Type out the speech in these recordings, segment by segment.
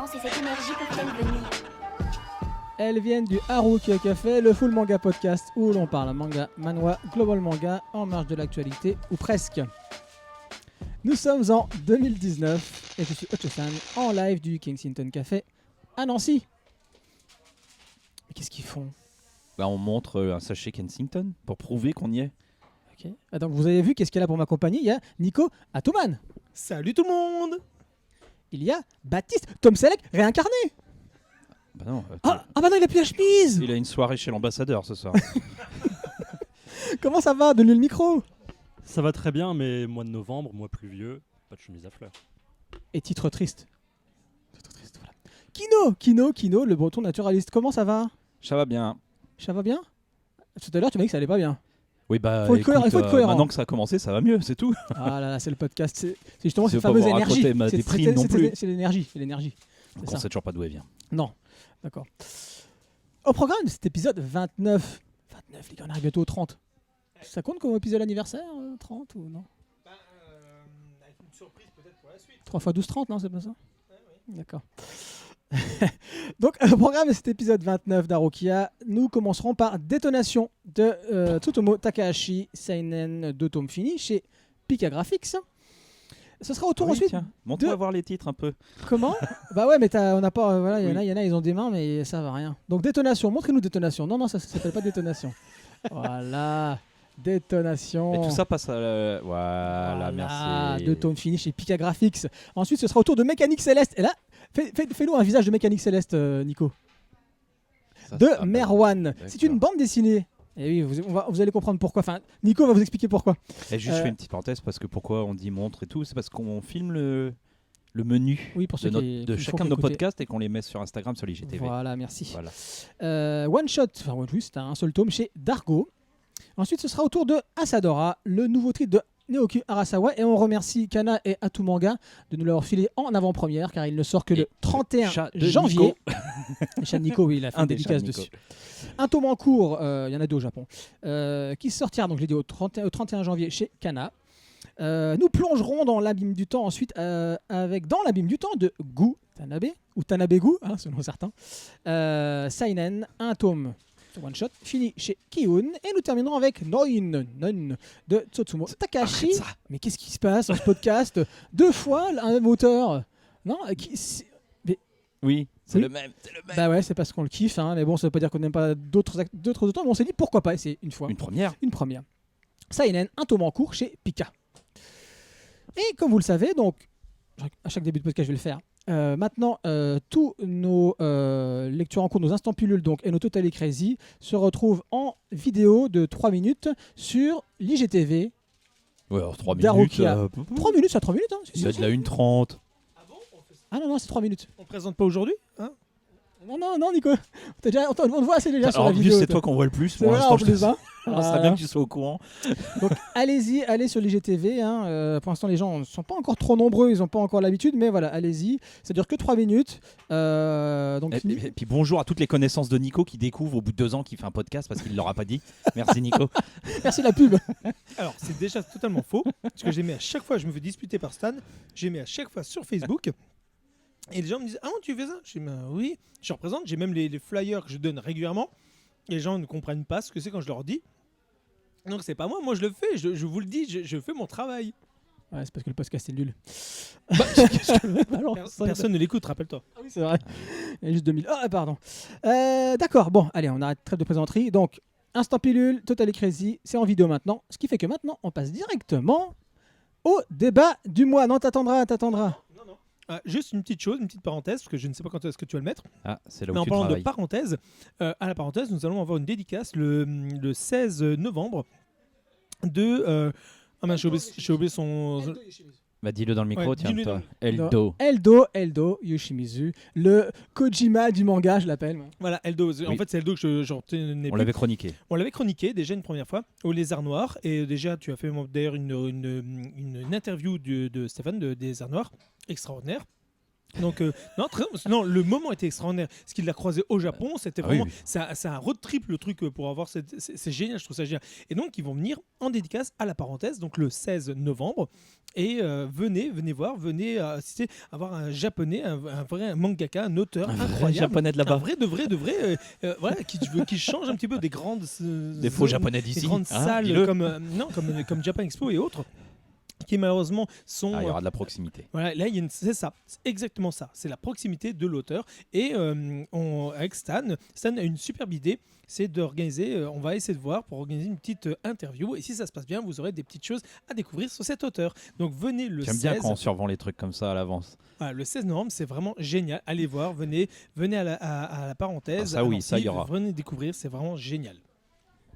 l'essence et cette énergie peuvent-elles venir? Elles viennent du Haruki Café, le full manga podcast où l'on parle manga, manhwa, global manga, en marge de l'actualité, ou presque. Nous sommes en 2019 et je suis Ocho-san en live du Kensington Café à Nancy. Mais qu'est-ce qu'ils font? Bah, on montre un sachet Kensington pour prouver qu'on y est. Okay. Ah, donc vous avez vu qu'est-ce qu'il y a là pour m'accompagner? Il y a Nico Atoman. Salut tout le monde. Il y a Baptiste Tom Selleck réincarné. Bah non, Ah bah non, il a plus la chemise. il a une soirée chez l'ambassadeur ce soir. Comment ça va? Donne-lui le micro. Ça va très bien, mais mois de novembre, mois pluvieux, pas de chemise à fleurs. Et titre triste. Titre triste, voilà. Kino, le breton naturaliste. Comment ça va? Ça va bien. Ça va bien? Tout à l'heure, tu m'as dit que ça allait pas bien. Oui, bah, Faut être cohérent, il faut être cohérent. maintenant que ça a commencé, ça va mieux, c'est tout. Ah là là, c'est le podcast. C'est justement cette pas fameuse vous énergie. raconter ma déprime non plus. C'est l'énergie. C'est l'énergie. On sait toujours pas d'où elle vient. Non. D'accord. Au programme de cet épisode 29. 29, les gars, on arrive bientôt au 30. Ça compte comme épisode anniversaire 30 ou non? Avec une surprise peut-être pour la suite. 3 x 12, 30, non? C'est pas ça? Oui. D'accord. Donc, au programme de cet épisode 29 d'Arukia, nous commencerons par Détonation de Tsutomu Takahashi Seinen, 2 tomes finis chez Pika Graphics. Ce sera au tour ensuite. Montre-moi voir les titres un peu. Comment? Bah ouais, mais on n'a pas. Voilà, il y en a, ils ont des mains, mais ça va rien. Donc, Détonation, montrez-nous Détonation. Non, ça s'appelle pas Détonation. Voilà. Détonation. Et tout ça passe à voilà, merci. 2 tomes finis chez Pika Graphics. Ensuite, ce sera au tour de Mécanique Céleste. Et là, fais-nous un visage de Mécanique Céleste, Nico. Ça, De Merwan. C'est une d'accord. bande dessinée. Et oui, vous allez comprendre pourquoi. Enfin, Nico va vous expliquer pourquoi. Et juste, je fais une petite parenthèse parce que pourquoi on dit montre et tout, c'est parce qu'on filme le menu Oui, pour ceux de chacun de nos podcasts et qu'on les met sur Instagram, sur l'IGTV. Voilà, merci. Voilà. One Shot, enfin, oui, c'est un seul tome chez Dargo. Ensuite, ce sera au tour de Asadora, le nouveau titre de Naoki Arasawa. Et on remercie Kana et Atumanga de nous l'avoir filé en avant-première, car il ne sort que le 31 janvier. Le chat de Nico, oui, il a fait une dédicace dessus. Un tome en cours, il y en a 2 au Japon, qui sortira, donc je l'ai dit, au 31 janvier chez Kana. Nous plongerons dans l'abîme du temps ensuite avec Dans l'abîme du temps de Gu Tanabe, ou Tanabe-gu, selon certains. Seinen, un tome one shot fini chez Kiun, et nous terminerons avec Noin de Tsutsumu Takahashi. Mais qu'est-ce qui se passe dans ce podcast? 2 fois un même auteur. Non, oui, c'est le même. Bah ouais, c'est parce qu'on le kiffe, mais bon, ça veut pas dire qu'on n'aime pas d'autres auteurs, mais on s'est dit pourquoi pas essayer une fois. Une première. Seinen, un tome en cours chez Pika. Et comme vous le savez, donc à chaque début de podcast je vais le faire. Maintenant, tous nos lectures en cours, nos instants pilules donc, et nos Totally Crazy se retrouvent en vidéo de 3 minutes sur l'IGTV. Ouais, alors 3 d'Arukia. minutes. 3 minutes, c'est 3 minutes. Il y a de la 1:30. Ah non, c'est 3 minutes. On présente pas aujourd'hui Non, Nico. On te voit assez déjà sur la En plus, vidéo. c'est toi qu'on voit le plus. C'est vrai, en plus. Ça serait bien que tu sois au courant. Donc allez sur l'IGTV. Pour l'instant, les gens ne sont pas encore trop nombreux, ils n'ont pas encore l'habitude, mais voilà, allez-y. Ça dure que 3 minutes. Donc, et puis bonjour à toutes les connaissances de Nico qui découvrent au bout de 2 ans qu'il fait un podcast parce qu'il ne l'aura pas dit. Merci Nico. Merci la pub. Alors, c'est déjà totalement faux, parce que j'ai mis à chaque fois, je me fais disputer par Stan, j'ai mis à chaque fois sur Facebook. Et les gens me disent « Ah, tu fais ça ?» Je dis « Oui, je représente, j'ai même les flyers que je donne régulièrement. » Et les gens ne comprennent pas ce que c'est quand je leur dis. Donc c'est pas moi je le fais, je vous le dis, je fais mon travail. Ouais, c'est parce que le podcast est nul. Personne ne l'écoute, rappelle-toi. Ah oui, c'est vrai. Il y a juste 2000. Ah, pardon. D'accord, bon, allez, on arrête, trêve de plaisanterie. Donc, instant pilule, Totally Crazy, c'est en vidéo maintenant. Ce qui fait que maintenant, on passe directement au débat du mois. Non, t'attendras. Non. Juste une petite chose, une petite parenthèse, parce que je ne sais pas quand est-ce que tu vas le mettre. Ah, c'est là où mais en tu parlant travailles. de parenthèse, à la parenthèse, nous allons avoir une dédicace le 16 novembre de... j'ai oublié son... Bah dis-le dans le micro, Ouais, tiens, dis-le toi. dans- Eldo. Yoshimizu, le Kojima du manga, je l'appelle. Voilà, Eldo. En Oui. fait, c'est Eldo que je retenais On plus. l'avait chroniqué. On l'avait chroniqué déjà une première fois au Lézard Noir. Et déjà, tu as fait d'ailleurs une interview de Stéphane des Lézards Noirs. Extraordinaire. Donc non, le moment était extraordinaire. Ce qu'il l'a croisé au Japon, c'était Ah oui, vraiment oui. c'est un road trip le truc pour avoir c'est génial, je trouve ça génial. Et donc ils vont venir en dédicace à la parenthèse, donc le 16 novembre. Et venez voir, venez assister, avoir un japonais, un vrai mangaka, un auteur Un vrai incroyable, japonais de là-bas. un vrai de vrai, voilà, qui change un petit peu des grandes Des faux japonais des d'ici. grandes hein, salles dis-le. comme Japan Expo et autres, qui malheureusement sont Ah, il y aura de la proximité. voilà, là, c'est ça, c'est exactement ça. C'est la proximité de l'auteur. Et avec Stan a une superbe idée, c'est d'organiser, on va essayer de voir pour organiser une petite interview. Et si ça se passe bien, vous aurez des petites choses à découvrir sur cet auteur. Donc venez le J'aime 16. bien quand on survend les trucs comme ça à l'avance. Voilà, le 16 novembre, c'est vraiment génial. Allez voir, venez à la parenthèse. Ah ça, à oui, Nancy, ça, il y aura. Venez découvrir, c'est vraiment génial.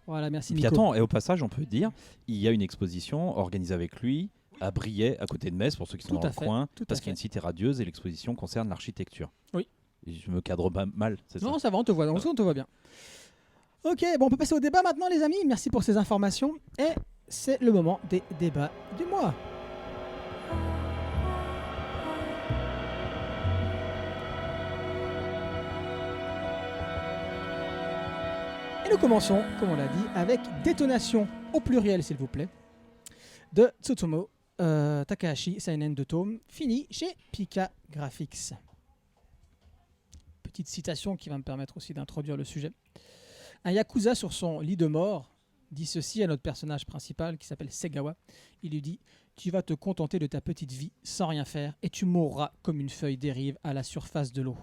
Voilà, merci Puis Nico. attends, et au passage, on peut dire, il y a une exposition organisée avec lui à Briey, à côté de Metz, pour ceux qui sont Tout dans à le fait, coin, tout à parce qu'il y a une fait. cité radieuse et l'exposition concerne l'architecture. Oui. Et je me cadre pas mal, c'est ça. Non, ça va, on te voit, on te voit bien. Ok, bon, on peut passer au débat maintenant, les amis. Merci pour ces informations. Et c'est le moment des débats du mois. Et nous commençons, comme on l'a dit, avec Détonation, au pluriel s'il vous plaît, de Tsutomu Takahashi, Seinen de Tome, fini chez Pika Graphics. Petite citation qui va me permettre aussi d'introduire le sujet. Un yakuza sur son lit de mort dit ceci à notre personnage principal qui s'appelle Segawa. Il lui dit « Tu vas te contenter de ta petite vie sans rien faire et tu mourras comme une feuille dérive à la surface de l'eau. »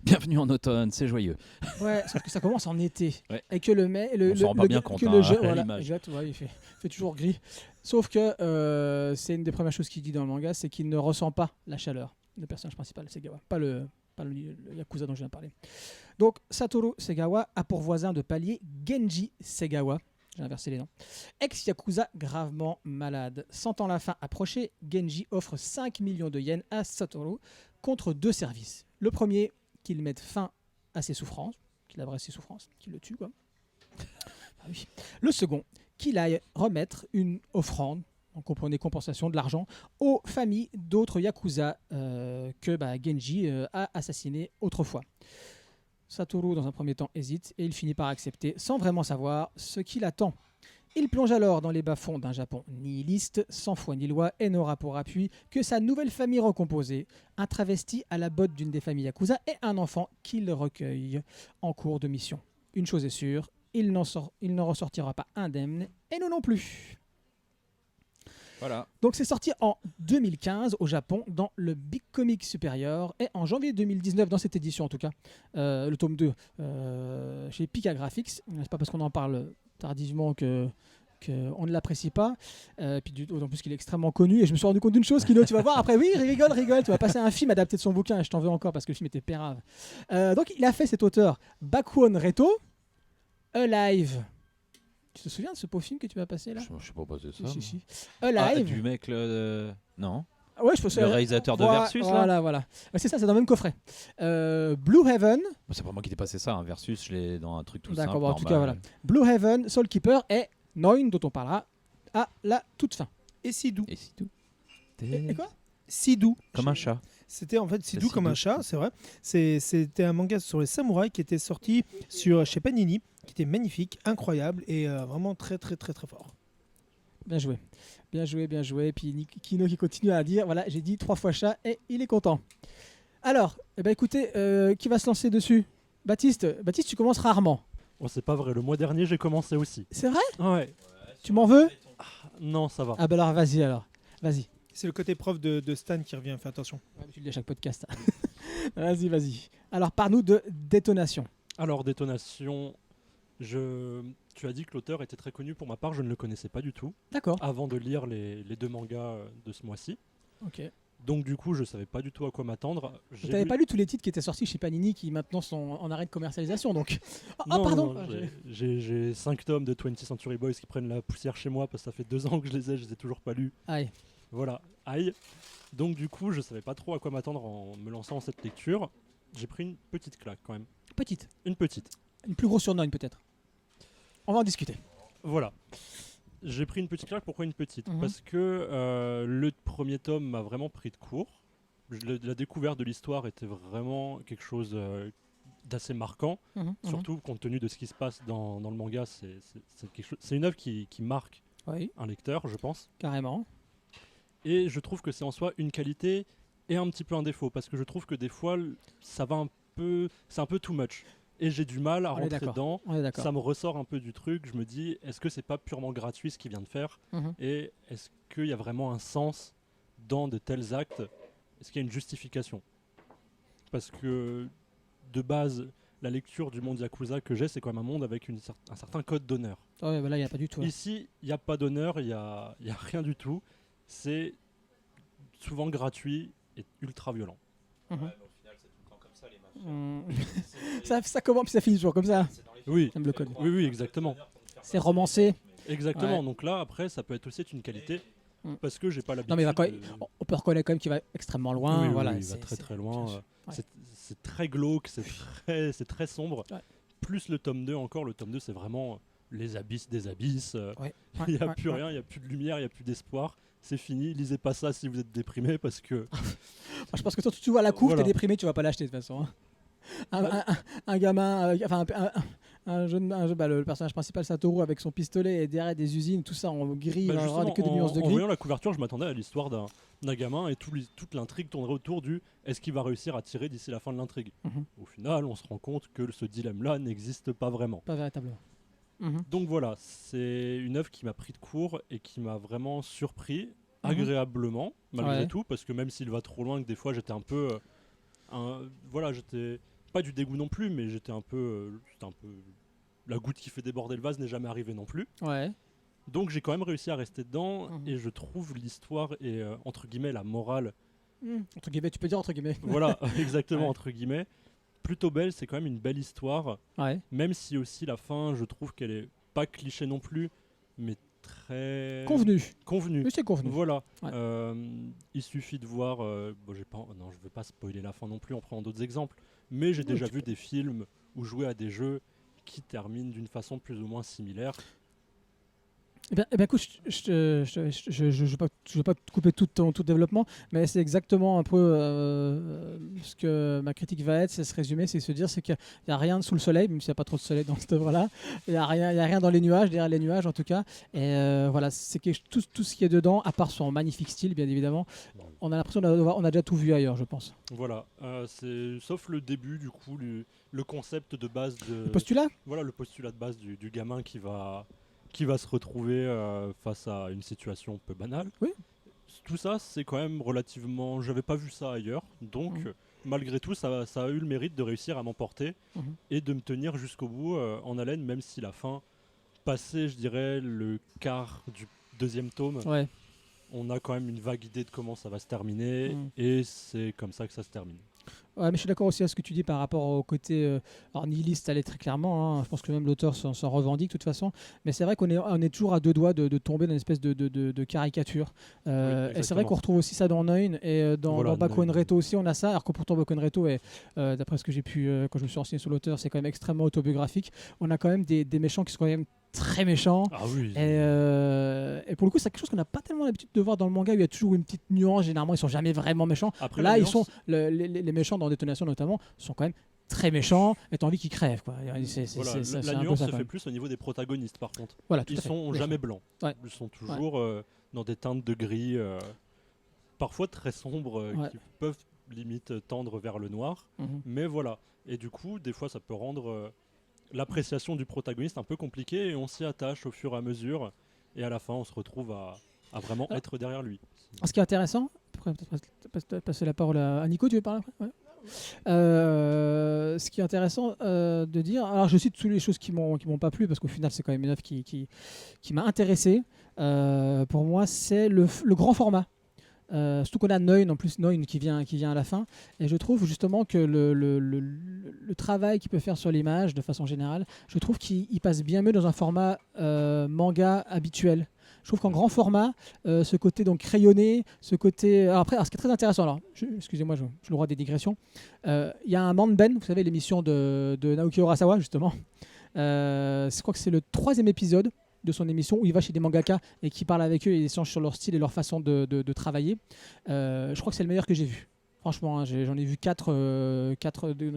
Bienvenue en automne, c'est joyeux. Ouais, sauf que ça commence en été. Ouais. Et que le mai, On s'en rend pas bien compte, que hein, le jeu, à voilà, l'image. exact, ouais, il fait toujours gris. Sauf que c'est une des premières choses qu'il dit dans le manga, c'est qu'il ne ressent pas la chaleur. Le personnage principal, Segawa, pas le yakuza dont je viens de parler. Donc Satoru Segawa a pour voisin de palier Genji Segawa. J'ai inversé les noms. Ex-yakuza gravement malade. Sentant la fin approcher, Genji offre 5 millions de yens à Satoru contre 2 services. Le premier, qu'il mette fin à ses souffrances, qu'il abrège ses souffrances, qu'il le tue, quoi. Ah oui. Le second, qu'il aille remettre une offrande, on comprenait compensation de l'argent, aux familles d'autres yakuza que Genji a assassiné autrefois. Satoru, dans un premier temps, hésite et il finit par accepter sans vraiment savoir ce qui l'attend. Il plonge alors dans les bas-fonds d'un Japon nihiliste, sans foi ni loi, et n'aura pour appui que sa nouvelle famille recomposée, un travesti à la botte d'une des familles Yakuza et un enfant qu'il recueille en cours de mission. Une chose est sûre, il n'en ressortira pas indemne, et nous non plus. Voilà. Donc c'est sorti en 2015 au Japon dans le Big Comic Superior et en janvier 2019 dans cette édition en tout cas, le tome 2 chez Pika Graphics. C'est pas parce qu'on en parle tardivement que on ne l'apprécie pas, puis d'autant plus qu'il est extrêmement connu et je me suis rendu compte d'une chose, Kino, tu vas voir après, oui rigole, tu vas passer un film adapté de son bouquin et je t'en veux encore parce que le film était pérave. Donc il a fait cet auteur Bakuon Reto, Alive. Tu te souviens de ce beau film que tu m'as passé là? Je sais pas passer ça. Si. Ah, Alive. du mec, non. Ouais, je pense Le réalisateur de Versus, là. Voilà. Ouais, c'est ça, c'est dans le même coffret. Blue Heaven. C'est pas moi qui t'ai passé ça, hein. Versus, je l'ai dans un truc tout simple. D'accord, bon, en tout cas, normal. voilà. Blue Heaven, Soul Keeper et Noin, dont on parlera à la toute fin. Et Sidou. Et c'est tout. Et quoi? Sidou. Comme un chat. C'était en fait Sidou C'est comme un Sidou. chat, c'est vrai. C'était un manga sur les samouraïs qui était sorti chez Panini, qui était magnifique, incroyable et vraiment très très très très fort. Bien joué. Et puis Kino qui continue à dire, voilà, j'ai dit 3 fois chat et il est content. Alors, écoutez, qui va se lancer dessus? Baptiste, tu commences rarement. Oh, c'est pas vrai, le mois dernier j'ai commencé aussi. C'est vrai? Ouais. Tu m'en veux? Non, ça va. Ah bah alors vas-y alors. Vas-y. C'est le côté prof de Stan qui revient, fais attention. Ouais, tu le dis à chaque podcast. Vas-y. Alors, parle-nous de Détonation. Alors, Détonation, tu as dit que l'auteur était très connu. Pour ma part, je ne le connaissais pas du tout D'accord. avant de lire les 2 mangas de ce mois-ci. Ok. Donc du coup, je savais pas du tout à quoi m'attendre. Tu n'avais pas lu tous les titres qui étaient sortis chez Panini qui maintenant sont en arrêt de commercialisation, donc. Non, pardon. non, j'ai 5 tomes de 20th Century Boys qui prennent la poussière chez moi parce que ça fait 2 ans que je les ai toujours pas lus. Aïe. Voilà, aïe. Donc du coup, je savais pas trop à quoi m'attendre en me lançant dans cette lecture. J'ai pris une petite claque quand même. Petite. Une petite. Une plus grosse sur Noin peut-être. On va en discuter. Voilà. J'ai pris une petite claque. Pourquoi une petite? Mhm. Parce que le premier tome m'a vraiment pris de court. la découverte de l'histoire était vraiment quelque chose d'assez marquant, surtout compte tenu de ce qui se passe dans le manga. C'est une œuvre qui marque Oui, un lecteur, je pense. carrément. Et je trouve que c'est en soi une qualité et un petit peu un défaut, parce que je trouve que des fois, c'est un peu too much. Et j'ai du mal à On est rentrer d'accord. dedans. On est d'accord. Ça me ressort un peu du truc. Je me dis, est-ce que c'est pas purement gratuit ce qu'il vient de faire? Mhm. Et est-ce qu'il y a vraiment un sens dans de tels actes? Est-ce qu'il y a une justification? Parce que de base, la lecture du monde Yakuza que j'ai, c'est quand même un monde avec un certain code d'honneur. Ouais, bah là, il n'y a pas du tout. Là. Ici, il n'y a pas d'honneur, il n'y a rien du tout. C'est souvent gratuit et ultra violent. Mhm. Ouais, mais au final, c'est tout le temps comme ça, les mafias. Ça commence puis ça finit toujours comme ça. C'est dans les Oui, J'aime le code. oui, exactement. C'est romancé. Exactement. Ouais. Donc là, après, ça peut être aussi une qualité Mm. parce que j'ai pas l'habitude. Non, mais il va quand de- on peut reconnaître quand même qu'il va extrêmement loin. Oui, oui, voilà, oui, il va c'est- très c'est- très loin. bien sûr. Ouais. C'est très glauque, c'est très sombre. Ouais. Plus le tome 2 encore, le tome 2 c'est vraiment les abysses des abysses. Ouais. Il n'y a Ouais, plus ouais. rien, il n'y a plus de lumière, il n'y a plus d'espoir. C'est fini, lisez pas ça si vous êtes déprimé parce que Moi, je pense que toi, tu vois la couve, Voilà. t'es déprimé, tu vas pas l'acheter de toute façon. Hein. Un gamin, enfin un jeune, le personnage principal Satoru avec son pistolet et derrière des usines, tout ça en gris, bah, vraiment justement, que des nuances de en gris. voyant la couverture, je m'attendais à l'histoire d'un gamin et toute l'intrigue tournerait autour du est-ce qu'il va réussir à tirer d'ici la fin de l'intrigue. Mhm. Au final, on se rend compte que ce dilemme-là n'existe pas vraiment. Pas véritablement. Mhm. Donc voilà, c'est une œuvre qui m'a pris de court et qui m'a vraiment surpris Mhm. agréablement, malgré Ouais. tout, parce que même s'il va trop loin, que des fois j'étais un peu... voilà, j'étais pas du dégoût non plus, mais j'étais un peu... La goutte qui fait déborder le vase n'est jamais arrivée non plus. Ouais. Donc j'ai quand même réussi à rester dedans, Mhm. et je trouve l'histoire et, entre guillemets, la morale, Entre guillemets, tu peux dire entre guillemets. voilà, exactement, Ouais. entre guillemets, plutôt belle, c'est quand même une belle histoire, Ouais. même si aussi la fin, je trouve qu'elle est pas cliché non plus, mais très... Convenu. Convenu. Oui, c'est convenu. Voilà. Ouais. Il suffit de voir. Bon, non, je veux pas spoiler la fin non plus en prenant d'autres exemples. Mais j'ai déjà vu des films ou joué à des jeux qui terminent d'une façon plus ou moins similaire. Eh bien, écoute, je veux pas te couper tout ton développement, mais c'est exactement un peu ce que ma critique va être, c'est se résumer, c'est se dire c'est qu'il n'y a rien sous le soleil, même s'il n'y a pas trop de soleil dans cette œuvre-là. Il n'y a rien dans les nuages, derrière les nuages en tout cas. Et voilà, c'est tout ce qui est dedans, à part son magnifique style, bien évidemment. On a l'impression on a déjà tout vu ailleurs, je pense. Voilà. Sauf le début, du coup, le concept de base de. Le postulat Voilà, le postulat de base du gamin qui va se retrouver face à une situation peu banale. Oui. Tout ça, c'est quand même relativement... J'avais pas vu ça ailleurs, donc Mhm. malgré tout, ça a eu le mérite de réussir à m'emporter Mhm. et de me tenir jusqu'au bout en haleine, même si la fin, passé, je dirais, le quart du deuxième tome, Ouais. on a quand même une vague idée de comment ça va se terminer, Mhm. et c'est comme ça que ça se termine. Ouais, mais je suis d'accord aussi à ce que tu dis par rapport au côté alors nihiliste, elle est très clairement. Hein, je pense que même l'auteur s'en revendique de toute façon. Mais c'est vrai qu'on est toujours à deux doigts de tomber dans une espèce de caricature. Et c'est vrai exactement. qu'on retrouve aussi ça dans Neun et dans Voilà, Baku Neun. Reto aussi, on a ça. Alors que pourtant Baku Reto, d'après ce que j'ai pu, quand je me suis renseigné sur l'auteur, c'est quand même extrêmement autobiographique. On a quand même des méchants qui sont quand même très méchants. Ah oui. Et pour le coup, c'est quelque chose qu'on n'a pas tellement l'habitude de voir dans le manga où il y a toujours une petite nuance. Généralement, ils sont jamais vraiment méchants. Après, Là, la ils nuance- sont les méchants dans Détonation notamment sont quand même très méchants et t'as envie qu'ils crèvent quoi. C'est Voilà, c'est la un peu nuance ça, se quand fait même. plus au niveau des protagonistes, par contre. Voilà, tout Ils à fait. sont Bien jamais sûr. blancs. Ouais. Ils sont toujours dans des teintes de gris, parfois très sombres, Ouais. qui peuvent limite tendre vers le noir. Mhm. Mais voilà. Et du coup, des fois, ça peut rendre l'appréciation du protagoniste un peu compliquée et on s'y attache au fur et à mesure. Et à la fin, on se retrouve à vraiment Ah. être derrière lui. Ce qui est intéressant, après, peut-être passer la parole à Nico, tu veux parler après? Ouais. Ce qui est intéressant de dire, alors je cite toutes les choses qui m'ont pas plu parce qu'au final c'est quand même une œuvre qui m'a intéressé. Pour moi, c'est le grand format. Surtout qu'on a Neun en plus, Neun qui vient à la fin, et je trouve justement que le travail qu'il peut faire sur l'image de façon générale, je trouve qu'il passe bien mieux dans un format manga habituel. Je trouve qu'en grand format, ce côté donc crayonné, ce côté. Alors après, ce qui est très intéressant, alors, excusez-moi, j'ai le droit des digressions. Il y a un Manben, vous savez, l'émission de Naoki Urasawa, justement. Je crois que c'est le 3e épisode de son émission où il va chez des mangaka et qui parle avec eux et échange sur leur style et leur façon de travailler. Je crois que c'est le meilleur que j'ai vu. Franchement, hein, j'en ai vu 4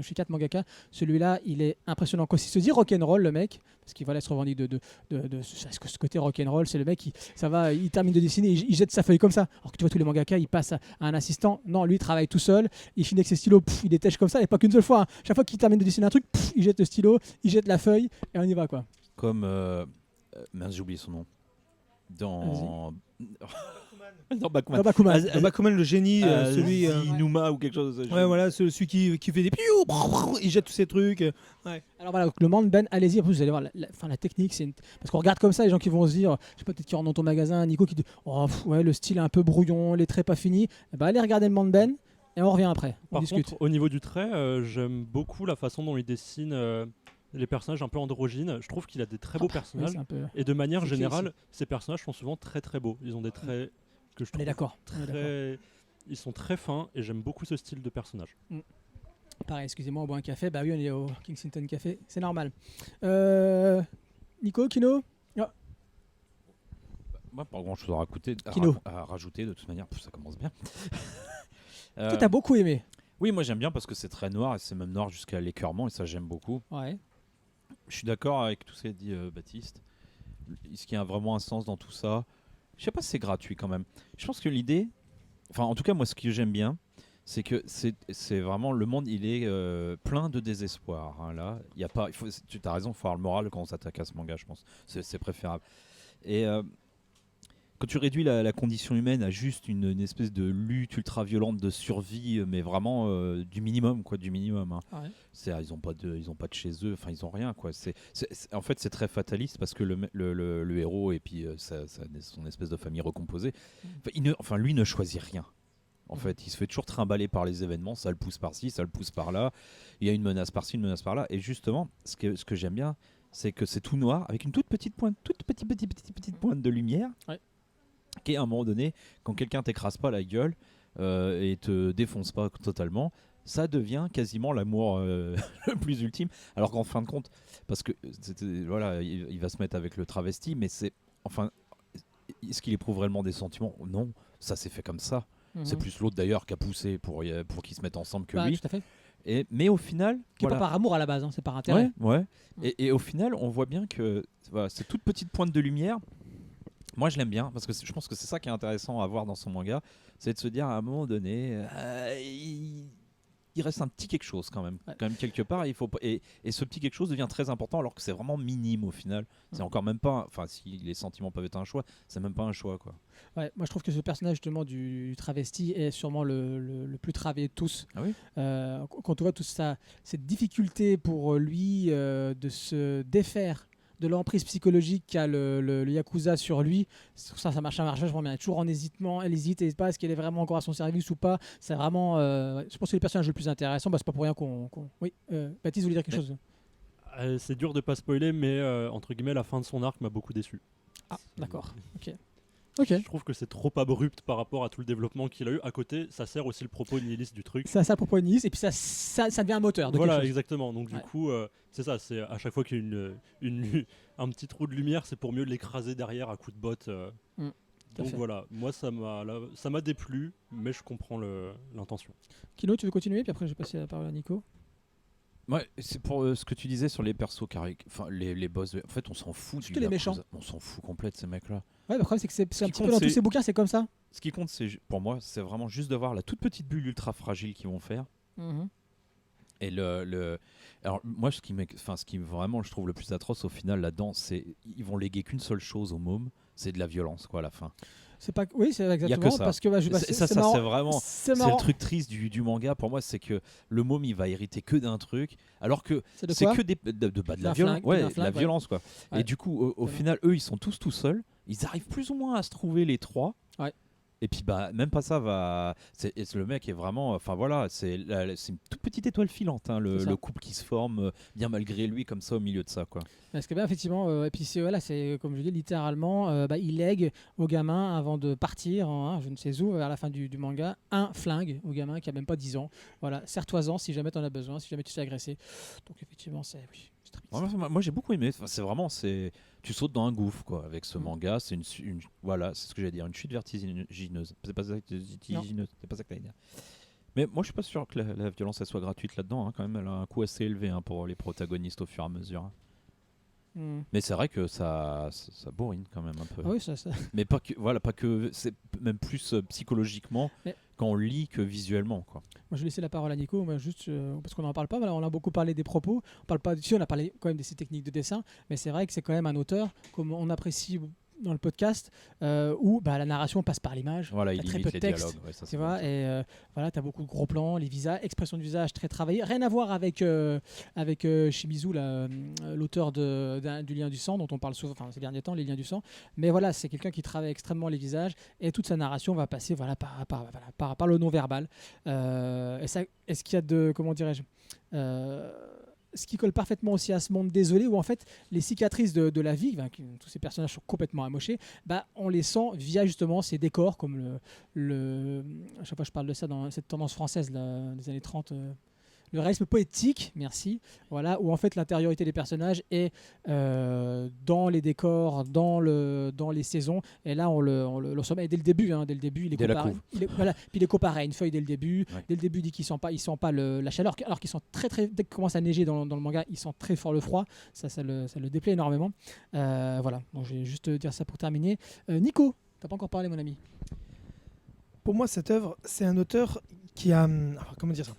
chez 4 mangaka. Celui-là, il est impressionnant. Quand il se dit rock'n'roll, le mec, parce qu'il se revendique de ce côté rock'n'roll, c'est le mec, il termine de dessiner, il jette sa feuille comme ça. Alors que tu vois, tous les mangaka, ils passent à un assistant. Non, lui, il travaille tout seul, il finit avec ses stylos, il détèche comme ça, et pas qu'une seule fois. Hein. Chaque fois qu'il termine de dessiner un truc, il jette le stylo, il jette la feuille, et on y va, quoi. Comme. Mince, j'ai oublié son nom. Dans. Dans Bakuman. Bakuman. Bakuman, le génie, celui. Inuma ou quelque chose. Ouais, voilà, celui qui fait des piou, il jette tous ces trucs. Alors voilà, donc le Manben, allez-y. En plus, vous allez voir la technique. Parce qu'on regarde comme ça, les gens qui vont se dire, je sais pas, peut-être qu'ils rentrent dans ton magasin, Nico qui dit, oh, ouais, le style est un peu brouillon, les traits pas finis. Eh ben, allez regarder le Manben et on revient après. On Par discute. contre, au niveau du trait, j'aime beaucoup la façon dont il dessine les personnages un peu androgynes. Je trouve qu'il a des très beaux Oui, personnages. c'est un peu... Et de manière c'est fait générale, ces personnages sont souvent très très beaux. Ils ont des traits que je On est trouve d'accord. on est d'accord. très... Ils sont très fins et j'aime beaucoup ce style de personnage. Pareil, excusez-moi, on boit un café. Bah oui, on est au Kensington Café, c'est normal. Nico, Kino Moi, pas grand chose Kino. à rajouter de toute manière. Ça commence bien. Toi, t'as beaucoup aimé. Oui, moi j'aime bien parce que c'est très noir et c'est même noir jusqu'à l'écœurement et ça j'aime beaucoup. Ouais. Je suis d'accord avec tout ce qu'a dit Baptiste. Est-ce qu'il y a vraiment un sens dans tout ça? Je sais pas si c'est gratuit quand même. Je pense que l'idée, enfin en tout cas moi ce que j'aime bien, c'est que c'est vraiment le monde il est plein de désespoir. Hein, là, il y a pas, tu as raison, il faut avoir le moral quand on s'attaque à ce manga, je pense. C'est préférable. Et quand tu réduis la condition humaine à juste une espèce de lutte ultra violente de survie, mais vraiment du minimum, quoi, du minimum. Hein. Ouais. Ils ont pas de chez eux, enfin ils ont rien, quoi. En fait, c'est très fataliste parce que le héros et puis son espèce de famille recomposée, lui ne choisit rien. En fait, il se fait toujours trimballer par les événements, ça le pousse par-ci, ça le pousse par-là. Il y a une menace par-ci, une menace par-là. Et justement, ce que j'aime bien, c'est que c'est tout noir avec une toute petite pointe de lumière. Ouais. Qui à un moment donné, quand quelqu'un t'écrase pas la gueule et te défonce pas totalement, ça devient quasiment l'amour le plus ultime. Alors qu'en fin de compte, parce que voilà, il va se mettre avec le travesti, mais est-ce qu'il éprouve réellement des sentiments? Non, ça s'est fait comme ça. C'est plus l'autre d'ailleurs qui a poussé pour qu'ils se mettent ensemble que lui. Tout à fait. Mais au final, Qui est pas par amour à la base, hein, c'est par intérêt. Ouais. Et au final, on voit bien que cette toute petite pointe de lumière. Moi, je l'aime bien parce que je pense que c'est ça qui est intéressant à voir dans son manga, c'est de se dire à un moment donné, il reste un petit quelque chose quand même quelque part. Et ce petit quelque chose devient très important alors que c'est vraiment minime au final. C'est encore même pas, enfin, si les sentiments peuvent être un choix, c'est même pas un choix, quoi. Ouais, moi je trouve que ce personnage justement du travesti est sûrement le plus travaillé de tous. Ah oui. Quand on voit toute cette difficulté pour lui de se défaire de l'emprise psychologique qu'a le Yakuza sur lui, ça marche vraiment bien. Toujours en hésitement, elle hésite pas, est-ce qu'elle est vraiment encore à son service ou pas. C'est vraiment, je pense que c'est le personnage le plus intéressant. C'est pas pour rien qu'on... Oui, Baptiste voulait dire quelque chose. C'est dur de pas spoiler, mais entre guillemets, la fin de son arc m'a beaucoup déçu. Ah, d'accord. Ok. Je trouve que c'est trop abrupt par rapport à tout le développement qu'il a eu. À côté, ça sert aussi le propos nihiliste du truc. Ça le propos nihiliste, et puis ça devient un moteur de quelque chose. Exactement. Donc du coup, c'est ça. C'est à chaque fois qu'il y a un petit trou de lumière, c'est pour mieux l'écraser derrière à coups de botte. Donc voilà, moi ça m'a déplu, mais je comprends l'intention. Kino, tu veux continuer, puis après je vais passer la parole à Nico. Ouais, c'est pour ce que tu disais sur les persos enfin les boss. En fait, on s'en fout. Surtout les méchants. On s'en fout complète de ces mecs-là. Ouais, le problème c'est que c'est un petit peu dans tous ces bouquins, c'est comme ça. Ce qui compte, pour moi, c'est vraiment juste de voir la toute petite bulle ultra fragile qu'ils vont faire. Et alors moi, ce qui vraiment je trouve le plus atroce au final là-dedans, c'est ils vont léguer qu'une seule chose aux mômes, c'est de la violence, quoi, à la fin. C'est pas, oui, c'est exactement ça. parce que c'est vraiment c'est marrant. le truc triste du manga pour moi, c'est que le môme il va hériter que d'un truc, alors que c'est que de la violence, violence, quoi. Ouais. Et du coup, au final, eux ils sont tous tout seuls, ils arrivent plus ou moins à se trouver les trois. Ouais. Et puis même pas ça va. Le mec est vraiment. Enfin voilà, c'est une toute petite étoile filante, hein, le couple qui se forme bien malgré lui comme ça au milieu de ça, quoi. Parce que bien effectivement, et puis c'est comme je dis littéralement, il lègue au gamin avant de partir, je ne sais où, vers la fin du manga, un flingue au gamin qui a même pas 10 ans. Voilà, serre-toi-en si jamais tu en as besoin, si jamais tu te fais agresser. Donc effectivement, c'est très moi j'ai beaucoup aimé. Enfin, c'est vraiment tu sautes dans un gouffre, quoi, avec ce manga. C'est voilà, c'est ce que j'allais dire, une chute vertigineuse. C'est pas ça que tu allais dire. Mais moi, je suis pas sûr que la violence elle soit gratuite là-dedans. Hein, quand même, elle a un coût assez élevé pour les protagonistes au fur et à mesure. Hmm. Mais c'est vrai que ça bourrine quand même un peu. Ah oui, ça. Mais pas que, c'est même plus psychologiquement Mais- quand on lit que visuellement, quoi. Moi, je vais laisser la parole à Nico, mais juste parce qu'on n'en parle pas. Voilà, on a beaucoup parlé des propos. On parle pas. Si, on a parlé quand même de ses techniques de dessin, mais c'est vrai que c'est quand même un auteur comme on apprécie dans le podcast où la narration passe par l'image. Voilà, T'as il très limite peu de les texte. dialogues. Ouais, ça, Tu c'est vois, bon, ça. et voilà, tu as beaucoup de gros plans, les visages, expression de visage très travaillée. Rien à voir avec Shimizu, l'auteur du Lien du sang, dont on parle souvent ces derniers temps, les Liens du sang. Mais voilà, c'est quelqu'un qui travaille extrêmement les visages et toute sa narration va passer par le non-verbal. Est-ce qu'il y a de. Comment dirais-je ce qui colle parfaitement aussi à ce monde désolé où en fait les cicatrices de la vie, tous ces personnages sont complètement amochés, on les sent via justement ces décors comme à chaque fois je parle de ça dans cette tendance française des années 30, le réalisme poétique, merci, voilà, où en fait l'intériorité des personnages est dans les décors, dans les saisons, et là on le sommet dès le début, dès le début, il est Dès la comparé, couve. puis il est comparé à une feuille dès le début. Ouais. Dès le début, il dit qu'ils sentent pas la chaleur, alors qu'ils sont très très dès qu'il commence à neiger dans le manga, ils sentent très fort le froid. Ça le déplaît énormément. Voilà, donc je vais juste dire ça pour terminer. Nico, t'as pas encore parlé, mon ami. Pour moi, cette œuvre, c'est un auteur qui a. Comment dire ça ?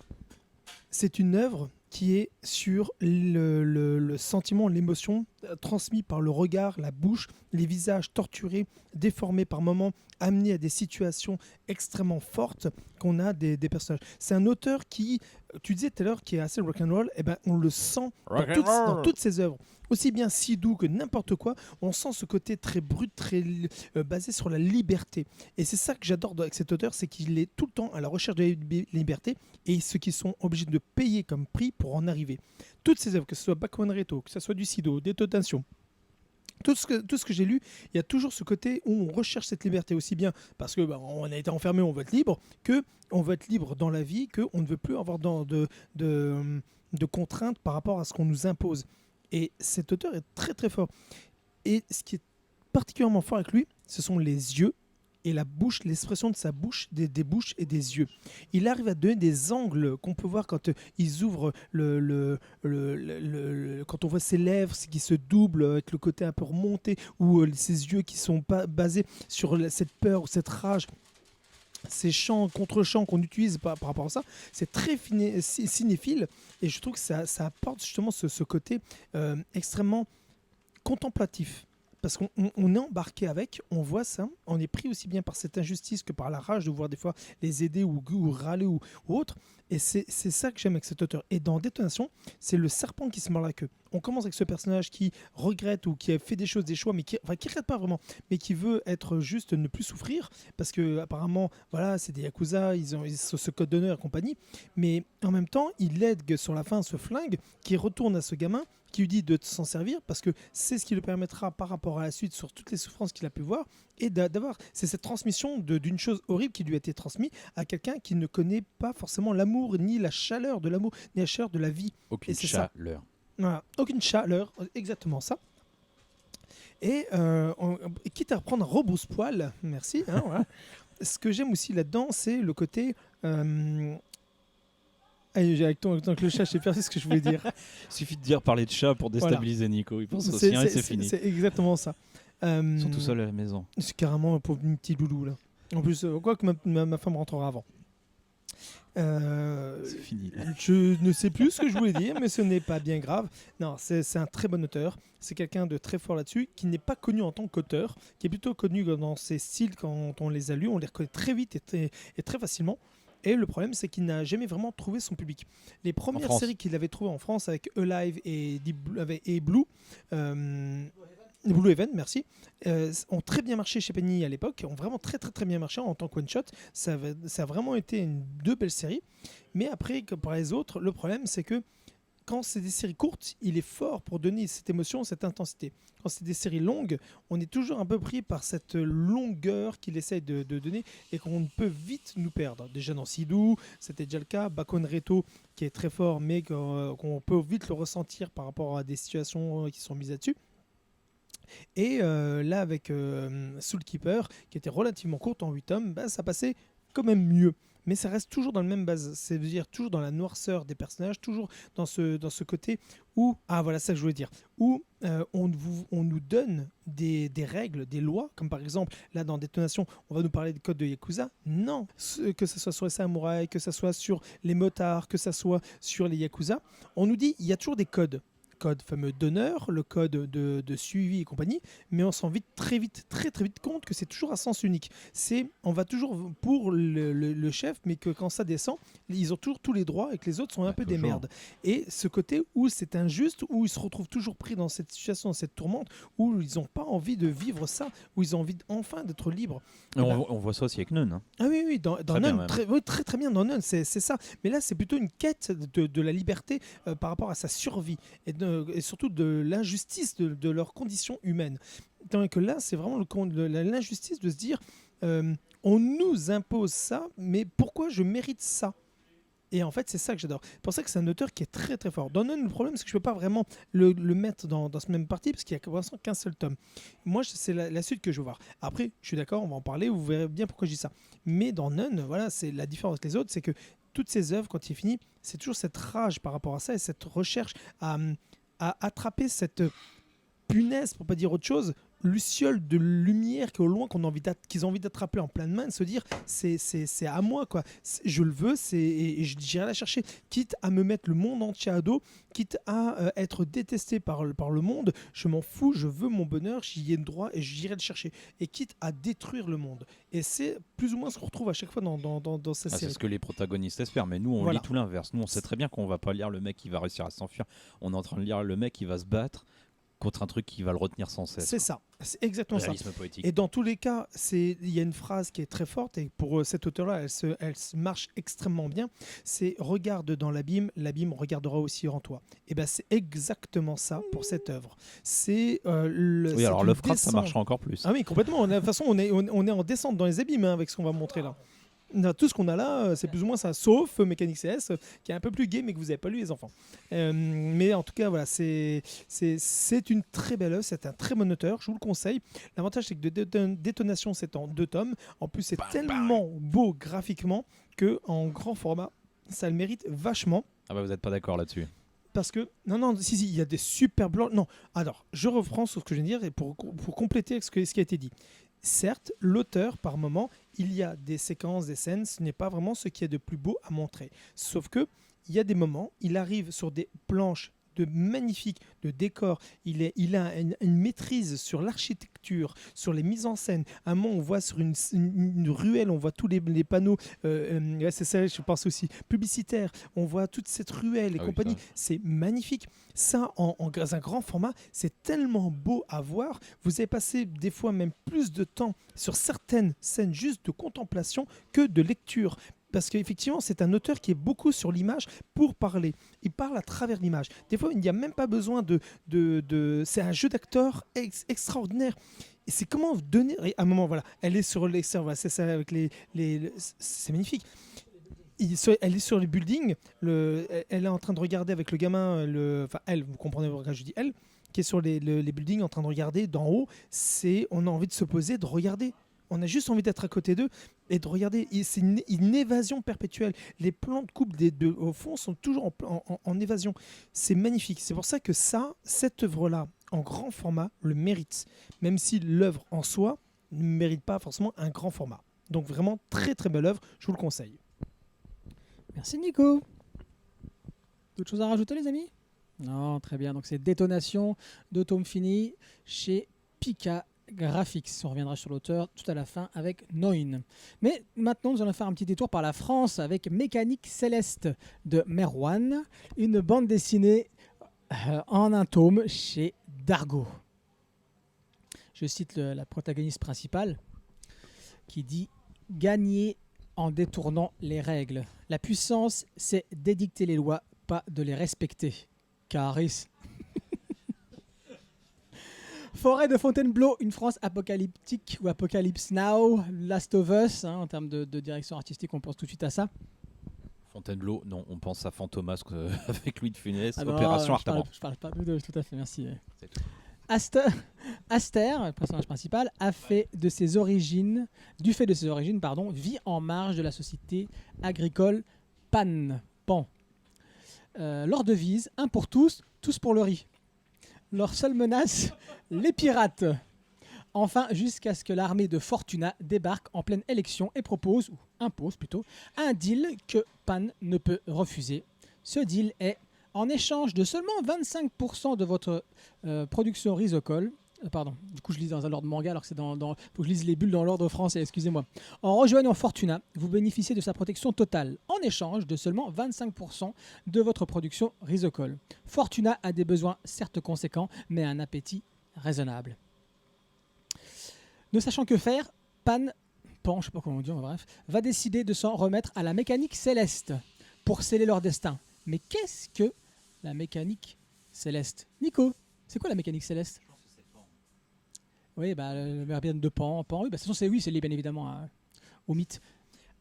C'est une œuvre qui est sur le sentiment, l'émotion transmis par le regard, la bouche, les visages torturés, déformés par moments, amenés à des situations extrêmement fortes qu'on a des personnages. C'est un auteur qui, tu disais tout à l'heure, qui est assez rock'n'roll, et on le sent dans toutes ses œuvres. Aussi bien Sidou que n'importe quoi, on sent ce côté très brut, très basé sur la liberté. Et c'est ça que j'adore avec cet auteur, c'est qu'il est tout le temps à la recherche de la liberté et ceux qui sont obligés de payer comme prix pour en arriver. Toutes ces œuvres, que ce soit Bakuman Reto, que ce soit du Sido, des Totention, tout ce que j'ai lu, il y a toujours ce côté où on recherche cette liberté aussi bien parce que on a été enfermé, on veut être libre, que on veut être libre dans la vie, que on ne veut plus avoir de contraintes par rapport à ce qu'on nous impose. Et cet auteur est très très fort. Et ce qui est particulièrement fort avec lui, ce sont les yeux et la bouche, l'expression de sa bouche, des bouches et des yeux. Il arrive à donner des angles qu'on peut voir quand ils ouvrent quand on voit ses lèvres qui se doublent avec le côté un peu remonté, ou ses yeux qui sont pas basés sur cette peur ou cette rage. Ces chants, contre-chants qu'on utilise par rapport à ça, c'est très cinéphile et je trouve que ça apporte justement ce côté extrêmement contemplatif. Parce qu'on est embarqué avec, on voit ça, on est pris aussi bien par cette injustice que par la rage de voir des fois les aider ou râler ou autre. Et c'est ça que j'aime avec cet auteur. Et dans Détonation, c'est le serpent qui se mord la queue. On commence avec ce personnage qui regrette ou qui a fait des choix, mais qui regrette pas vraiment, mais qui veut être juste ne plus souffrir, parce que apparemment, voilà, c'est des yakuza, ils ont ce code d'honneur et compagnie. Mais en même temps, il lègue sur la fin ce flingue qui retourne à ce gamin, qui lui dit de s'en servir parce que c'est ce qui lui permettra par rapport à la suite sur toutes les souffrances qu'il a pu voir et d'avoir c'est cette transmission d'une chose horrible qui lui a été transmise à quelqu'un qui ne connaît pas forcément l'amour ni la chaleur de l'amour ni la chaleur de la vie. Aucune Et c'est ça. chaleur. Voilà, aucune chaleur, exactement ça. Et quitte à reprendre un rebrousse-poil, merci. Voilà. Ce que j'aime aussi là-dedans, c'est le côté avec ton le chat, je sais perdu ce que je voulais dire. Il suffit de parler de chat pour déstabiliser Nico. Il pense au sien et c'est fini. C'est exactement ça. Ils sont tout seuls à la maison. C'est carrément un pauvre petit loulou là. En plus, quoi que ma femme rentrera avant. C'est fini. Je ne sais plus ce que je voulais dire, mais ce n'est pas bien grave. Non, c'est un très bon auteur. C'est quelqu'un de très fort là-dessus, qui n'est pas connu en tant qu'auteur, qui est plutôt connu dans ses styles quand on les a lus. On les reconnaît très vite et très facilement. Et le problème, c'est qu'il n'a jamais vraiment trouvé son public. Les premières séries qu'il avait trouvées en France avec Alive et Blue, Blue Heaven, merci, ont très bien marché chez Panini à l'époque, ont vraiment très très très bien marché en tant que one-shot. Ça a vraiment été deux belles séries. Mais après, comme pour les autres, le problème, c'est que quand c'est des séries courtes, il est fort pour donner cette émotion, cette intensité. Quand c'est des séries longues, on est toujours un peu pris par cette longueur qu'il essaye de donner et qu'on peut vite nous perdre. Déjà dans Sidou, c'était déjà le cas. Bakuman Reto, qui est très fort, mais qu'on peut vite le ressentir par rapport à des situations qui sont mises là-dessus. Et là, avec Soul Keeper, qui était relativement courte en 8 tomes, ça passait quand même mieux. mais ça reste toujours dans le même base, c'est-à-dire toujours dans la noirceur des personnages, toujours dans ce côté où, voilà ça que je voulais dire, où on nous donne des règles, des lois, comme par exemple, là dans Détonation, on va nous parler des codes de Yakuza. Non, que ce soit sur les samouraïs, que ce soit sur les motards, que ce soit sur les Yakuza, on nous dit il y a toujours des codes fameux d'honneur, le code de suivi et compagnie, mais on s'en vite très très vite compte que c'est toujours à sens unique. On va toujours pour le chef, mais que quand ça descend, ils ont toujours tous les droits et que les autres sont un peu des merdes. Et ce côté où c'est injuste, où ils se retrouvent toujours pris dans cette situation, dans cette tourmente, où ils n'ont pas envie de vivre ça, où ils ont envie enfin d'être libres. On voit ça aussi avec Nun. Hein. Ah oui, dans Nun, très bien dans Nun, c'est ça. Mais là, c'est plutôt une quête de la liberté par rapport à sa survie et surtout de l'injustice de leurs conditions humaines. Tandis que là, c'est vraiment l'injustice de se dire on nous impose ça, mais pourquoi je mérite ça ? Et en fait, c'est ça que j'adore. C'est pour ça que c'est un auteur qui est très très fort. Dans Nun, le problème, c'est que je ne peux pas vraiment le mettre dans ce même parti parce qu'il n'y a pour l'instant qu'un seul tome. Moi, c'est la suite que je veux voir. Après, je suis d'accord, on va en parler, vous verrez bien pourquoi je dis ça. Mais dans Nun, voilà, c'est la différence avec les autres, c'est que toutes ces œuvres, quand il est fini, c'est toujours cette rage par rapport à ça et cette recherche à attraper cette punaise, pour pas dire autre chose, luciole de lumière qui est au loin qu'ils ont envie d'attraper en pleine main, de se dire c'est à moi quoi, je le veux, et j'irai la chercher, quitte à me mettre le monde entier à dos, quitte à être détesté par le monde, je m'en fous, je veux mon bonheur, j'y ai le droit et j'irai le chercher, et quitte à détruire le monde. Et c'est plus ou moins ce qu'on retrouve à chaque fois dans cette série. C'est ce que les protagonistes espèrent, mais nous on lit tout l'inverse. Nous on sait très bien qu'on va pas lire le mec qui va réussir à s'enfuir, on est en train de lire le mec qui va se battre contre un truc qui va le retenir sans cesse. C'est ça, c'est exactement ça. Poétique. Et dans tous les cas, il y a une phrase qui est très forte, et pour cet auteur-là, elle marche extrêmement bien. C'est « Regarde dans l'abîme, l'abîme regardera aussi en toi ». Et ben c'est exactement ça pour cette œuvre. C'est oui, alors le phrase, ça marchera encore plus. Ah oui, complètement. De toute façon, on est en descente dans les abîmes avec ce qu'on va montrer là. Tout ce qu'on a là, c'est plus ou moins ça, sauf Mécanique CS, qui est un peu plus gay, mais que vous n'avez pas lu les enfants. Mais en tout cas, voilà, c'est une très belle œuvre, c'est un très bon auteur, je vous le conseille. L'avantage, c'est que Détonation, c'est en 2 tomes. En plus, c'est tellement beau graphiquement qu'en grand format, ça le mérite vachement. Ah bah vous n'êtes pas d'accord là-dessus. Parce que, non, si, il y a des super blancs. Non, alors, je reprends sur ce que je viens de dire et pour compléter ce qui a été dit. Certes, l'auteur, par moment, il y a des séquences, des scènes, ce n'est pas vraiment ce qu'il y a de plus beau à montrer. Sauf que il y a des moments, il arrive sur des planches magnifiques de décors, il a une maîtrise sur l'architecture, sur les mises en scène. À un moment, on voit sur une ruelle, on voit tous les panneaux, c'est ça, je pense aussi, publicitaires, on voit toute cette ruelle et compagnie. Oui, c'est magnifique. Ça, dans un grand format, c'est tellement beau à voir. Vous avez passé des fois même plus de temps sur certaines scènes juste de contemplation que de lecture. Parce qu'effectivement, c'est un auteur qui est beaucoup sur l'image pour parler. Il parle à travers l'image. Des fois, il n'y a même pas besoin c'est un jeu d'acteur extraordinaire. Et c'est comment donner... À un moment, voilà, elle est sur les serveurs, c'est ça, avec c'est magnifique. Elle est sur les buildings, elle est en train de regarder avec le gamin, enfin elle, vous comprenez quand je dis elle, qui est sur les buildings en train de regarder d'en haut, on a envie de se poser, de regarder. On a juste envie d'être à côté d'eux et de regarder. Et c'est une évasion perpétuelle. Les plans de coupe au fond sont toujours en évasion. C'est magnifique. C'est pour ça que cette œuvre-là, en grand format, le mérite. Même si l'œuvre en soi ne mérite pas forcément un grand format. Donc vraiment, très très belle œuvre. Je vous le conseille. Merci Nico. D'autres choses à rajouter les amis ? Non, très bien. Donc c'est Détonation, 2 tomes finis chez Pika Graphics. On reviendra sur l'auteur tout à la fin avec Noin. Mais maintenant, nous allons faire un petit détour par la France avec Mécanique Céleste de Merwan, une bande dessinée en 1 tome chez Dargo. Je cite la protagoniste principale qui dit « Gagner en détournant les règles. La puissance, c'est d'édicter les lois, pas de les respecter. » Caris. Forêt de Fontainebleau, une France apocalyptique ou Apocalypse Now, Last of Us, en termes de direction artistique, on pense tout de suite à ça. Fontainebleau, non, on pense à Fantomas avec Louis de Funès, Ah non, Opération Artaban. Je parle pas de tout à fait, merci. Aster, le personnage principal, du fait de ses origines, vit en marge de la société agricole Pan. Leur devise, un pour tous, tous pour le riz. Leur seule menace, les pirates. Enfin, jusqu'à ce que l'armée de Fortuna débarque en pleine élection et impose plutôt, un deal que Pan ne peut refuser. Ce deal est, en échange de seulement 25% de votre production risocole, du coup je lis dans un ordre manga alors que c'est faut que je lise les bulles dans l'ordre français, excusez-moi. En rejoignant Fortuna, vous bénéficiez de sa protection totale, en échange de seulement 25% de votre production risocole. Fortuna a des besoins certes conséquents, mais un appétit raisonnable. Ne sachant que faire, Pan, je sais pas comment on dit, bref, va décider de s'en remettre à la mécanique céleste pour sceller leur destin. Mais qu'est-ce que la mécanique céleste? Nico, c'est quoi la mécanique céleste? Je pense que c'est Pan. Oui, le verbe de Pan, oui, de toute façon c'est lié bien évidemment au mythe.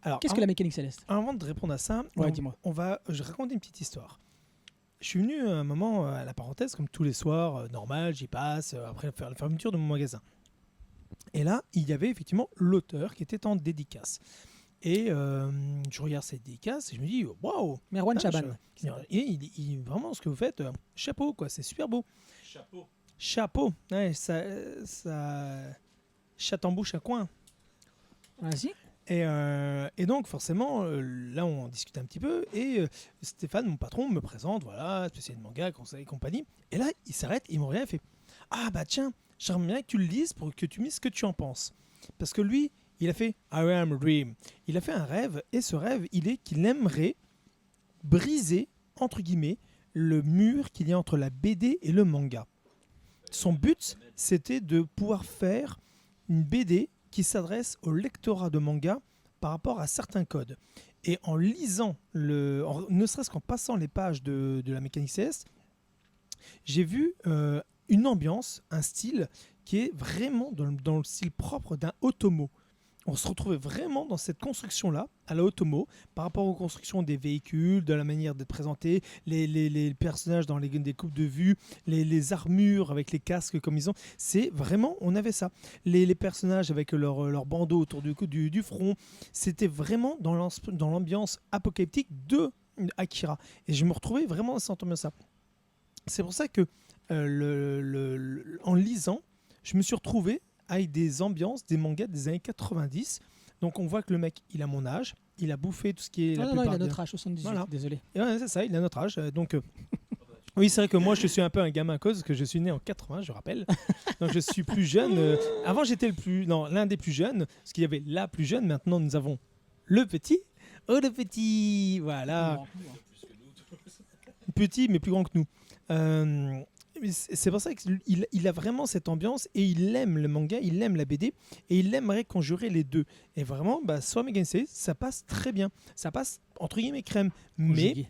Alors, Qu'est-ce que la mécanique céleste? avant de répondre à ça, Ouais, dis-moi. je raconte une petite histoire. Je suis venu un moment à la parenthèse, comme tous les soirs, normal, j'y passe, après faire la fermeture de mon magasin. Et là, il y avait effectivement l'auteur qui était en dédicace. Et je regarde cette dédicace et je me dis, waouh! Merwan Chaban. Et vraiment, ce que vous faites, chapeau, quoi, c'est super beau. Chapeau, ouais, ça chatte en bouche à coin. Vas-y. Et donc, forcément, là, on discute un petit peu. Et Stéphane, mon patron, me présente, voilà, spécialiste de manga, conseil et compagnie. Et là, il s'arrête, il me regarde et fait, ah bah tiens, j'aimerais bien que tu le lises pour que tu me dises ce que tu en penses. Parce que lui, il a fait I am a dream. Il a fait un rêve, et ce rêve, il est qu'il aimerait briser, entre guillemets, le mur qu'il y a entre la BD et le manga. Son but, c'était de pouvoir faire une BD qui s'adresse au lectorat de manga par rapport à certains codes. Et en lisant, ne serait-ce qu'en passant les pages de la mécanique céleste, j'ai vu une ambiance, un style qui est vraiment dans le style propre d'un Otomo. On se retrouvait vraiment dans cette construction-là, à la Otomo, par rapport aux constructions des véhicules, de la manière d'être présentés, les personnages dans des coupes de vue, les armures avec les casques comme ils ont. C'est vraiment, on avait ça. Les personnages avec leur bandeau autour du front. C'était vraiment dans l'ambiance apocalyptique de Akira. Et je me retrouvais vraiment dans cette ambiance-là. C'est pour ça que, en lisant, je me suis retrouvé avec des ambiances, des mangas des années 90. Donc on voit que le mec, il a mon âge, il a bouffé tout ce qui est... Non, il a notre âge, 78, voilà. Désolé. Et ouais, c'est ça, il a notre âge. Oui, c'est vrai que moi, je suis un peu un gamin à cause que je suis né en 80, je rappelle. Donc je suis plus jeune. Avant, j'étais l'un des plus jeunes, parce qu'il y avait la plus jeune. Maintenant, nous avons le petit. Oh, le petit. Voilà. Petit, mais plus grand que nous. C'est pour ça qu'il a vraiment cette ambiance et il aime le manga, il aime la BD et il aimerait conjurer les deux. Et vraiment, sur Megane Sensei, ça passe très bien. Ça passe entre guillemets crème, mais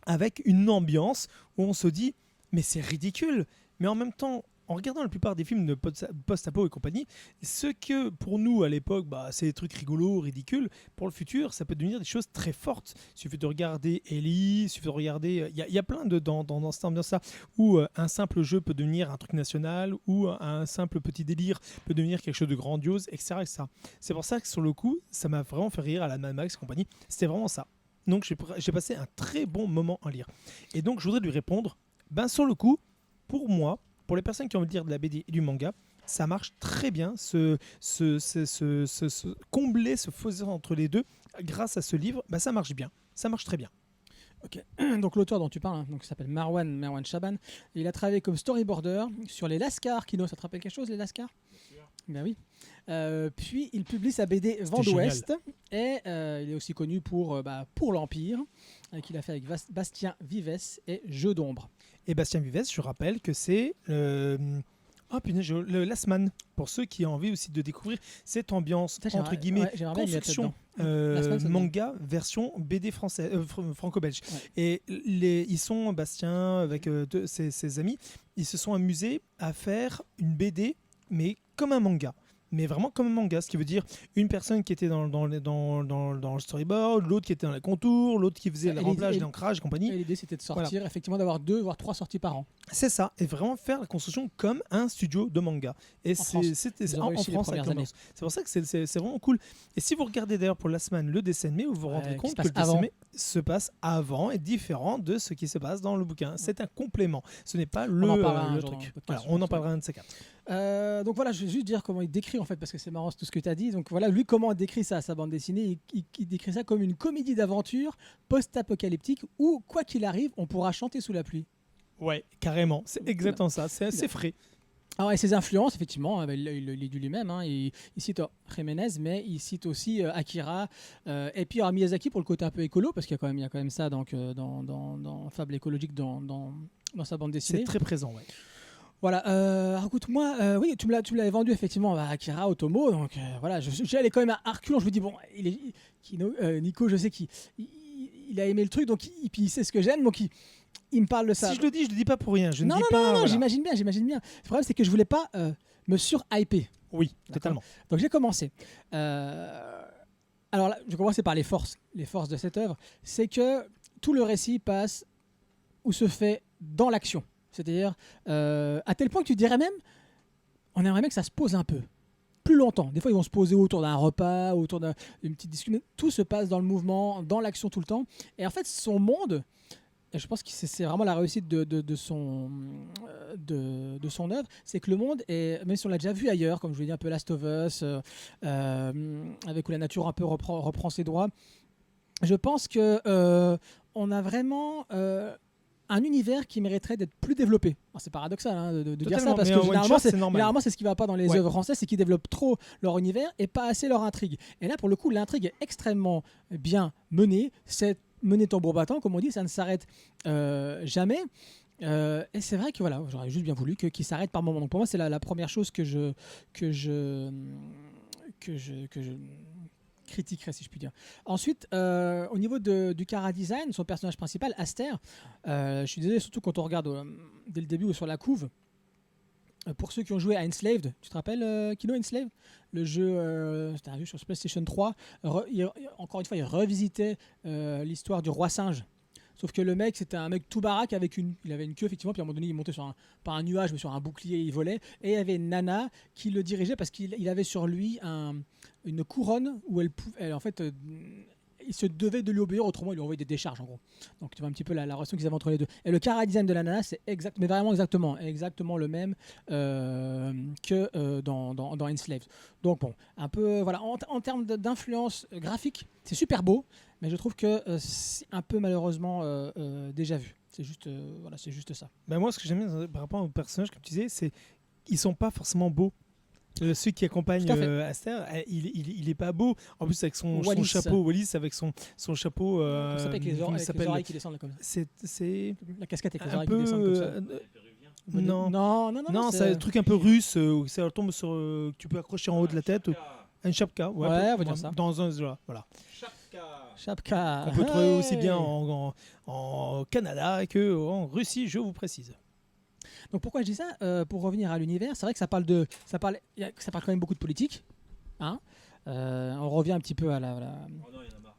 avec une ambiance où on se dit mais c'est ridicule. Mais en même temps, en regardant la plupart des films de post-apo et compagnie, ce que pour nous à l'époque, c'est des trucs rigolos, ridicules, pour le futur, ça peut devenir des choses très fortes. Il suffit de regarder Ellie, il suffit de regarder... Il y a plein de dans cette ambiance-là, où un simple jeu peut devenir un truc national, ou un simple petit délire peut devenir quelque chose de grandiose, etc. etc. C'est pour ça que sur le coup, ça m'a vraiment fait rire à la Mad Max et compagnie. C'était vraiment ça. Donc j'ai passé un très bon moment à lire. Et donc je voudrais lui répondre, sur le coup, pour moi, pour les personnes qui ont envie de lire de la BD et du manga, ça marche très bien, combler ce fossé entre les deux grâce à ce livre, ça marche bien, ça marche très bien. Ok. Donc l'auteur dont tu parles, il s'appelle Merwan Chaban, il a travaillé comme storyboarder sur les Lascar. Kino, ça te rappelle quelque chose, les Lascar? Ben oui. Puis il publie sa BD Vent d'Ouest et il est aussi connu pour l'Empire, qu'il a fait avec Bastien Vives et Jeux d'ombre. Et Bastien Vives, je rappelle que c'est le Last Man, pour ceux qui ont envie aussi de découvrir cette ambiance, entre guillemets, construction manga version BD français, franco-belge. Ouais. Et ils sont, Bastien, avec ses amis, ils se sont amusés à faire une BD, mais comme un manga. mais vraiment comme un manga, ce qui veut dire une personne qui était dans le storyboard, l'autre qui était dans les contours, l'autre qui faisait le remplage, l'ancrage et compagnie. Et l'idée c'était de sortir, effectivement d'avoir 2 voire 3 sorties par an. C'est ça, et vraiment faire la construction comme un studio de manga. Et En France, c'est pour ça que c'est vraiment cool. Et si vous regardez d'ailleurs pour Last Man le dessin animé, vous vous rendrez compte que le dessin animé se passe avant et différent de ce qui se passe dans le bouquin. C'est un complément, ce n'est pas le truc. Voilà, on en parlera un de ces quatre. Donc voilà, je vais juste dire comment il décrit en fait, parce que c'est marrant tout ce que tu as dit. Donc voilà, lui comment il décrit ça, sa bande dessinée, il décrit ça comme une comédie d'aventure post-apocalyptique où quoi qu'il arrive, on pourra chanter sous la pluie. Ouais, carrément, c'est exactement ça, c'est assez frais. Alors, et ses influences, effectivement, il le dit lui-même, hein, il cite Jiménez, mais il cite aussi Akira, et puis Miyazaki pour le côté un peu écolo, parce qu'il y a quand même ça donc, dans Fable écologique dans sa bande dessinée. C'est très présent, ouais. Voilà, écoute, moi, oui, tu me l'avais vendu effectivement à Akira, Otomo, donc voilà, j'y allais quand même à reculons, je me dis, bon, Nico, je sais qu'il a aimé le truc, donc puis il sait ce que j'aime, donc il me parle de ça. Si je le dis pas pour rien. Non, voilà. j'imagine bien. Le problème, c'est que je voulais pas me sur-hyper. Oui, totalement. Donc j'ai commencé. Alors là, je vais commencer par les forces. Les forces de cette œuvre, c'est que tout le récit passe ou se fait dans l'action. C'est-à-dire, à tel point que tu dirais même, on aimerait bien que ça se pose un peu. Plus longtemps. Des fois, ils vont se poser autour d'un repas, autour d'une petite discussion. Tout se passe dans le mouvement, dans l'action tout le temps. Et en fait, son monde... Et je pense que c'est vraiment la réussite de son œuvre, c'est que le monde est, même si on l'a déjà vu ailleurs, comme je vous l'ai dit un peu Last of Us, avec où la nature un peu reprend ses droits, je pense que on a vraiment un univers qui mériterait d'être plus développé. Alors, c'est paradoxal hein, de dire ça, parce que généralement c'est ce qui ne va pas dans les œuvres françaises, c'est qu'ils développent trop leur univers et pas assez leur intrigue. Et là, pour le coup, l'intrigue est extrêmement bien menée, c'est mener tambour battant, comme on dit, ça ne s'arrête jamais. Et c'est vrai que voilà, j'aurais juste bien voulu qu'il s'arrête par moment. Donc pour moi, c'est la première chose que je critiquerais, si je puis dire. Ensuite, au niveau du chara-design, son personnage principal, Aster, je suis désolé, surtout quand on regarde dès le début ou sur la couve, pour ceux qui ont joué à Enslaved, tu te rappelles Kino Enslaved? Le jeu, c'était un jeu sur PlayStation 3. Encore une fois, il revisitait l'histoire du roi singe. Sauf que le mec, c'était un mec tout baraque il avait une queue effectivement, puis à un moment donné, il montait pas un nuage, mais sur un bouclier, il volait. Et il y avait une nana qui le dirigeait parce qu'il avait sur lui une couronne où elle en fait, il se devait de lui obéir, autrement il lui envoyait des décharges en gros. Donc tu vois un petit peu la relation qu'ils avaient entre les deux. Et le chara-design de la nana, c'est mais vraiment exactement le même que dans Enslaved. Donc bon, un peu voilà, en termes d'influence graphique, c'est super beau, mais je trouve que c'est un peu malheureusement déjà vu. C'est juste c'est juste ça. Ben moi, ce que j'aime bien par rapport aux personnages, comme tu disais, c'est qu'ils sont pas forcément beaux. Ceux qui accompagnent Aster, il est pas beau. En plus avec son chapeau, Wallis avec son chapeau. Ça s'appelle avec les oreilles qui descendent comme ça. C'est la casquette avec les oreilles qui descendent comme ça. Non, c'est un truc un peu russe où ça tombe sur que tu peux accrocher en haut de la tête. Un chapka, on va dire ça. Dans un voilà. Chapka. On peut trouver aussi bien en Canada que en Russie, je vous précise. Donc pourquoi je dis ça pour revenir à l'univers, c'est vrai que ça parle quand même beaucoup de politique. Hein on revient un petit peu à la... Oh non, il y en a marre.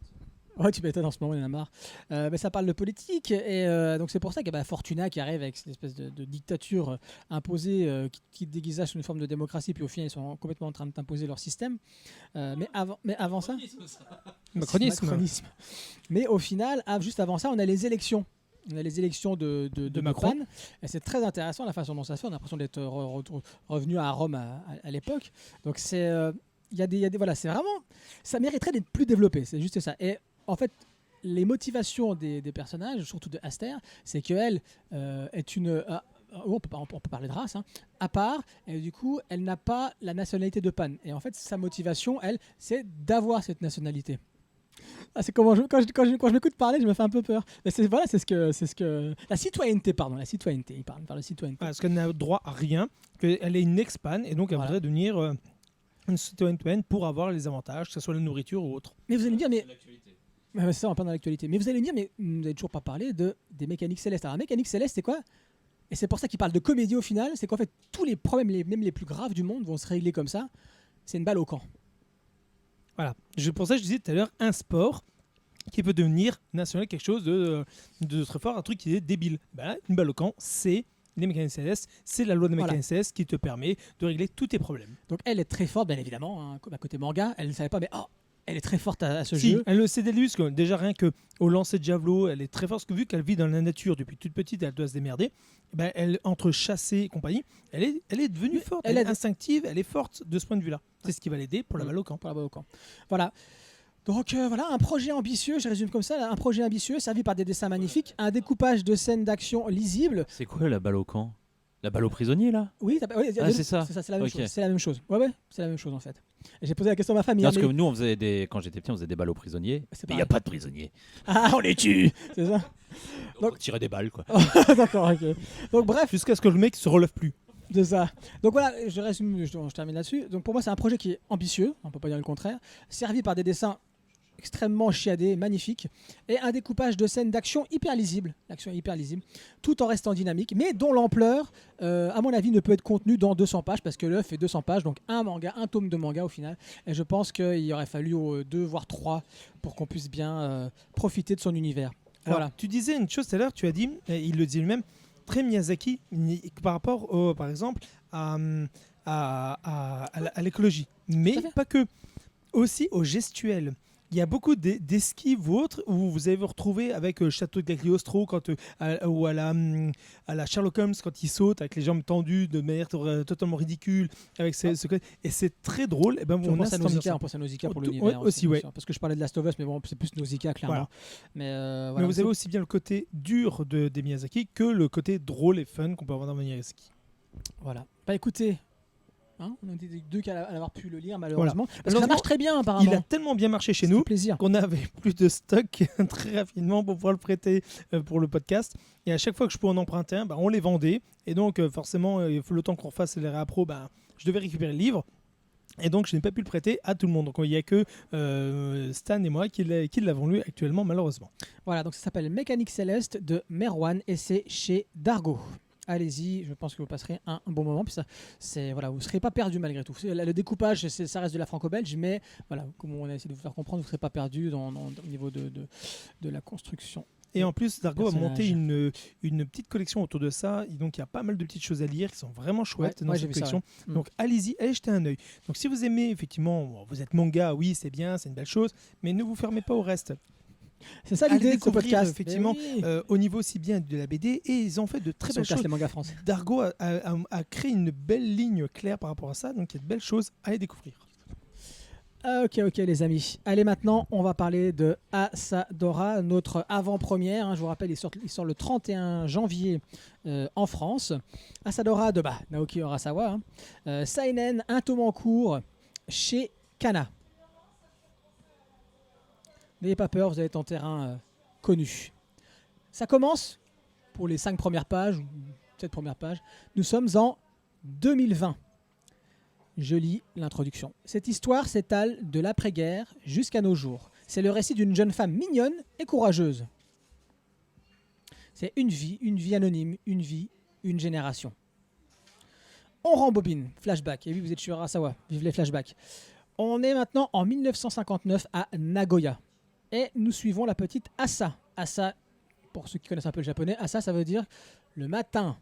Ouais, tu m'étonnes, en ce moment, il y en a marre. Mais ça parle de politique. Et donc c'est pour ça qu'il y a Fortuna qui arrive avec cette espèce de dictature imposée qui déguisage sous une forme de démocratie, puis au final, ils sont complètement en train d'imposer leur système. Mais avant ça... Macronisme. Mais au final, juste avant ça, on a les élections. On a les élections de Macron. Et c'est très intéressant la façon dont ça se fait. On a l'impression d'être revenu à Rome à l'époque. Donc c'est, il y a des voilà, c'est vraiment, ça mériterait d'être plus développé. C'est juste ça. Et en fait, les motivations des personnages, surtout de Aster, c'est qu'elle est une on peut parler de race, hein, à part, et du coup, elle n'a pas la nationalité de Pan. Et en fait, sa motivation, elle, c'est d'avoir cette nationalité. Ah, c'est comment quand je m'écoute parler, je me fais un peu peur. Mais c'est ce que la citoyenneté, il parle de citoyenneté. Parce qu'elle n'a droit à rien, qu'elle est une expan et donc elle voudrait devenir une citoyenne pour avoir les avantages, que ce soit la nourriture ou autre. Mais vous allez me dire, c'est ça, on va pas dans l'actualité. Mais vous allez me dire, mais vous n'avez toujours pas parlé des mécaniques célestes. Alors, mécanique céleste, c'est quoi? Et c'est pour ça qu'il parle de comédie au final, c'est qu'en fait tous les problèmes, même les plus graves du monde, vont se régler comme ça. c'est une balle au camp. Voilà. Pour ça, je disais tout à l'heure, un sport qui peut devenir national quelque chose de très fort, un truc qui est débile. Ben, une balle au camp, c'est les mécaniques célestes, c'est la loi des mécaniques célestes qui te permet de régler tous tes problèmes. Donc elle est très forte, bien évidemment, hein, à côté manga. Elle ne savait pas, mais elle est très forte à ce Si, jeu. elle le sait dès le début, parce que déjà rien qu'au lancer de javelot, elle est très forte, parce que vu qu'elle vit dans la nature depuis toute petite, elle doit se démerder. Ben, elle, entre chasser et compagnie, elle est devenue forte, elle est instinctive, elle est forte de ce point de vue-là. C'est ce qui va l'aider pour la balle au camp. Pour la balle au camp. Voilà. Donc voilà, un projet ambitieux, je résume comme ça, un projet ambitieux, servi par des dessins magnifiques, un découpage de scènes d'action lisibles. C'est quoi la balle au camp? La balle aux prisonniers, là? Oui, c'est ça. C'est la même Ok. chose. C'est la même chose. Ouais, c'est la même chose en fait. Et j'ai posé la question à ma famille. Non, parce que nous, quand j'étais petit, on faisait des balles aux prisonniers. C'est Mais il n'y a pareil. pas de prisonniers. Ah, on les tue. C'est ça. On tirait des balles, quoi. D'accord, ok. Donc bref, Jusqu'à ce que le mec se relève plus. de ça. Donc voilà, je résume, je termine là-dessus. Donc pour moi, c'est un projet qui est ambitieux, on peut pas dire le contraire, servi par des dessins extrêmement chiadés, magnifiques, et un découpage de scènes d'action hyper lisible, l'action est hyper lisible, tout en restant dynamique, mais dont l'ampleur, à mon avis, ne peut être contenue dans 200 pages, parce que l'œuvre fait 200 pages, donc un tome de manga au final, et je pense qu'il aurait fallu 2 voire 3 pour qu'on puisse bien profiter de son univers. Alors, Voilà. tu disais une chose tout à l'heure, tu as dit, et il le dit lui-même, très Miyazaki par rapport, par exemple, à l'écologie. Mais Tout à fait. pas que. Aussi au gestuel. Il y a beaucoup d'esquives ou autres où vous allez vous retrouver avec Château de Cagliostro ou à la Sherlock Holmes quand il saute avec les jambes tendues de manière totalement ridicule. Avec et c'est très drôle. Et ben, On pense à Nausicaa, pour l'univers aussi, ouais. parce que je parlais de Last of Us, mais bon, c'est plus Nausicaa clairement. Voilà. Mais, Mais vous avez aussi bien le côté dur des Miyazaki que le côté drôle et fun qu'on peut avoir dans Miyazaki. voilà. Bah écoutez, on était deux qu'à avoir pu le lire malheureusement. Parce que ça Malheureusement, marche très bien apparemment. Il a tellement bien marché chez Ça fait nous plaisir. qu'on avait plus de stock très rapidement pour pouvoir le prêter pour le podcast. Et à chaque fois que je pouvais en emprunter un, on les vendait. Et donc forcément, le temps qu'on refasse les réappros, je devais récupérer le livre. Et donc je n'ai pas pu le prêter à tout le monde. Donc il n'y a que Stan et moi qui l'avons lu actuellement malheureusement. Voilà, donc ça s'appelle Mécanique Céleste de Merwan et c'est chez Dargo. Allez-y, je pense que vous passerez un bon moment. Puis ça, vous ne serez pas perdu malgré tout. Le découpage, ça reste de la franco-belge, mais voilà, comme on a essayé de vous faire comprendre, vous ne serez pas perdu au niveau de la construction. Et en plus, Dargo a monté personnage. une petite collection autour de ça. Et donc, il y a pas mal de petites choses à lire qui sont vraiment chouettes dans j'ai cette vu ça, collection. ouais. Donc, allez-y, allez jeter un œil. Donc, si vous aimez, effectivement, vous êtes manga, oui, c'est bien, c'est une belle chose, mais ne vous fermez pas au reste. C'est ça Allez l'idée de ce découvrir, podcast. effectivement, Mais oui. au niveau aussi bien de la BD, et ils ont fait de très Si on belles casse choses. les mangas français. Dargo a créé une belle ligne claire par rapport à ça, donc il y a de belles choses à les découvrir. Ok les amis. Allez maintenant, on va parler de Asadora, notre avant-première. Je vous rappelle, il sort le 31 janvier en France. Asadora de Naoki Urasawa. Seinen, un tome en cours chez Kana. N'ayez pas peur, vous allez être en terrain connu. Ça commence, pour les 5 premières pages, ou 7 premières pages, nous sommes en 2020. Je lis l'introduction. Cette histoire s'étale de l'après-guerre jusqu'à nos jours. C'est le récit d'une jeune femme mignonne et courageuse. C'est une vie anonyme, une vie, une génération. On rembobine, flashback. Et oui, vous êtes chez Urasawa, vive les flashbacks. On est maintenant en 1959 à Nagoya. Et nous suivons la petite Asa. Asa, pour ceux qui connaissent un peu le japonais, Asa, ça veut dire le matin.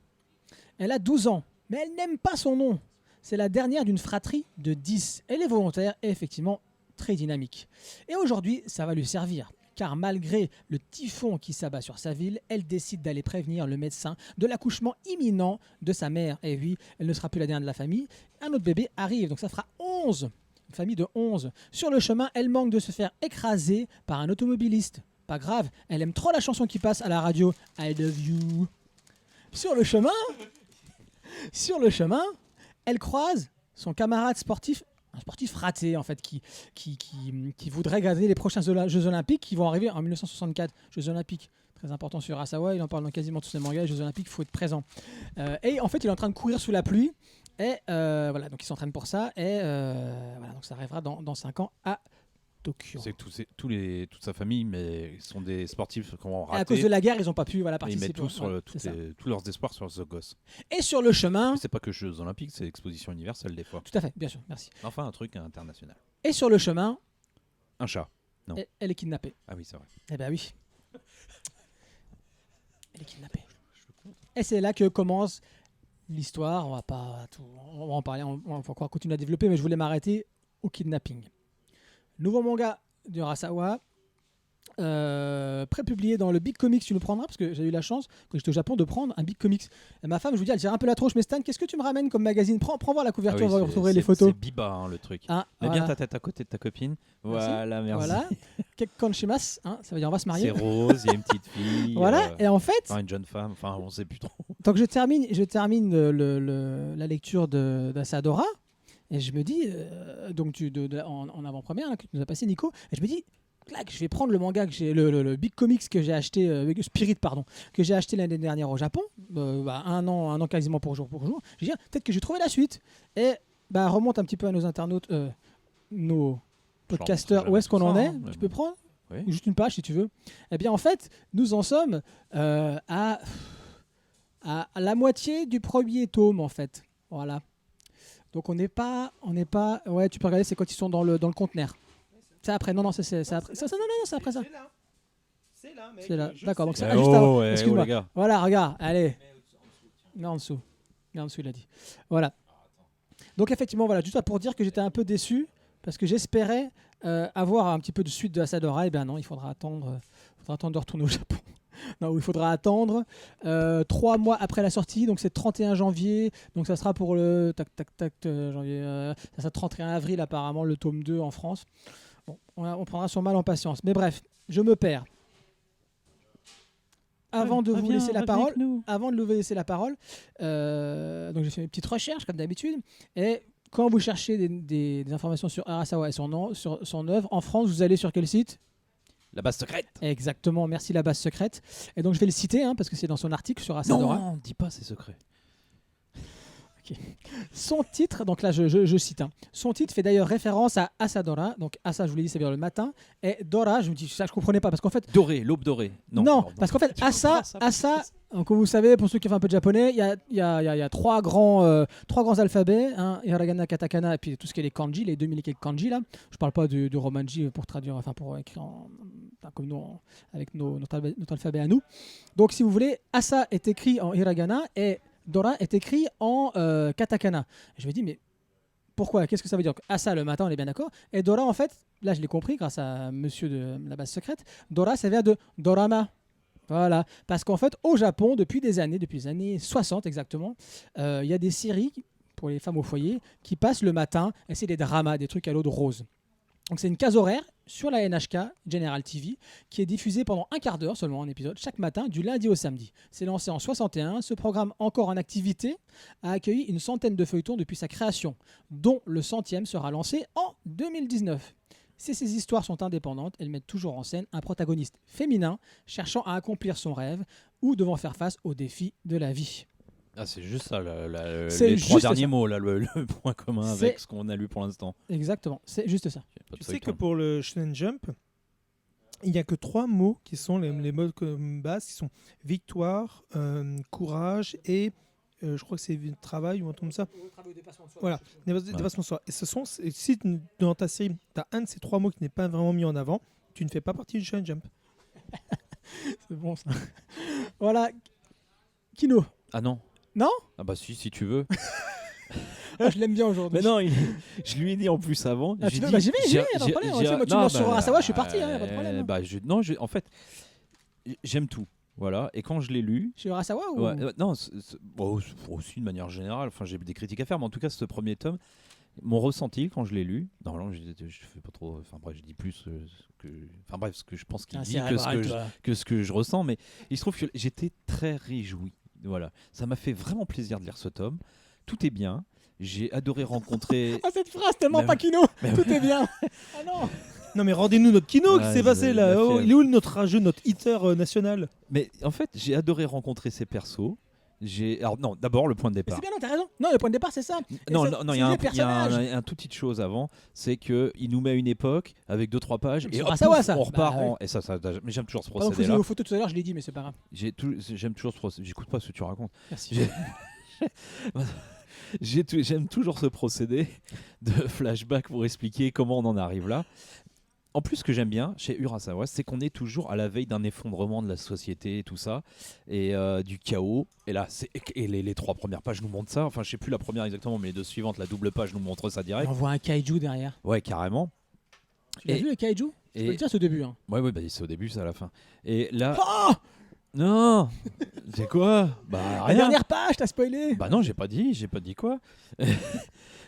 Elle a 12 ans, mais elle n'aime pas son nom. C'est la dernière d'une fratrie de 10. Elle est volontaire et effectivement très dynamique. Et aujourd'hui, ça va lui servir. Car malgré le typhon qui s'abat sur sa ville, elle décide d'aller prévenir le médecin de l'accouchement imminent de sa mère. Et oui, elle ne sera plus la dernière de la famille. Un autre bébé arrive, donc ça fera 11. Une famille de 11. Sur le chemin, elle manque de se faire écraser par un automobiliste. Pas grave, elle aime trop la chanson qui passe à la radio. I love you. Sur le chemin, elle croise son camarade sportif, un sportif raté en fait, qui voudrait gagner les prochains Jeux Olympiques qui vont arriver en 1964. Jeux Olympiques, très important sur Urasawa, il en parle dans quasiment tous ses mangas. Les Jeux Olympiques, il faut être présent. Et en fait, il est en train de courir sous la pluie. Et voilà, donc il s'entraîne pour ça. Et voilà, donc ça arrivera dans 5 ans à Tokyo. C'est que toute sa famille, mais sont des sportifs qui ont Et à raté. cause de la guerre, ils n'ont pas pu Et ils participer. mettent tous sur Voilà, c'est ça. tous leurs espoirs sur The Ghost. Et sur le chemin, Mais c'est pas que Jeux Olympiques, c'est exposition universelle des fois. tout à fait, bien sûr, merci. Enfin, un truc international. Et sur le chemin, Un chat. Non. elle est kidnappée. Ah oui, c'est vrai. Eh ben oui. Elle est kidnappée. Et c'est là que commence l'histoire. On va en parler, on va encore continuer à développer, mais je voulais m'arrêter au kidnapping. Nouveau manga de Urasawa, prépublié dans le Big Comics. Tu le prendras parce que j'ai eu la chance quand j'étais au Japon de prendre un Big Comics. Et ma femme, je vous dis, elle tire un peu la tronche, mais Stan, qu'est-ce que tu me ramènes comme magazine? Prends voir la couverture, Ah oui, vous retrouverez les photos. C'est Biba, hein, le truc. Hein, Mets voilà. bien ta tête à côté de ta copine. Voilà, merci. Voilà. Kekkonshimasu, hein, ça veut dire on va se marier. C'est rose, il y a une petite fille. Voilà. Et en fait, Enfin, une jeune femme. Enfin, on sait plus trop. donc je termine la lecture d'Asadora et je me dis, en avant-première là, que tu nous as passé Nico, et je me dis, clac, je vais prendre le manga que j'ai, le Big Comics que j'ai acheté, Spirit pardon, que j'ai acheté l'année dernière au Japon, un an quasiment pour jour. Je dis, peut-être que j'ai trouvé la suite. Et remonte un petit peu à nos internautes, nos podcasteurs, où est-ce qu'on en est? Tu peux prendre Oui. juste une page si tu veux. Eh bien en fait, nous en sommes à la moitié du premier tome en fait. Voilà. Donc on n'est pas. Ouais, tu peux regarder, c'est quand ils sont dans le conteneur. C'est après. Non, c'est après. Non, c'est après ça. C'est là, mec. C'est là. D'accord. Donc c'est Eh juste avant. ouais, Excuse-moi. les gars. Voilà, regarde. Allez. Là en dessous. Il a dit. Voilà. Donc effectivement, voilà, juste pour dire que j'étais un peu déçu parce que j'espérais avoir un petit peu de suite de Asadora. Et bien non, il faudra attendre de retourner au Japon. Non, il faudra attendre 3 mois après la sortie, donc c'est 31 janvier, donc ça sera pour le janvier, ça sera 31 avril apparemment le tome 2 en France. Bon, on prendra son mal en patience, mais bref, je me perds. Avant de vous laisser la parole, donc j'ai fait mes petites recherches comme d'habitude, et quand vous cherchez des informations sur Arasawa et sur son œuvre, en France, vous allez sur quel site ? La base secrète. Exactement, merci la base secrète. Et donc je vais le citer parce que c'est dans son article sur Asadora. Non, dis pas, c'est secret. Son titre, donc là je cite, son titre fait d'ailleurs référence à Asadora. Donc Asa, je vous l'ai dit, ça veut dire le matin. Et Dora, je me dis ça, je comprenais pas parce qu'en fait. Doré, l'aube dorée. Non, Non, pardon. parce qu'en fait, Tu comprends Asa, comme vous savez, pour ceux qui font un peu de japonais, il y a trois grands alphabets, hiragana, katakana, et puis tout ce qui est les kanji, les 2000 et quelques kanji là. Je parle pas du romanji pour traduire, enfin pour écrire comme nous, avec notre alphabet à nous. Donc si vous voulez, Asa est écrit en hiragana et Dora est écrit en katakana. Je me dis, mais pourquoi? Qu'est-ce que ça veut dire? Asa le matin, on est bien d'accord. Et Dora, en fait, là je l'ai compris grâce à monsieur de la base secrète, Dora, ça vient de dorama. Voilà, parce qu'en fait, au Japon, depuis les années 60 exactement, il y a des séries pour les femmes au foyer qui passent le matin, et c'est des dramas, des trucs à l'eau de rose. Donc c'est une case horaire sur la NHK General TV qui est diffusée pendant un quart d'heure seulement, un épisode chaque matin du lundi au samedi. C'est lancé en 61. Ce programme, encore en activité, a accueilli une centaine de feuilletons depuis sa création, dont le 100e sera lancé en 2019. Si ces histoires sont indépendantes, elles mettent toujours en scène un protagoniste féminin cherchant à accomplir son rêve ou devant faire face aux défis de la vie. Ah, c'est juste ça, C'est les juste 3 derniers ça. mots, là, le point commun C'est- avec ce qu'on a lu pour l'instant. Exactement, c'est juste ça. Il y a pas de Tu sais que feuilleton. pour le Shonen Jump, il n'y a que 3 mots qui sont les mots comme base, qui sont victoire, courage et je crois que c'est travail ou un truc comme ça. Voilà, dépassement de soi. Et si dans ta série, tu as un de ces 3 mots qui n'est pas vraiment mis en avant, tu ne fais pas partie du Shonen Jump. C'est bon ça. Voilà. Kino. Ah non. Non. Ah bah si tu veux. Ah, je l'aime bien aujourd'hui. Mais non, je lui ai dit en plus avant. Ah, j'ai tu veux- dit- bah, j'y vais, j'ai- pas de j'ai- problème. j'ai- Tu sais, moi, tu non, me lances sur Urasawa, je suis parti, y a pas de problème. En fait, j'aime tout. Voilà. Et quand je l'ai lu, Chez Urasawa ou... ouais, non, bon, aussi de manière générale. Enfin, j'ai des critiques à faire, mais en tout cas, ce premier tome, mon ressenti quand je l'ai lu. Normalement, je fais pas trop. Enfin bref, je dis plus ce que je pense qu'il Ah, dit c'est vrai, que ce que je ressens. Mais il se trouve que j'étais très réjoui. Voilà, ça m'a fait vraiment plaisir de lire ce tome. Tout est bien. J'ai adoré rencontrer. Ah, cette phrase tellement Mais pas ouais. Kino. Mais Tout est bien. Ah non. Non mais rendez-nous notre kino qui Ouais, s'est passé il là. a Oh, fait- il est où notre rageux, notre hitter national? Mais en fait, j'ai adoré rencontrer ces persos. Alors non, d'abord le point de Mais départ. c'est bien, non, t'as raison. Non, le point de départ, c'est ça. Et Non, ça- non, c'est il y a les un personnages. toute petite chose avant, c'est qu'il nous met à une époque avec 2-3 pages Mais et c'est hop, Urasawa, pouf, ça. on repart Bah, ouais. et ça, mais j'aime toujours ce Pardon, faut procédé-là. jouer aux photos tout à l'heure, je l'ai dit, mais c'est pas grave. J'aime toujours ce procédé. J'écoute pas ce que tu racontes. Merci. J'aime toujours ce procédé de flashback pour expliquer comment on en arrive là. En plus, ce que j'aime bien chez Urasawa, c'est qu'on est toujours à la veille d'un effondrement de la société et tout ça, et du chaos. Et là, les 3 premières pages nous montrent ça. Enfin, je sais plus la première exactement, mais les 2 suivantes, la double page nous montre ça direct. On voit un kaiju derrière. Ouais, carrément. Tu l'as Et- vu le kaiju? Je peux le dire, c'est au début. Hein. Ouais, bah, c'est au début, c'est à la fin. Et là, Oh, non, c'est quoi? Bah la rien. dernière page, t'as spoilé. Bah non, j'ai pas dit quoi.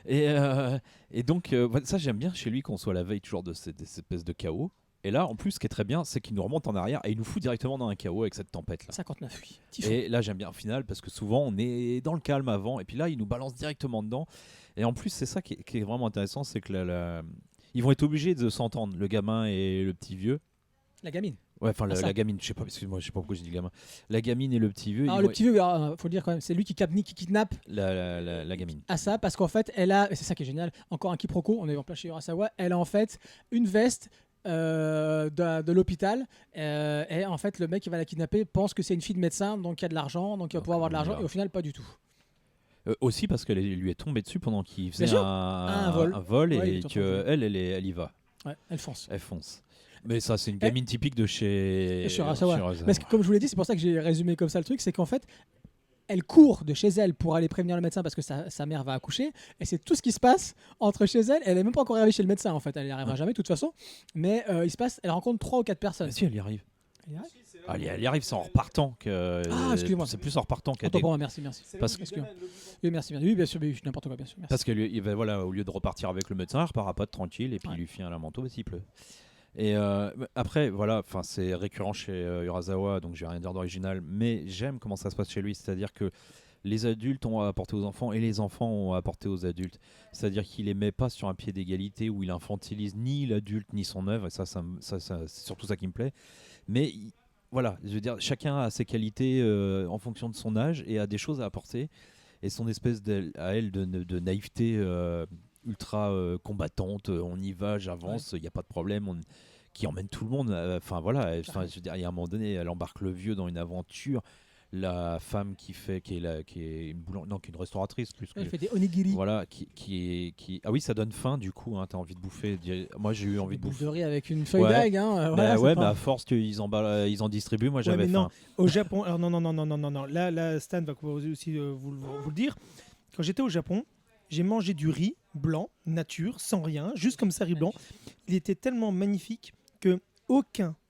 Et donc, ça j'aime bien chez lui qu'on soit à la veille toujours de cette espèce de chaos. Et là, en plus, ce qui est très bien, c'est qu'il nous remonte en arrière et il nous fout directement dans un chaos avec cette tempête là. 59, oui. Typhon. Et là, j'aime bien au final parce que souvent on est dans le calme avant et puis là, il nous balance directement dedans. Et en plus, c'est ça qui est vraiment intéressant, c'est que ils vont être obligés de s'entendre, le gamin et le petit vieux. La gamine. Ouais, enfin Ah, ça. la gamine, je sais pas, excuse-moi, je sais pas pourquoi j'ai dit gamin. La gamine et le petit vieux. Alors, le petit vieux, faut le dire quand même, c'est lui qui kidnappe La gamine. Asa parce qu'en fait, elle a, et c'est ça qui est génial, encore un quiproquo, on est en plein chez Urasawa, elle a en fait une veste de l'hôpital et en fait le mec qui va la kidnapper pense que c'est une fille de médecin donc il y a de l'argent donc il va pouvoir avoir de l'argent voilà. et au final pas du tout. Aussi parce qu'elle lui est tombée dessus pendant qu'il faisait sûr. un Ouais, vol il et est en train de elle y va. Ouais, elle fonce. Elle fonce. Mais ça, c'est une gamine typique de chez Chez Urasawa. Urasawa. Parce que comme je vous l'ai dit, c'est pour ça que j'ai résumé comme ça le truc, c'est qu'en fait elle court de chez elle pour aller prévenir le médecin parce que sa mère va accoucher et c'est tout ce qui se passe entre chez elle. Elle est même pas encore arrivée chez le médecin en fait, elle n'y arrivera jamais de toute façon. Mais elle rencontre 3 ou 4 personnes. Ah, si, elle y arrive. Elle y arrive. Elle y arrive, c'est en repartant que. Ah, excuse-moi. C'est plus en repartant qu'elle. Autant pour moi, merci. Parce- Excuse-moi. Oui, merci. Oui, bien sûr, oui, n'importe quoi, bien sûr. Merci. Parce que voilà, au lieu de repartir avec le médecin, elle repart à pote tranquille et puis Ouais. il lui fait un manteau s'il pleut. Et après, voilà, c'est récurrent chez Urasawa, donc je vais rien dire d'original, mais j'aime comment ça se passe chez lui, c'est-à-dire que les adultes ont à apporter aux enfants et les enfants ont à apporter aux adultes. C'est-à-dire qu'il les met pas sur un pied d'égalité où il infantilise ni l'adulte ni son œuvre, et ça c'est surtout ça qui me plaît. Mais voilà, je veux dire, chacun a ses qualités en fonction de son âge et a des choses à apporter. Et son espèce à elle de naïveté ultra combattante, on y va, j'avance, il n'y a pas de problème, qui emmène tout le monde. Enfin voilà, je veux dire, il y a un moment donné, elle embarque le vieux dans une aventure. La femme qui est une restauratrice plus que Elle fait des onigiri. voilà, ah oui, ça donne faim du coup, hein, t'as envie de bouffer. Moi j'ai eu envie de Des boules bouffer. de riz avec une feuille Ouais. d'algue. Hein, voilà, Ouais, c'est mais pas- à force qu'ils en distribuent, moi Ouais, j'avais mais non. faim. Au Japon, alors non. Là, Stan va pouvoir aussi vous le dire. Quand j'étais au Japon, j'ai mangé du riz blanc, nature, sans rien, juste comme ça, riz blanc. Il était tellement magnifique que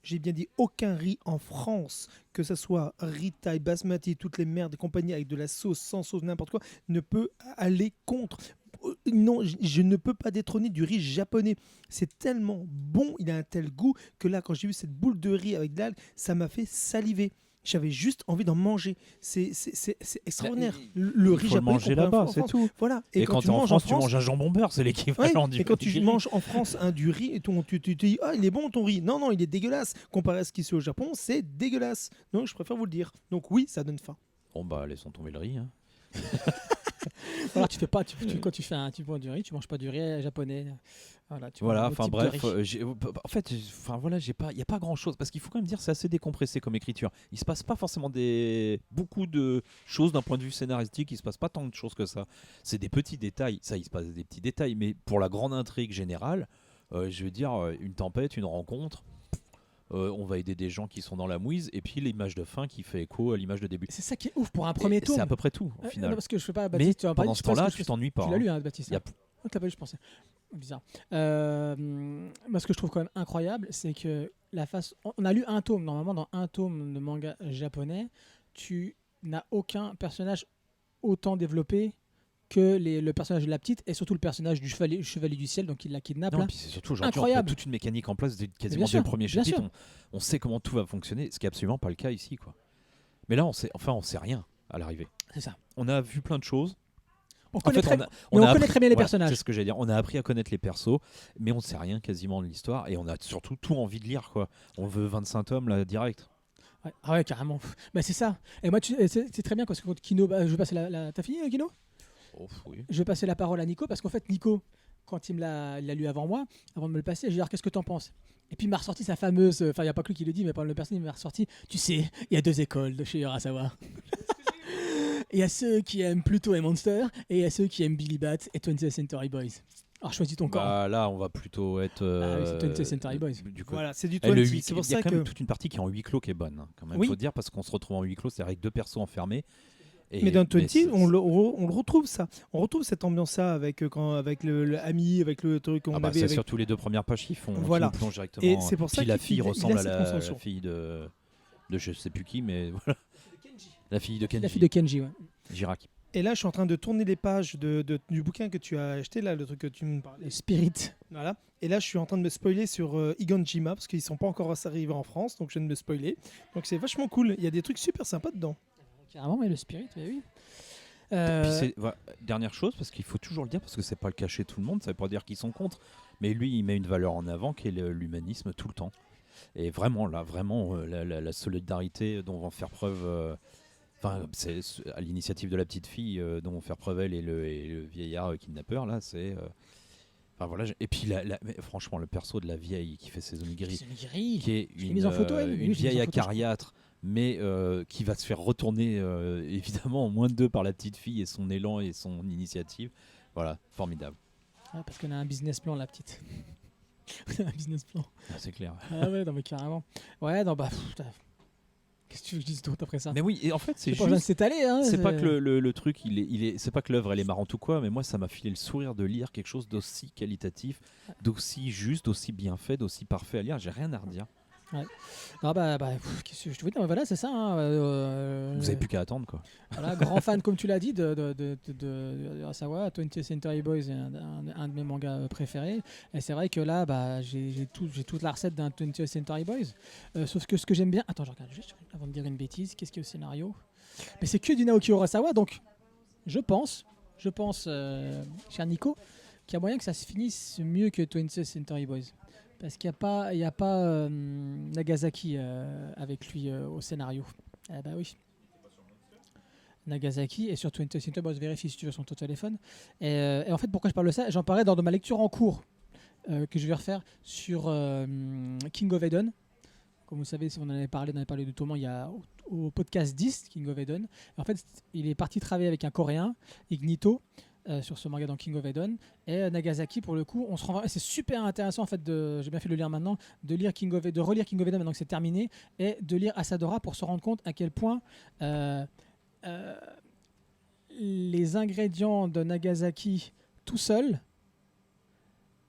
j'ai bien dit aucun riz en France, que ce soit riz thaï, basmati, toutes les merdes et compagnie avec de la sauce, sans sauce, n'importe quoi, ne peut aller contre. Non, je ne peux pas détrôner du riz japonais. C'est tellement bon, il a un tel goût que là, quand j'ai vu cette boule de riz avec de l'algue, ça m'a fait saliver. J'avais juste envie d'en manger. C'est extraordinaire. Le riz Il faut le japonais. manger qu'on peut là-bas, en c'est France. tout. Voilà. Et quand tu t'es en manges France, tu manges un jambon beurre, c'est Ouais, l'équivalent du et quand tu riz. manges en France du riz, et tu te dis ah il est bon ton riz. Non, il est dégueulasse. Comparé à ce qui se fait au Japon, c'est dégueulasse. Donc je préfère vous le dire. Donc oui, ça donne faim. Bon bah laissons tomber le riz. Hein. Voilà, tu fais pas, quand tu fais tu bois du riz, tu manges pas du riz japonais. Voilà, tu Voilà, manges un enfin autre type de bref, riz. en fait, voilà, il y a pas grand chose parce qu'il faut quand même dire c'est assez décompressé comme écriture. Il se passe pas forcément beaucoup de choses d'un point de vue scénaristique. Il se passe pas tant de choses que ça. C'est des petits détails. Ça, il se passe des petits détails, mais pour la grande intrigue générale, je veux dire une tempête, une rencontre. On va aider des gens qui sont dans la mouise et puis l'image de fin qui fait écho à l'image de début. C'est ça qui est ouf pour un premier Et tome. c'est à peu près tout au Non, final. parce que je fais pas Mais Baptiste, tu vas en parler, pendant je ce sais pas temps-là, ce que tu je- t'ennuies pas. Tu l'as hein. lu, hein, Baptiste. Y a- Oh, tu l'as pas lu, je pensais. Bizarre. Moi, ce que je trouve quand même incroyable, c'est que on a lu un tome. Normalement, dans un tome de manga japonais, tu n'as aucun personnage autant développé que le personnage de la petite et surtout le personnage du chevalier du ciel, donc il la kidnappe. Non, Là. puis c'est surtout aujourd'hui on Incroyable. met toute une mécanique en place quasiment bien dès sûr, le premier bien chapitre. sûr. On sait comment tout va fonctionner, ce qui est absolument pas le cas ici, quoi. Mais là, on sait rien à l'arrivée. C'est ça. On a vu plein de choses. On En connaît, fait, très, on a connaît appris- très bien les voilà, personnages. C'est ce que j'allais dire. On a appris à connaître les persos, mais on sait rien quasiment de l'histoire et on a surtout tout envie de lire, quoi. On veut 25 tomes là direct. Ouais. Ah ouais, carrément. Bah, c'est ça. Et moi, c'est très bien parce que contre Kino, bah, je vais passer T'as fini, Kino? Oh, oui. Je vais passer la parole à Nico parce qu'en fait, Nico, quand il l'a lu avant moi, avant de me le passer, je lui ai dit alors, qu'est-ce que t'en penses? Et puis il m'a ressorti sa fameuse. Enfin, il n'y a pas que lui qui le dit, mais par le personne, il m'a ressorti. Tu sais, il y a 2 écoles de chez Urasawa. Il y a ceux qui aiment Pluto et Monster, et il y a ceux qui aiment Billy Bat et 20th Century Boys. Alors choisis ton camp. Bah, là, on va plutôt être. Ah oui, c'est 20th Century Boys. Du coup, Voilà, c'est du Et le 20. huis- C'est pour il y a ça quand que. même toute une partie qui est en huis clos qui est bonne, hein, quand même. Oui. Faut dire parce qu'on se retrouve en huis clos, c'est-à-dire avec 2 persos enfermés. Mais dans 20, c'est- on le retrouve ça. On retrouve cette ambiance-là avec, avec le ami, avec le truc qu'on Ah bah, avait. c'est Avec... surtout les 2 premières pages qui font. Voilà. Qui nous plongent directement. Et c'est pour ça Puis la qu'il fille il a ressemble à cette la construction. fille de je sais plus qui, mais voilà. La fille de Kenji. La fille de Kenji, ouais. Jiraki. Et là, je suis en train de tourner les pages du bouquin que tu as acheté, là, le truc que tu me parlais. Le Spirit. Voilà. Et là, je suis en train de me spoiler sur Iganjima parce qu'ils sont pas encore arrivés en France, donc je viens de me spoiler. Donc c'est vachement cool. Il y a des trucs super sympas dedans. Carrément, mais le Spirit, bah oui. Puis voilà, dernière chose, parce qu'il faut toujours le dire, parce que c'est pas le cas chez tout le monde, ça veut pas dire qu'ils sont contre, mais lui il met une valeur en avant qui est l'humanisme tout le temps. Et vraiment, là, vraiment, la solidarité dont vont faire preuve, c'est à l'initiative de la petite fille dont vont faire preuve elle et le vieillard kidnappeur, là, c'est. Enfin voilà, et puis mais franchement, le perso de la vieille qui fait ses onigiri, Onigiri. qui est Je l'ai une, mise en photo, elle. Oui, une je l'ai mise vieille en photo, je crois. acariâtre, mais qui va se faire retourner évidemment en moins de 2 par la petite fille et son élan et son initiative. Voilà, formidable. Ah, parce qu'on a un business plan, la petite. On a un business plan. Ah, c'est clair. Ah ouais, non, mais carrément. Ouais, non, bah. Qu'est-ce que tu veux que je dise d'autre après ça? Mais oui, et en fait, c'est C'est pas besoin de juste. s'étaler, hein. C'est pas que le truc, c'est pas que l'œuvre elle est marrante ou quoi, mais moi ça m'a filé le sourire de lire quelque chose d'aussi qualitatif, d'aussi juste, d'aussi bien fait, d'aussi parfait à lire. J'ai rien à redire. Ah qu'est-ce que je te veux dire? Voilà, c'est ça. Hein, Vous avez plus qu'à attendre quoi. Voilà, grand fan, comme tu l'as dit, de Urasawa. 20th Century Boys est un de mes mangas préférés. Et c'est vrai que là, bah, j'ai toute la recette d'un 20th Century Boys. Sauf que ce que j'aime bien. Attends, je regarde juste avant de dire une bêtise. Qu'est-ce qu'il y a au scénario? Mais c'est que du Naoki Urasawa, donc je pense, cher Nico, qu'il y a moyen que ça se finisse mieux que 20th Century Boys. Parce qu'il n'y a pas Nagasaki avec lui au scénario. Eh bah oui. Nagasaki et sur 20th Century Boys, vérifie si tu veux sur ton téléphone. Et en fait, pourquoi je parle de ça? J'en parlais dans de ma lecture en cours que je vais refaire sur King of Eden. Comme vous savez, si on en avait parlé de Toman, il y a au podcast 10, King of Eden. En fait, il est parti travailler avec un Coréen, Ignito, sur ce manga dans King of Eden. Et Nagasaki, pour le coup, on se rend. C'est super intéressant, en fait, j'ai bien fait de le lire maintenant, de relire King of Eden maintenant que c'est terminé, et de lire Asadora pour se rendre compte à quel point les ingrédients de Nagasaki tout seul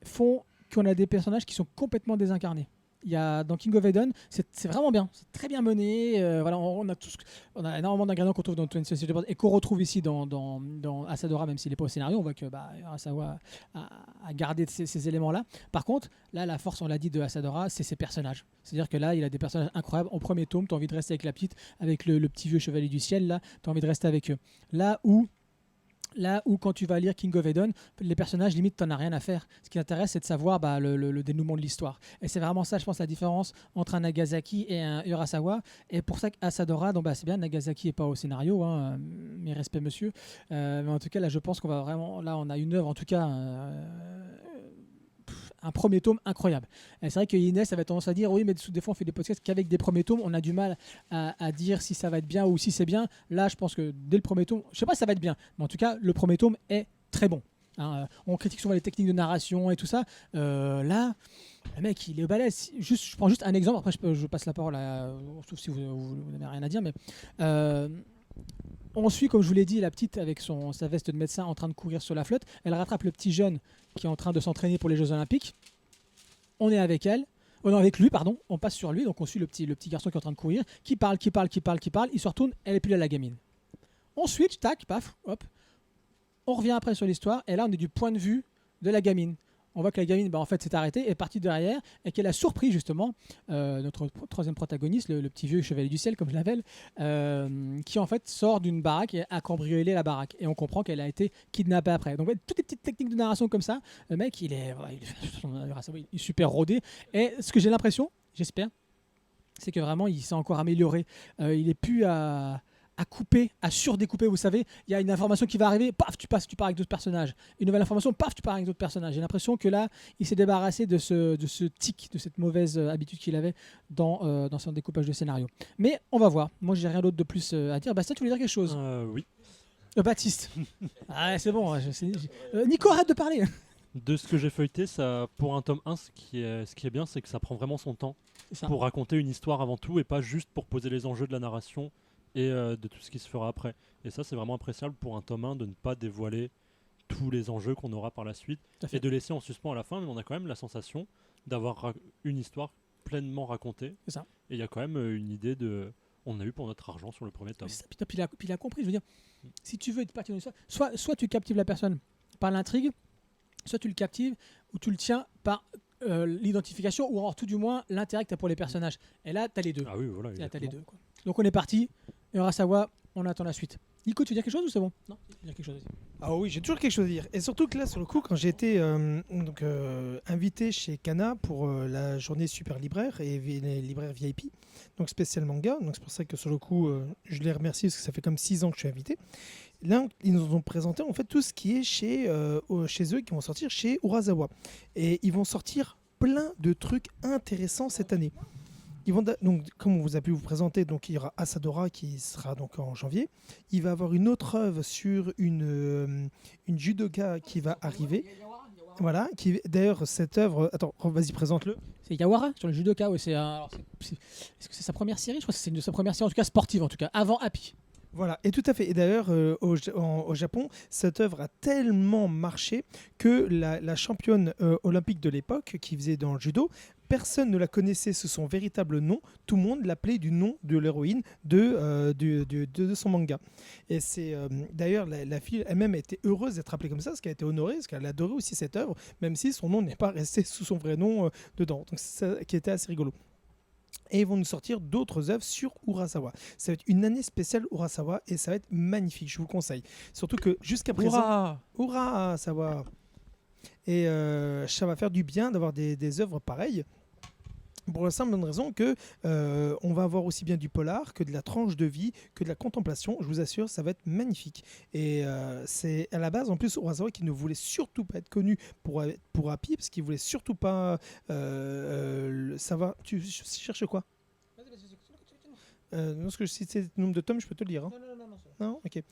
font qu'on a des personnages qui sont complètement désincarnés. Il y a, dans King of Eden, c'est vraiment bien, c'est très bien mené. Voilà, on a énormément d'ingrédients qu'on trouve dans 20th Century Boys et qu'on retrouve ici dans Asadora, même s'il n'est pas au scénario. On voit que Urasawa a gardé ces éléments-là. Par contre, là, la force, on l'a dit, de Asadora, c'est ses personnages. C'est-à-dire que là, il a des personnages incroyables. Au premier tome, tu as envie de rester avec la petite, avec le petit vieux chevalier du ciel, là, tu as envie de rester avec eux. Là où quand tu vas lire King of Eden, les personnages, limite, t'en as rien à faire. Ce qui t'intéresse, c'est de savoir le dénouement de l'histoire. Et c'est vraiment ça, je pense, la différence entre un Nagasaki et un Urasawa. Et pour ça qu'Asadora, c'est bien, Nagasaki n'est pas au scénario, hein, mes respects, monsieur. Mais en tout cas, là, je pense qu'on va vraiment... Là, on a une œuvre, en tout cas... un premier tome incroyable. Et c'est vrai que Inès avait tendance à dire oui, mais des fois on fait des podcasts qu'avec des premiers tomes on a du mal à dire si ça va être bien ou si c'est bien. Là je pense que dès le premier tome, je sais pas si ça va être bien, mais en tout cas le premier tome est très bon. Hein, on critique souvent les techniques de narration et tout ça. Là, le mec il est au balèze. Je prends juste un exemple, après je passe la parole sauf si vous n'avez rien à dire, mais on suit, comme je vous l'ai dit, la petite avec sa veste de médecin en train de courir sur la flotte. Elle rattrape le petit jeune qui est en train de s'entraîner pour les Jeux Olympiques. On est avec elle. Non, avec lui, pardon. On passe sur lui, donc on suit le petit garçon qui est en train de courir, qui parle. Il se retourne, elle est plus là, la gamine. On switch, tac, paf, hop. On revient après sur l'histoire, et là on est du point de vue de la gamine. On voit que la gamine, en fait, s'est arrêtée, est partie derrière, et qu'elle a surpris justement notre troisième protagoniste, le petit vieux chevalier du ciel, comme je l'appelle, qui en fait sort d'une baraque et a cambriolé la baraque. Et on comprend qu'elle a été kidnappée après. Donc, toutes les petites techniques de narration comme ça, le mec, il est super rodé. Et ce que j'ai l'impression, j'espère, c'est que vraiment il s'est encore amélioré. Il est plus à couper, à surdécouper. Vous savez, il y a une information qui va arriver, paf, tu pars avec d'autres personnages. Une nouvelle information, paf, tu pars avec d'autres personnages. J'ai l'impression que là, il s'est débarrassé de ce tic, de cette mauvaise habitude qu'il avait dans son découpage de scénario. Mais on va voir. Moi, j'ai rien d'autre de plus à dire. Bastien, tu voulais dire quelque chose? Oui. Baptiste. Ah, c'est bon. Nico, arrête de parler. De ce que j'ai feuilleté, ça, pour un tome 1, ce qui est bien, c'est que ça prend vraiment son temps C'est ça. pour raconter une histoire avant tout et pas juste pour poser les enjeux de la narration et de tout ce qui se fera après. Et ça, c'est vraiment appréciable pour un tome 1 de ne pas dévoiler tous les enjeux qu'on aura par la suite Tout à fait. et de laisser en suspens à la fin, mais on a quand même la sensation d'avoir une histoire pleinement racontée. C'est ça. Et il y a quand même une idée de... On a eu pour notre argent sur le premier tome. C'est ça. Puis il a compris. Je veux dire, si tu veux être parti dans une histoire, soit tu captives la personne par l'intrigue, soit tu le captives ou tu le tiens par l'identification ou alors tout du moins l'intérêt que tu as pour les personnages. Et là, tu as les deux. Ah oui, voilà. Là, t'as les exactement. deux, quoi. Donc on est parti. Urasawa, on attend la suite. Nico, tu veux dire quelque chose ou c'est bon? Non, tu veux dire quelque chose. Ah oui, j'ai toujours quelque chose à dire. Et surtout que là, sur le coup, quand j'ai été invité chez Kana pour la journée super libraire et les libraires VIP, donc spécial manga, donc c'est pour ça que sur le coup, je les remercie parce que ça fait comme 6 ans que je suis invité. Là, ils nous ont présenté en fait tout ce qui est chez eux, qui vont sortir chez Urasawa. Et ils vont sortir plein de trucs intéressants cette année. Donc, comme on vous a pu vous présenter, donc il y aura Asadora qui sera donc en janvier. Il va y avoir une autre œuvre sur une judoka qui va arriver. Voilà, d'ailleurs cette œuvre, attends, vas-y présente-le. C'est Yawara sur le judoka. Ouais, est-ce que c'est sa première série? Je crois que c'est une de sa première série, en tout cas sportive, en tout cas avant Happy. Voilà, et tout à fait. Et d'ailleurs, au Japon, cette œuvre a tellement marché que la championne olympique de l'époque, qui faisait dans le judo, personne ne la connaissait sous son véritable nom. Tout le monde l'appelait du nom de l'héroïne de son manga. Et c'est d'ailleurs la fille elle-même était heureuse d'être appelée comme ça, parce qu'elle a été honorée, parce qu'elle adorait aussi cette œuvre, même si son nom n'est pas resté sous son vrai nom dedans. Donc c'est ça qui était assez rigolo. Et ils vont nous sortir d'autres œuvres sur Urasawa. Ça va être une année spéciale Urasawa et ça va être magnifique, je vous conseille. Surtout que jusqu'à présent... Urasawa. Et ça va faire du bien d'avoir des œuvres pareilles. Pour la simple bonne raison que on va avoir aussi bien du polar que de la tranche de vie, que de la contemplation. Je vous assure, ça va être magnifique. Et c'est à la base, en plus, Urasawa qui ne voulait surtout pas être connu pour Happy, parce qu'il voulait surtout pas savoir. Tu cherches quoi? Non, parce que si c'est le nombre de tomes, je peux te le dire. Hein. Non, ok.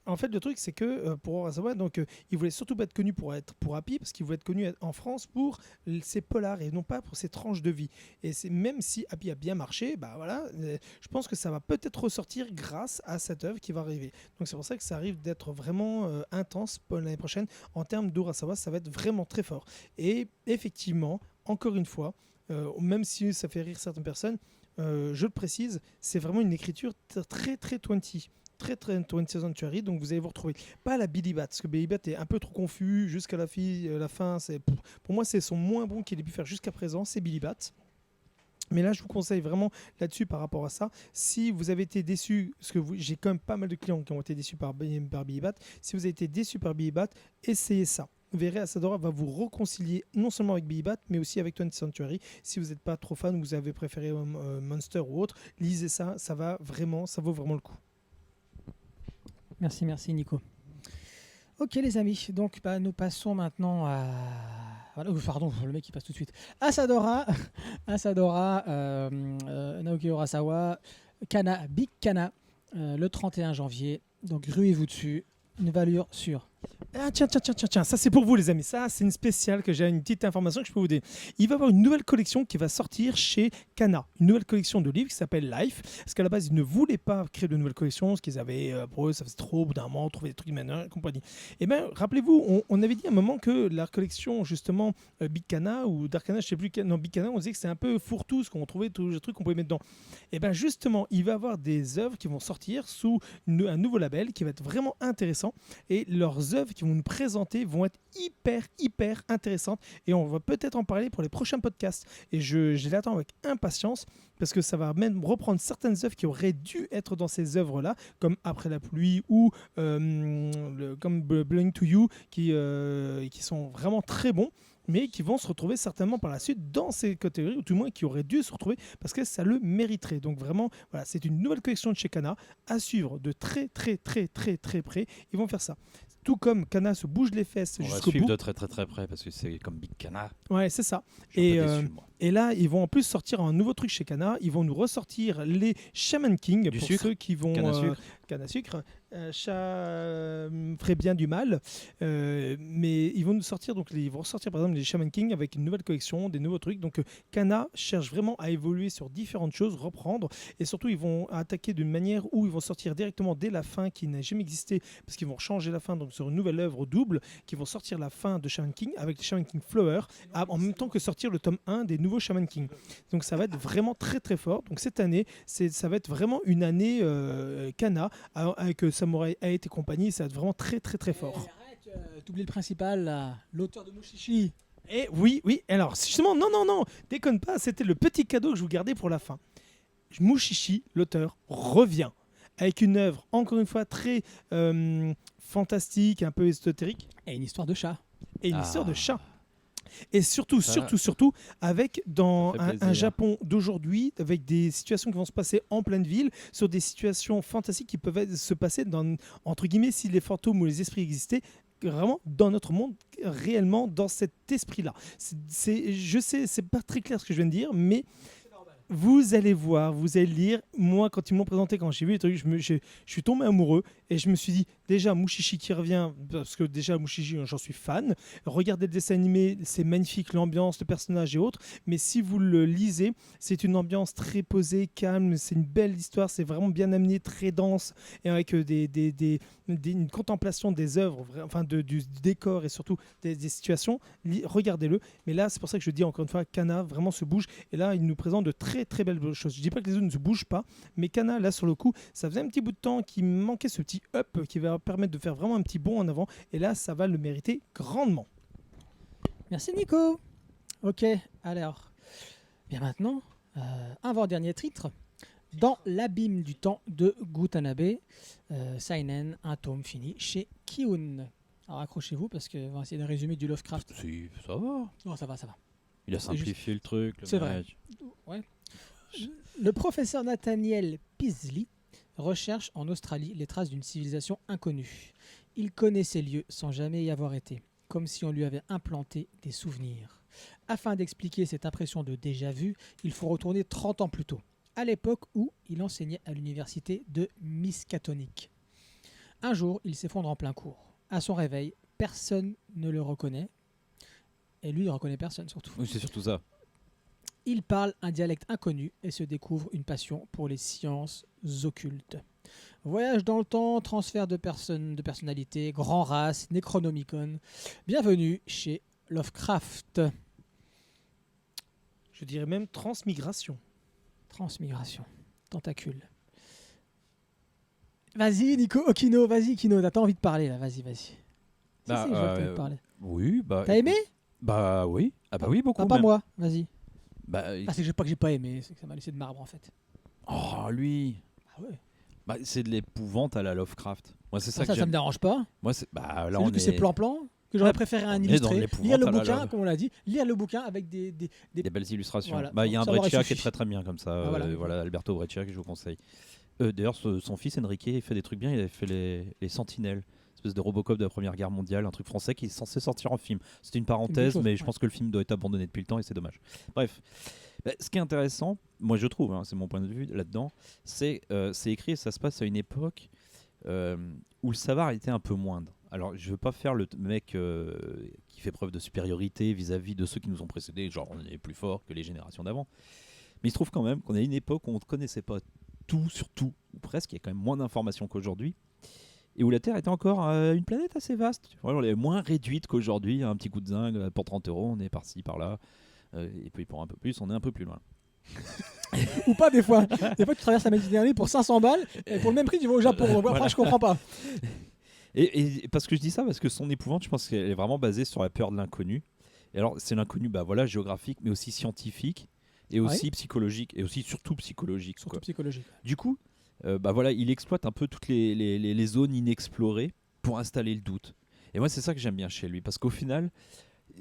En fait, le truc, c'est que pour Urasawa, donc, il voulait surtout pas être connu pour Happy, parce qu'il voulait être connu en France pour ses polars et non pas pour ses tranches de vie. Et même si Happy a bien marché, bah voilà, je pense que ça va peut-être ressortir grâce à cette œuvre qui va arriver. Donc c'est pour ça que ça arrive d'être vraiment intense pour l'année prochaine en termes d'Urasawa, ça va être vraiment très fort. Et effectivement, encore une fois, même si ça fait rire certaines personnes. Je le précise, c'est vraiment une écriture très 20, très 20th Century, donc vous allez vous retrouver pas la Billy Bat, parce que Billy Bat est un peu trop confus jusqu'à la fin, pour moi c'est son moins bon qu'il ait pu faire jusqu'à présent, c'est Billy Bat. Mais là, je vous conseille vraiment là-dessus par rapport à ça. Si vous avez été déçu, parce que j'ai quand même pas mal de clients qui ont été déçus par Billy Bat, si vous avez été déçu par Billy Bat, essayez ça. Vous verrez, Asadora va vous réconcilier non seulement avec Billy Bat, mais aussi avec 20th Century. Si vous n'êtes pas trop fan ou vous avez préféré Monster ou autre, lisez ça, ça vaut vraiment le coup. Merci Nico. Ok les amis, donc nous passons maintenant à... Pardon, le mec qui passe tout de suite. Asadora, Naoki Urasawa, Kana, Big Kana, le 31 janvier. Donc ruez-vous dessus, une valeur sûre. Ah tiens, ça c'est pour vous les amis, ça c'est une spéciale que j'ai une petite information que je peux vous donner. Il va y avoir une nouvelle collection qui va sortir chez Kana, une nouvelle collection de livres qui s'appelle Life, parce qu'à la base ils ne voulaient pas créer de nouvelles collections, ce qu'ils avaient pour eux ça faisait trop, au bout d'un moment, trouver des trucs maintenant et compagnie. Et bien rappelez-vous, on avait dit à un moment que la collection justement Big Kana ou Dark Kana, je sais plus, non Big Kana, on disait que c'était un peu fourre-tout, ce qu'on trouvait tous les trucs qu'on pouvait mettre dedans. Et bien justement, il va y avoir des œuvres qui vont sortir sous un nouveau label qui va être vraiment intéressant, et leurs œuvres qui vont nous présenter vont être hyper intéressantes et on va peut-être en parler pour les prochains podcasts et je l'attends avec impatience parce que ça va même reprendre certaines œuvres qui auraient dû être dans ces œuvres-là comme Après la pluie ou comme Belonging to You qui sont vraiment très bons mais qui vont se retrouver certainement par la suite dans ces catégories, ou tout au moins qui auraient dû se retrouver parce que ça le mériterait. Donc vraiment, voilà, c'est une nouvelle collection de chez Kana à suivre de très près. Ils vont faire ça. Tout comme Kana se bouge les fesses On va jusqu'au suivre bout. de très près parce que c'est comme Big Cana. Ouais, c'est ça. Je suis Et, un peu déçu, moi. Et là, ils vont en plus sortir un nouveau truc chez Kana. Ils vont nous ressortir les Shaman King Du pour sucre. ceux qui vont Canne à sucre. canne à sucre. Chat ferait bien du mal, mais ils vont nous sortir ils vont ressortir par exemple les Shaman King avec une nouvelle collection, des nouveaux trucs. Donc Kana cherche vraiment à évoluer sur différentes choses, reprendre, et surtout ils vont attaquer d'une manière où ils vont sortir directement dès la fin qui n'a jamais existé, parce qu'ils vont changer la fin donc sur une nouvelle œuvre double, qui vont sortir la fin de Shaman King avec les Shaman King Flower en même temps que sortir le tome 1 des nouveaux Shaman King. Donc ça va être vraiment très fort. Donc cette année, ça va être vraiment une année Kana avec Samurai A et compagnie. Ça va être vraiment très fort. Arrête, t'oublies le principal, là, l'auteur de Mushishi. Et oui. Alors justement, non, déconne pas. C'était le petit cadeau que je vous gardais pour la fin. Mushishi, l'auteur, revient avec une œuvre encore une fois très fantastique, un peu ésotérique, Et une histoire de chat. et une Ah. histoire de chat. Et surtout, Ça- surtout, avec dans Ça fait un plaisir. Japon d'aujourd'hui, avec des situations qui vont se passer en pleine ville, sur des situations fantastiques qui peuvent se passer dans, entre guillemets, si les fantômes ou les esprits existaient, vraiment dans notre monde, réellement dans cet esprit-là. Je sais, c'est pas très clair ce que je viens de dire, mais vous allez voir, vous allez lire. Moi, quand ils m'ont présenté, quand j'ai vu les trucs, je suis tombé amoureux et je me suis dit, déjà, Mushishi qui revient, parce que déjà, Mushishi, j'en suis fan. Regardez le dessin animé, c'est magnifique, l'ambiance, le personnage et autres. Mais si vous le lisez, c'est une ambiance très posée, calme, c'est une belle histoire, c'est vraiment bien amené, très dense, et avec une contemplation des œuvres, enfin du décor et surtout des situations. Regardez-le. Mais là, c'est pour ça que je dis encore une fois, Kana vraiment se bouge. Et là, il nous présente de très belles choses. Je dis pas que les autres ne se bougent pas, mais Kana, là, sur le coup, ça faisait un petit bout de temps qu'il me manquait ce petit up qui va permettre de faire vraiment un petit bond en avant. Et là, ça va le mériter grandement. Merci Nico. Ok, alors, bien maintenant, avant-dernier titre, Dans l'abîme du temps de Gutanabe, Seinen, un tome fini chez Kiun. Alors accrochez-vous parce qu'on va essayer de résumer du Lovecraft. Si, ça va. Non, ça va. Il a simplifié le truc. C'est vrai. Le professeur Nathaniel Peasley recherche en Australie les traces d'une civilisation inconnue. Il connaît ces lieux sans jamais y avoir été, comme si on lui avait implanté des souvenirs. Afin d'expliquer cette impression de déjà-vu, il faut retourner 30 ans plus tôt, à l'époque où il enseignait à l'université de Miskatonic. Un jour, il s'effondre en plein cours. À son réveil, personne ne le reconnaît. Et lui, il ne reconnaît personne surtout. Oui, c'est surtout ça. Il parle un dialecte inconnu et se découvre une passion pour les sciences occultes. Voyage dans le temps, transfert de personnalité, grand race, Necronomicon. Bienvenue chez Lovecraft. Je dirais même transmigration. Transmigration. Tentacule. Vas-y Nico, Kino, vas-y Kino, t'as envie de parler là, vas-y. Si, Bah, je veux te parler. Oui, bah. T'as aimé? Bah oui. Ah bah oui, beaucoup. Ah, pas même. moi, vas-y. Bah, Ah, c'est pas que j'ai pas aimé, c'est que ça m'a laissé de marbre en fait. oh, lui. Ah ouais. Bah, c'est de l'épouvante à la Lovecraft. Moi, c'est ça que Ça me j'aime. dérange pas. Moi, c'est. Bah, là, C'est on juste que est. c'est plan-plan, que j'aurais préféré un on est dans illustré. l'épouvante Lire le à la bouquin, Love. comme on l'a dit, lire le bouquin avec des Des belles illustrations. Voilà. Bah, il y a un Ça m'aurait Breccia qui est suffi. très bien comme ça. Ah, voilà. Voilà, Alberto Breccia que je vous conseille. D'ailleurs, son fils Enrique, il fait des trucs bien. Il avait fait les Sentinelles, espèce de Robocop de la Première Guerre mondiale, un truc français qui est censé sortir en film. C'est une parenthèse, chose, mais je ouais. pense que le film doit être abandonné depuis le temps et c'est dommage. Bref, bah, ce qui est intéressant, moi je trouve, hein, c'est mon point de vue là-dedans, c'est écrit, ça se passe à une époque où le savoir était un peu moindre. Alors, je veux pas faire le mec qui fait preuve de supériorité vis-à-vis de ceux qui nous ont précédés, genre on est plus fort que les générations d'avant. Mais il se trouve quand même qu'on a une époque où on ne connaissait pas tout sur tout, ou presque, il y a quand même moins d'informations qu'aujourd'hui, et où la Terre était encore une planète assez vaste. Voilà, elle est moins réduite qu'aujourd'hui, un petit coup de zinc pour 30 €, on est par-ci, par-là, et puis pour un peu plus, on est un peu plus loin. Ou pas des fois. Des fois tu traverses la Méditerranée pour 500 balles et pour le même prix tu vas au Japon. Donc, après, Voilà. je comprends pas. Et parce que je dis ça, parce que son épouvante, je pense qu'elle est vraiment basée sur la peur de l'inconnu. Et alors, c'est l'inconnu, bah voilà, géographique, mais aussi scientifique, et aussi psychologique, et aussi surtout psychologique. Surtout Quoi. psychologique. Du coup, bah voilà, il exploite un peu toutes les zones inexplorées pour installer le doute. Et moi, c'est ça que j'aime bien chez lui, parce qu'au final,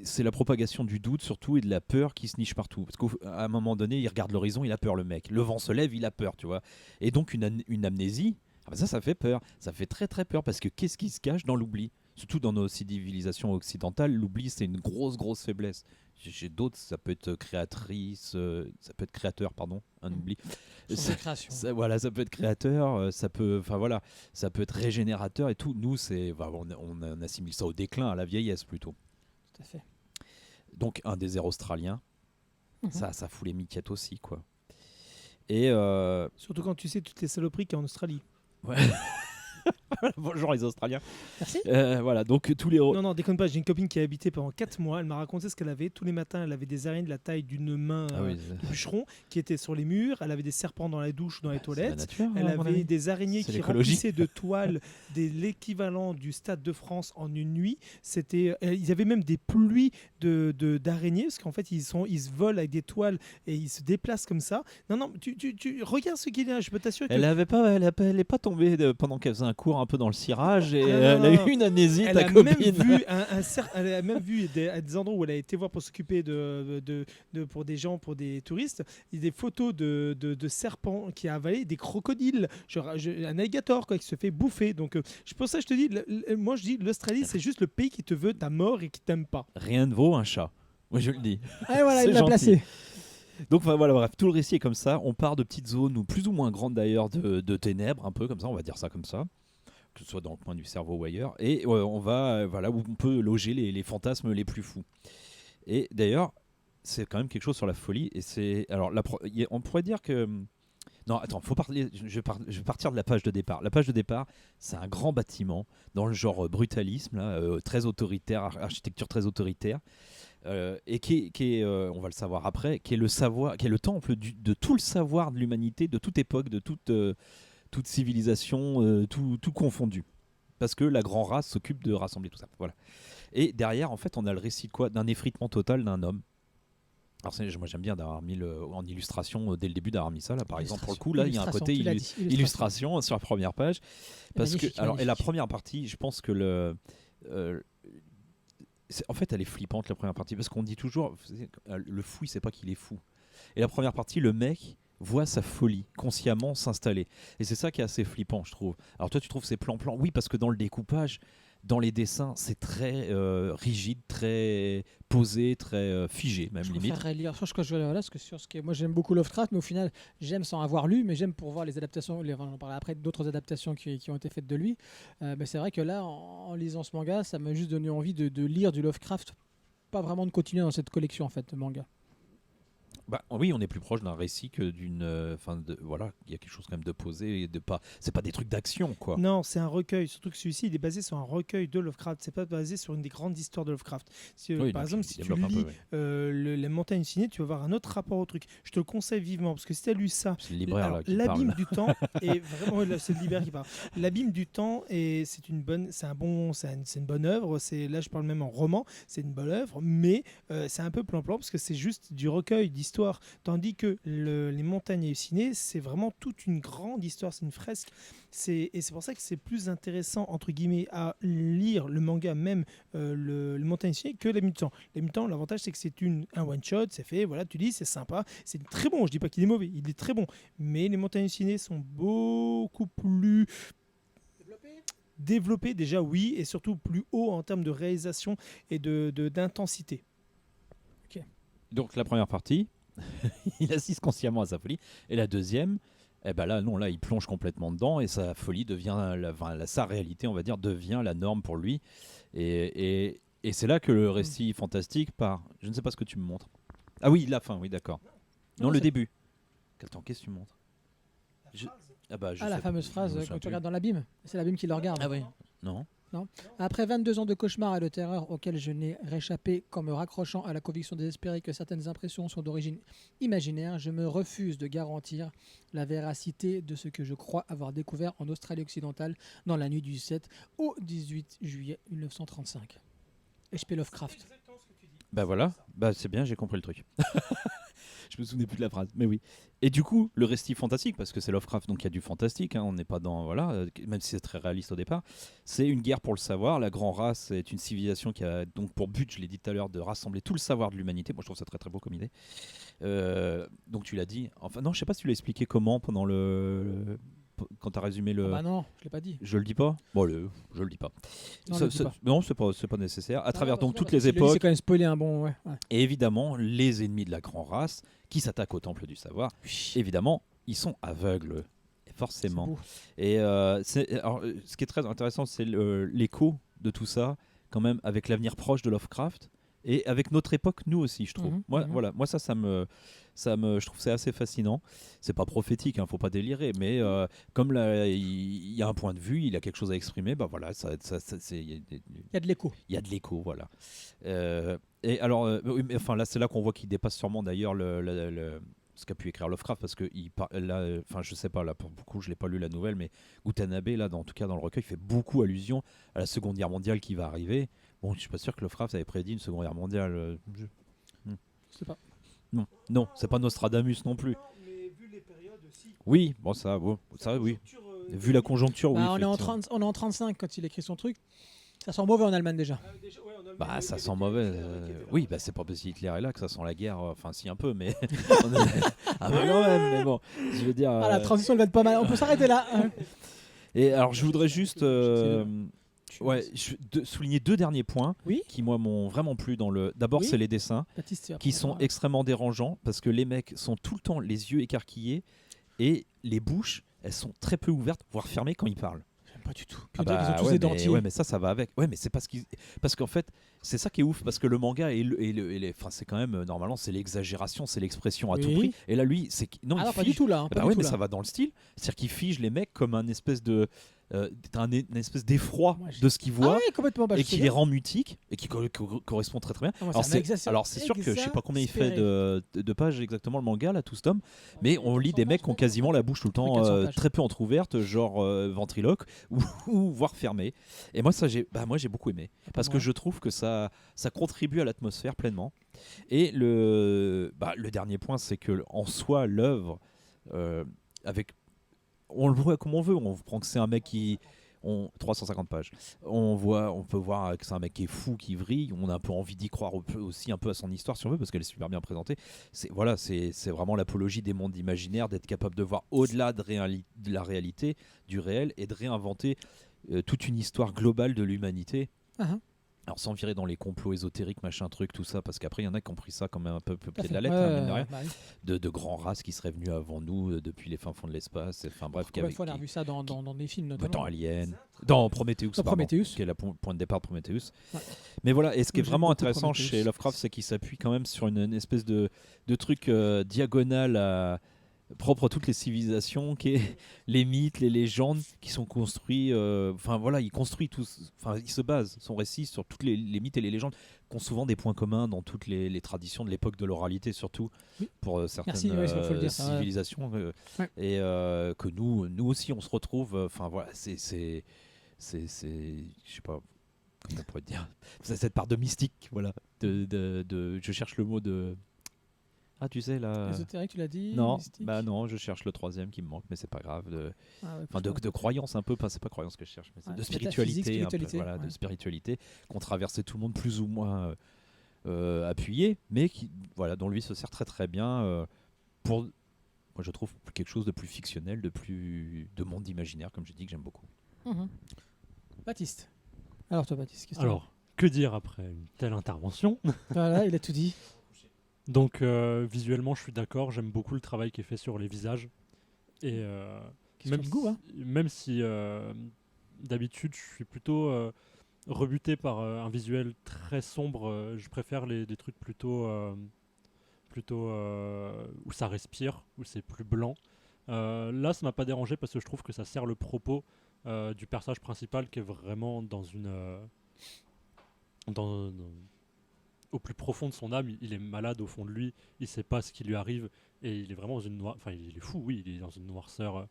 c'est la propagation du doute surtout et de la peur qui se niche partout. Parce qu'à un moment donné, il regarde l'horizon, il a peur le mec. Le vent se lève, il a peur, tu vois. Et donc une amnésie, ça fait peur. Ça fait très très peur parce que qu'est-ce qui se cache dans l'oubli? Surtout dans nos civilisations occidentales, l'oubli c'est une grosse faiblesse. J'ai d'autres, ça peut être ça peut être créateur, pardon, un oubli. Sans création. Voilà, ça peut être créateur, ça peut être régénérateur et tout. Nous, on assimile ça au déclin, à la vieillesse plutôt. Tout à fait. Donc un désert australien, Mhm. ça fout les miquettes aussi, quoi. Et Surtout quand tu sais toutes les saloperies qu'il y a en Australie. bonjour les Australiens. Merci. Voilà, donc tous les Non, déconne pas, j'ai une copine qui a habité pendant 4 mois. Elle m'a raconté ce qu'elle avait. Tous les matins, elle avait des araignées de la taille d'une main Ah oui, de bûcheron qui étaient sur les murs. Elle avait des serpents dans la douche, dans les c'est la toilettes. nature, Elle à mon avait avis. des araignées C'est qui l'écologie. remplissaient de toiles l'équivalent du Stade de France en une nuit. Ils avaient même des pluies d'araignées parce qu'en fait ils se volent avec des toiles et ils se déplacent comme ça. Non, tu regarde ce qu'il y a. Je peux t'assurer que Elle est pas tombée pendant qu'elle faisait un cours un peu dans le cirage et Non, elle non, a non. eu une amnésie, elle ta a même copine. vu elle a même vu des endroits où elle a été voir pour s'occuper pour des gens, pour des touristes. Il y a des photos de serpents qui a avalé des crocodiles, un alligator quoi, qui se fait bouffer. Donc c'est pour ça que je te dis, moi je dis l'Australie c'est juste le pays qui te veut ta mort et qui t'aime pas. Rien ne vaut un chat. Moi je le dis. Ah, voilà, C'est il l'a gentil. placé. Donc voilà, bref, tout le récit est comme ça. On part de petites zones, ou plus ou moins grandes d'ailleurs, de ténèbres, un peu comme ça, on va dire ça comme ça, que ce soit dans le coin du cerveau ou ailleurs. Et on va, voilà, où on peut loger les fantasmes les plus fous. Et d'ailleurs, c'est quand même quelque chose sur la folie. Et c'est, alors, on pourrait dire que. Non, attends, faut parler. Je vais partir de la page de départ. La page de départ, c'est un grand bâtiment dans le genre brutalisme, là, très autoritaire, architecture très autoritaire. Et qui est, on va le savoir après, qui est le temple de tout le savoir de l'humanité, de toute époque, de toute civilisation, tout confondu. Parce que la grande race s'occupe de rassembler tout ça. Voilà. Et derrière, en fait, on a le récit de quoi? D'un effritement total d'un homme. Alors moi j'aime bien d'avoir mis en illustration dès le début d'avoir mis ça là, par exemple pour le coup là il y a un côté illustration sur la première page parce que et la première partie je pense que en fait elle est flippante la première partie parce qu'on dit toujours le fou il sait pas qu'il est fou et la première partie le mec voit sa folie consciemment s'installer et c'est ça qui est assez flippant je trouve. Alors toi tu trouves ces plans oui parce que dans le découpage dans les dessins, c'est très rigide, très posé, très figé, même Je limite. préférerais lire. Parce que sur ce qui est, moi j'aime beaucoup Lovecraft, mais au final j'aime sans avoir lu, mais j'aime pour voir les adaptations. J'en parlerai après d'autres adaptations qui ont été faites de lui. Mais c'est vrai que là, en lisant ce manga, ça m'a juste donné envie de lire du Lovecraft, pas vraiment de continuer dans cette collection en fait de manga. Bah, oui, on est plus proche d'un récit que d'une. Voilà, il y a quelque chose quand même de posé et de pas. C'est pas des trucs d'action, quoi. Non, c'est un recueil. Surtout que celui-ci, il est basé sur un recueil de Lovecraft. C'est pas basé sur une des grandes histoires de Lovecraft. Par exemple, si tu lis Les Montagnes Ciné, tu vas avoir un autre rapport au truc. Je te le conseille vivement parce que si tu as lu ça, c'est le libraire là qui l'abîme parle. du temps est vraiment. Là, c'est le libraire qui parle. L'abîme du temps c'est une bonne œuvre. Là, je parle même en roman. C'est une bonne œuvre, mais c'est un peu plan-plan parce que c'est juste du recueil d'histoires. Tandis que Les Montagnes hallucinées, c'est vraiment toute une grande histoire, c'est une fresque. Et c'est pour ça que c'est plus intéressant, entre guillemets, à lire le manga même, Les Montagnes hallucinées, que Les Mutants. Les Mutants, l'avantage, c'est que c'est un one-shot, c'est fait, voilà, tu lis, c'est sympa, c'est très bon, je dis pas qu'il est mauvais, il est très bon. Mais Les Montagnes hallucinées sont beaucoup plus développés déjà, oui, et surtout plus haut en termes de réalisation et d'intensité. Donc la première partie, il assiste consciemment à sa folie. Et la deuxième, eh ben là, non, là, il plonge complètement dedans et sa folie devient, sa réalité, on va dire, devient la norme pour lui. Et c'est là que le récit fantastique part. Je ne sais pas ce que tu me montres. Ah oui, la fin, oui, d'accord. Non, le début. Attends, qu'est-ce que tu me montres? La fameuse phrase quand tu regardes dans l'abîme. C'est l'abîme qui le regarde. Ah oui. Non. Après 22 ans de cauchemars et de terreur auxquels je n'ai réchappé qu'en me raccrochant à la conviction désespérée que certaines impressions sont d'origine imaginaire, je me refuse de garantir la véracité de ce que je crois avoir découvert en Australie occidentale dans la nuit du 7 au 18 juillet 1935. H.P. Lovecraft. Bah voilà, bah c'est bien, j'ai compris le truc. Je me souvenais plus de la phrase, mais oui. Et du coup, le récit fantastique, parce que c'est Lovecraft, donc il y a du fantastique, hein, on n'est pas dans. Voilà, même si c'est très réaliste au départ, c'est une guerre pour le savoir. La Grand Race est une civilisation qui a donc pour but, je l'ai dit tout à l'heure, de rassembler tout le savoir de l'humanité. Moi je trouve ça très très beau comme idée. Donc tu l'as dit, enfin non, je sais pas si tu l'as expliqué comment pendant quand tu as résumé Ah le. bah non, je l'ai pas dit. Je le dis pas. Bon, je le dis pas. Non, je le dis pas. Non, c'est pas nécessaire. À travers Non, donc parce toutes que les s'il le dit, c'est époques, quand même spoiler un bon. Ouais. et évidemment les ennemis de la grande race qui s'attaquent au temple du savoir. Évidemment, ils sont aveugles, C'est forcément. beau. Et alors, ce qui est très intéressant, c'est l'écho de tout ça, quand même, avec l'avenir proche de Lovecraft et avec notre époque, nous aussi, je trouve. Mhm, Moi, mhm. voilà, moi je trouve que c'est assez fascinant. C'est pas prophétique, faut pas délirer, mais comme là, il y a un point de vue, il a quelque chose à exprimer, bah voilà, Il y a de l'écho. il y a de l'écho, voilà. Et alors, oui, mais, enfin là, c'est là qu'on voit qu'il dépasse sûrement d'ailleurs ce qu'a pu écrire Lovecraft, parce que là, enfin, je sais pas, là, pour beaucoup, je l'ai pas lu la nouvelle, mais Utanabe, là, en tout cas dans le recueil, fait beaucoup allusion à la Seconde Guerre mondiale qui va arriver. Bon, je suis pas sûr que Lovecraft avait prédit une Seconde Guerre mondiale. Je sais pas. Non, non, c'est pas Nostradamus non plus. mais vu les périodes aussi. Oui, bon, ça, oui. Vu la conjoncture, oui. Bah, on est en effectivement. on est en 35 quand il écrit son truc. Ça sent mauvais en Allemagne déjà. Bah, ça sent mauvais. Oui, bah, c'est pas parce qu'Hitler est là que ça sent la guerre. Enfin, si, un peu, mais. Ah, bah, quand même, mais bon. Je veux dire. Ah, la transition elle va être pas mal. On peut s'arrêter là. Et alors, je voudrais juste. Souligner deux derniers points Oui. qui, moi, m'ont vraiment plu dans le. D'abord, Oui. c'est les dessins Baptiste, tu vas qui prendre sont la- extrêmement dérangeants parce que les mecs sont tout le temps les yeux écarquillés et les bouches, elles sont très peu ouvertes, voire fermées quand ils parlent. J'aime pas du tout. Ah Puis on dirait qu'ils ont tous ouais, des dentiers. ouais, mais ça va avec. Ouais, mais c'est parce qu'en fait, c'est ça qui est ouf parce que le manga enfin, c'est quand même normalement c'est l'exagération, c'est l'expression à tout Oui. prix. Et là, lui, non, Ah il non, pas du fige. tout là. Pas Bah du ouais, tout, mais là. ça va dans le style. C'est-à-dire qu'il fige les mecs comme un espèce de une espèce d'effroi Moi, j'ai- de ce qu'ils Ah voient ouais, complètement. Bah, et je sais qui les bien. rend mutiques et qui correspond très très bien. Ah, moi, Alors ça c'est sûr que je sais pas combien il fait exaspéré. de pages exactement le manga là, tout ce tome, mais on lit des mecs qui ont quasiment la bouche tout le temps 400 pages. très peu entrouverte, genre ventriloque ou voire fermée. Et moi j'ai beaucoup aimé parce que moi. je trouve que ça contribue à l'atmosphère pleinement. Et le dernier point, c'est que en soi l'œuvre avec on le voit comme on veut, on prend que c'est un mec qui 350 pages. On peut voir que c'est un mec qui est fou, qui vrille. On a un peu envie d'y croire aussi un peu à son histoire si on veut, parce qu'elle est super bien présentée. C'est vraiment l'apologie des mondes imaginaires, d'être capable de voir au-delà de la réalité, du réel, et de réinventer toute une histoire globale de l'humanité. Ah, Alors sans virer dans les complots ésotériques, machin truc, tout ça, parce qu'après il y en a qui ont pris ça comme un peu au tout à pied de fait. la lettre, hein, mine de rien, bah oui. de grands races qui seraient venus avant nous depuis les fins fonds de l'espace. Enfin bref, Combien de fois on a revu ça dans des films dans notamment. Alien, dans Prometheus, Dans pardon, Prometheus. qui est le point de départ de Prometheus. Ouais. Mais voilà, et ce qui est J'aime vraiment beaucoup intéressant Prometheus. chez Lovecraft, c'est qu'il s'appuie quand même sur une espèce de truc diagonal propre à toutes les civilisations, qui est les mythes, les légendes qui sont construits. Enfin voilà, il construit tous. Enfin, il se base son récit sur toutes les mythes et les légendes qui ont souvent des points communs dans toutes les traditions de l'époque de l'oralité, surtout Oui. pour certaines Merci, ouais, faut le dire, ça, ouais. civilisations. Ouais. Et que nous aussi, on se retrouve. Enfin voilà, c'est je sais pas. Comment on pourrait dire, c'est cette part de mystique, voilà. Je cherche le mot de. Ah, tu sais là. Ésotérique, tu l'as dit. Non, mystique. bah non, je cherche le troisième qui me manque, mais c'est pas grave. Ah ouais, Enfin, putain. de croyance un peu, enfin, c'est pas croyance que je cherche, mais c'est Ouais, de métaphysique, spiritualité, un peu, spiritualité, voilà, ouais. de spiritualité qu'ont traversé tout le monde plus ou moins appuyé, mais qui, voilà, dont lui se sert très très bien pour, moi je trouve quelque chose de plus fictionnel, de monde imaginaire, comme j'ai dit, que j'aime beaucoup. Mhm. Baptiste. Alors toi, Baptiste, qu'est-ce que Alors, que dire après une telle intervention? voilà, il a tout dit. Donc, visuellement, je suis d'accord. J'aime beaucoup le travail qui est fait sur les visages. Et Question de goût, hein. même si d'habitude, je suis plutôt rebuté par un visuel très sombre, je préfère des trucs plutôt où ça respire, où c'est plus blanc. Là, ça m'a pas dérangé parce que je trouve que ça sert le propos du personnage principal qui est vraiment dans une au plus profond de son âme, il est malade au fond de lui, il sait pas ce qui lui arrive et il est vraiment dans une enfin il est fou, oui, il est dans une noirceur,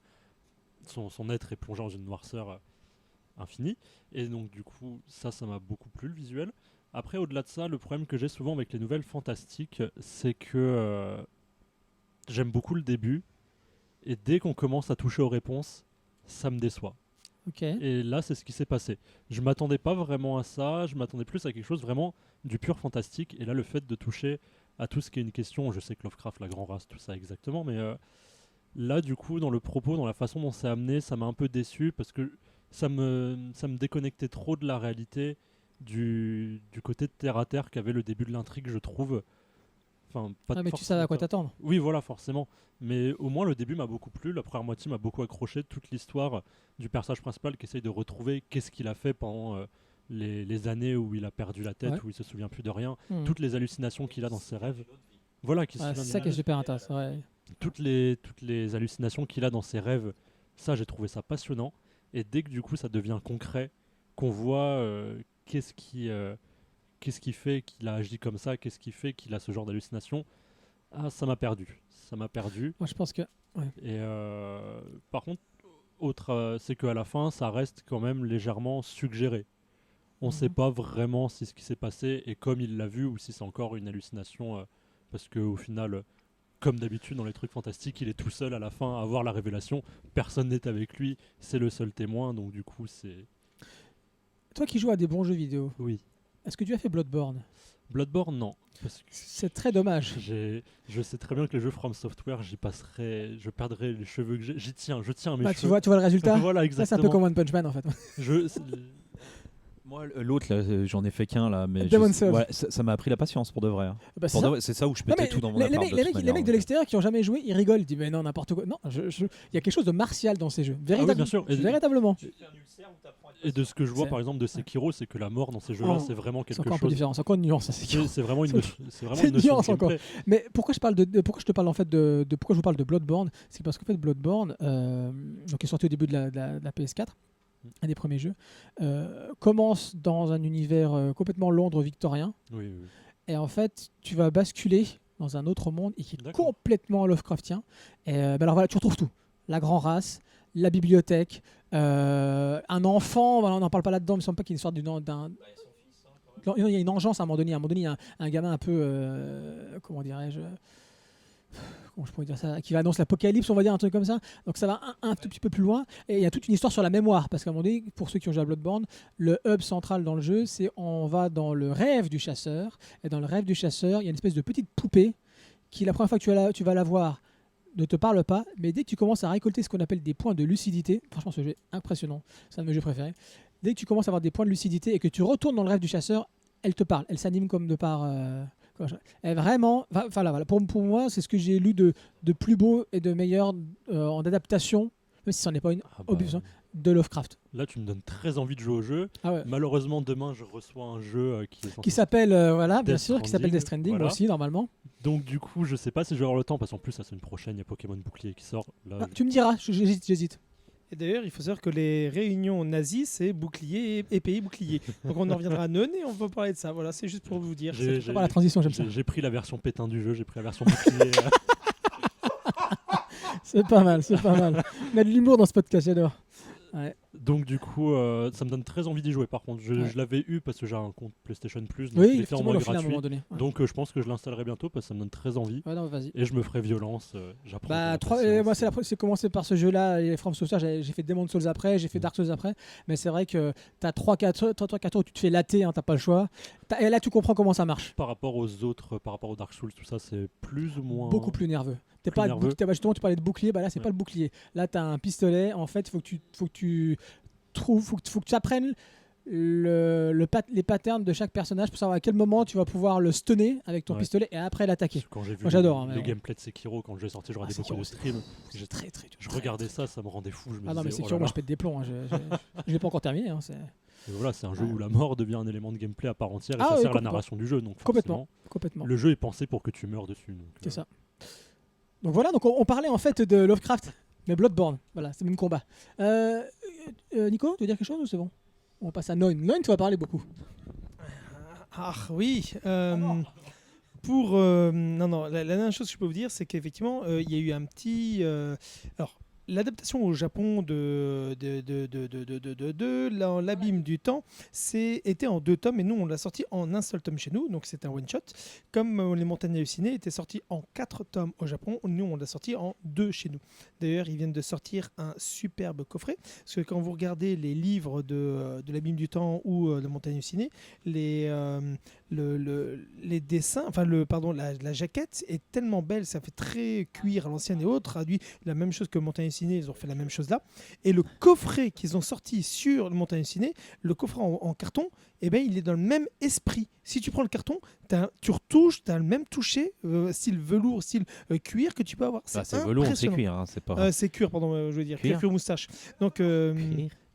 son être est plongé dans une noirceur infinie, et donc du coup ça m'a beaucoup plu le visuel. Après, au-delà de ça, le problème que j'ai souvent avec les nouvelles fantastiques, c'est que j'aime beaucoup le début, et dès qu'on commence à toucher aux réponses, ça me déçoit. Ok. Et là, c'est ce qui s'est passé. Je m'attendais pas vraiment à ça, je m'attendais plus à quelque chose vraiment du pur fantastique. Et là, le fait de toucher à tout ce qui est une question, je sais que Lovecraft, la grande race, tout ça exactement, mais là, du coup, dans le propos, dans la façon dont c'est amené, ça m'a un peu déçu parce que ça me déconnectait trop de la réalité du côté de terre à terre qu'avait le début de l'intrigue, je trouve. Enfin, pas Ah, mais tu forcément sais à quoi pas- t'attendre. Oui, voilà, forcément. Mais au moins, le début m'a beaucoup plu. La première moitié m'a beaucoup accroché. Toute l'histoire du personnage principal qui essaye de retrouver qu'est-ce qu'il a fait pendant les années où il a perdu la tête, Ouais. où il se souvient plus de rien. Mhm. Toutes les hallucinations qu'il a dans ses rêves. Voilà, qui se Ouais, souvient c'est des ça qui est rêves. super intéressant. Ouais. toutes les hallucinations qu'il a dans ses rêves, ça j'ai trouvé ça passionnant. Et dès que du coup ça devient concret, qu'on voit qu'est-ce qui fait qu'il a agi comme ça, qu'est-ce qui fait qu'il a ce genre d'hallucination, ça m'a perdu. Ça m'a perdu. Moi, je pense que. Et par contre, c'est qu'à la fin, ça reste quand même légèrement suggéré. On ne sait Mhm. pas vraiment si ce qui s'est passé est comme il l'a vu ou si c'est encore une hallucination. Parce qu'au final, comme d'habitude dans les trucs fantastiques, il est tout seul à la fin à avoir la révélation. Personne n'est avec lui. C'est le seul témoin. Donc du coup, c'est... Toi qui joues à des bons jeux vidéo, Oui. est-ce que tu as fait Bloodborne? Bloodborne, non. Parce que C'est très dommage. je sais très bien que les jeux From Software, je perdrai les cheveux que j'ai. Je tiens à mes Bah, cheveux. tu vois le résultat. Voilà, Ça, exactement. c'est un peu comme One Punch Man en fait. Moi, l'autre, là, j'en ai fait qu'un là, mais Demon's Souls. ouais, ça m'a appris la patience pour de vrai. Hein. Bah, c'est Pour de ça. vrai, c'est ça où je Non, pétais mais tout dans mon les, appart. mecs, les mecs de l'extérieur qui ont jamais joué, ils rigolent. Ils disent mais non, n'importe quoi. Non, il y a quelque chose de martial dans ces jeux. Ah oui, bien sûr. Véritablement. Et de ce que je vois C'est- par exemple de Sekiro, c'est que la mort dans ces jeux-là, Oh, c'est vraiment C'est quelque encore un peu chose. différent. C'est encore une nuance. Ça, C'est vraiment une, c'est vraiment c'est une notion nuance de encore. gameplay. Mais pourquoi pourquoi je te parle en fait pourquoi je vous parle de Bloodborne, c'est parce qu'en fait Bloodborne, donc qui est sorti au début de la PS4, un des premiers jeux, commence dans un univers complètement Londres victorien, Oui, oui. et en fait tu vas basculer dans un autre monde et qui est D'accord. complètement Lovecraftien. Et alors voilà, tu retrouves tout, la grande race, la bibliothèque, un enfant, voilà, on n'en parle pas là-dedans, mais il me semble pas qu'il y ait une sorte d'un non, il y a une engeance à un moment donné. Il y a un gamin un peu, comment dirais-je, comment je pourrais dire ça, qui annonce l'apocalypse, on va dire un truc comme ça. Donc ça va un tout petit peu plus loin. Et il y a toute une histoire sur la mémoire, parce qu'à un moment donné, pour ceux qui ont joué à Bloodborne, le hub central dans le jeu, c'est on va dans le rêve du chasseur. Et dans le rêve du chasseur, il y a une espèce de petite poupée qui, la première fois que tu vas la voir, ne te parle pas, mais dès que tu commences à récolter ce qu'on appelle des points de lucidité, franchement ce jeu est impressionnant, c'est un de mes jeux préférés, dès que tu commences à avoir des points de lucidité et que tu retournes dans le rêve du chasseur, elle te parle, elle s'anime comme de par... elle vraiment, voilà, pour moi c'est ce que j'ai lu de plus beau et de meilleur en adaptation, même si ce n'en est pas une, Ah bah, de Lovecraft. là, tu me donnes très envie de jouer au jeu. Ah ouais. Malheureusement, demain, je reçois un jeu qui est censé- Qui s'appelle, voilà, bien Death sûr, qui s'appelle Death Stranding voilà. aussi normalement. Donc, du coup, je sais pas si je vais avoir le temps, parce qu'en plus, la semaine prochaine, il y a Pokémon Bouclier qui sort. Là, Ah, tu me diras, j'hésite. Et d'ailleurs, il faut savoir que les réunions nazies, c'est bouclier et pays bouclier. Donc on en reviendra à Neun et on va parler de ça. Voilà, c'est juste pour vous dire. J'ai- C'est pas la transition, j'aime ça. j'ai pris la version pétain du jeu, j'ai pris la version Bouclier. C'est pas mal, c'est pas mal. On a de l'humour dans ce podcast, j'adore. Ouais. Donc, du coup, ça me donne très envie d'y jouer. Par contre, je Ouais. l'avais eu parce que j'ai un compte PlayStation Plus. Donc Oui, il est fait en effectivement, mois le film à un gratuit. moment donné. Ouais. Donc, je pense que je l'installerai bientôt parce que ça me donne très envie. Ouais, non, vas-y. Et je me ferai violence. J'apprends. Bah, moi, c'est commencé par ce jeu-là, les From Software. J'ai fait Demon's Souls après, j'ai fait Dark Souls après. Mais c'est vrai que t'as 3-4 heures où tu te fais latter, hein, t'as pas le choix. Et là, tu comprends comment ça marche. Par rapport aux autres, par rapport aux Dark Souls, tout ça, c'est plus ou moins. Beaucoup plus nerveux. T'es plus pas nerveux. justement, tu parlais de bouclier, bah là, c'est Ouais. pas le bouclier. Là, t'as un pistolet. En fait, faut que tu apprennes les patterns de chaque personnage pour savoir à quel moment tu vas pouvoir le stunner avec ton Ouais. pistolet et après l'attaquer. Quand j'ai vu Moi, j'adore, hein, mais les bon. gameplays de Sekiro, quand je l'ai sorti, je regardais Sekiro, beaucoup de streams. C'est très très dur. Je regardais ça, ça me rendait fou. Je me Ah non, mais disais, c'est oh sûr, là moi là. je pète des plombs. Hein. Je l'ai pas encore terminé. Hein, Et voilà, c'est un jeu Ouais. où la mort devient un élément de gameplay à part entière et Ah ça oui, sert à la complètement. narration du jeu. Donc Complètement. forcément, Complètement. le jeu est pensé pour que tu meurs dessus. donc, C'est ça. Donc voilà, donc on parlait en fait de Lovecraft, mais Bloodborne. Voilà, c'est le même combat. Nico, tu veux dire quelque chose ou c'est bon? On passe à Noin. Noin, tu vas parler beaucoup. Ah oui. Non, la dernière chose que je peux vous dire, c'est qu'effectivement, il y a eu un petit. Alors, l'adaptation au Japon de l'abîme du temps était en 2 tomes et nous on l'a sorti en un seul tome chez nous, donc c'est un one shot. Comme les Montagnes hallucinées étaient sortis en 4 tomes au Japon, nous on l'a sorti en 2 chez nous. D'ailleurs ils viennent de sortir un superbe coffret, parce que quand vous regardez les livres de l'abîme du temps ou de Montagnes hallucinées, les dessins, la jaquette est tellement belle, ça fait très cuir à l'ancienne et autres, traduit la même chose que Montagne hallucinée, ils ont fait la même chose là. Et le coffret qu'ils ont sorti sur le Montagne hallucinée, le coffret en carton, eh ben, il est dans le même esprit. Si tu prends le carton, tu retouches, tu as le même toucher, style velours, style cuir que tu peux avoir. C'est velours, c'est cuir, hein, c'est pas. C'est cuir, pardon, je veux dire. Cuir moustache. Donc,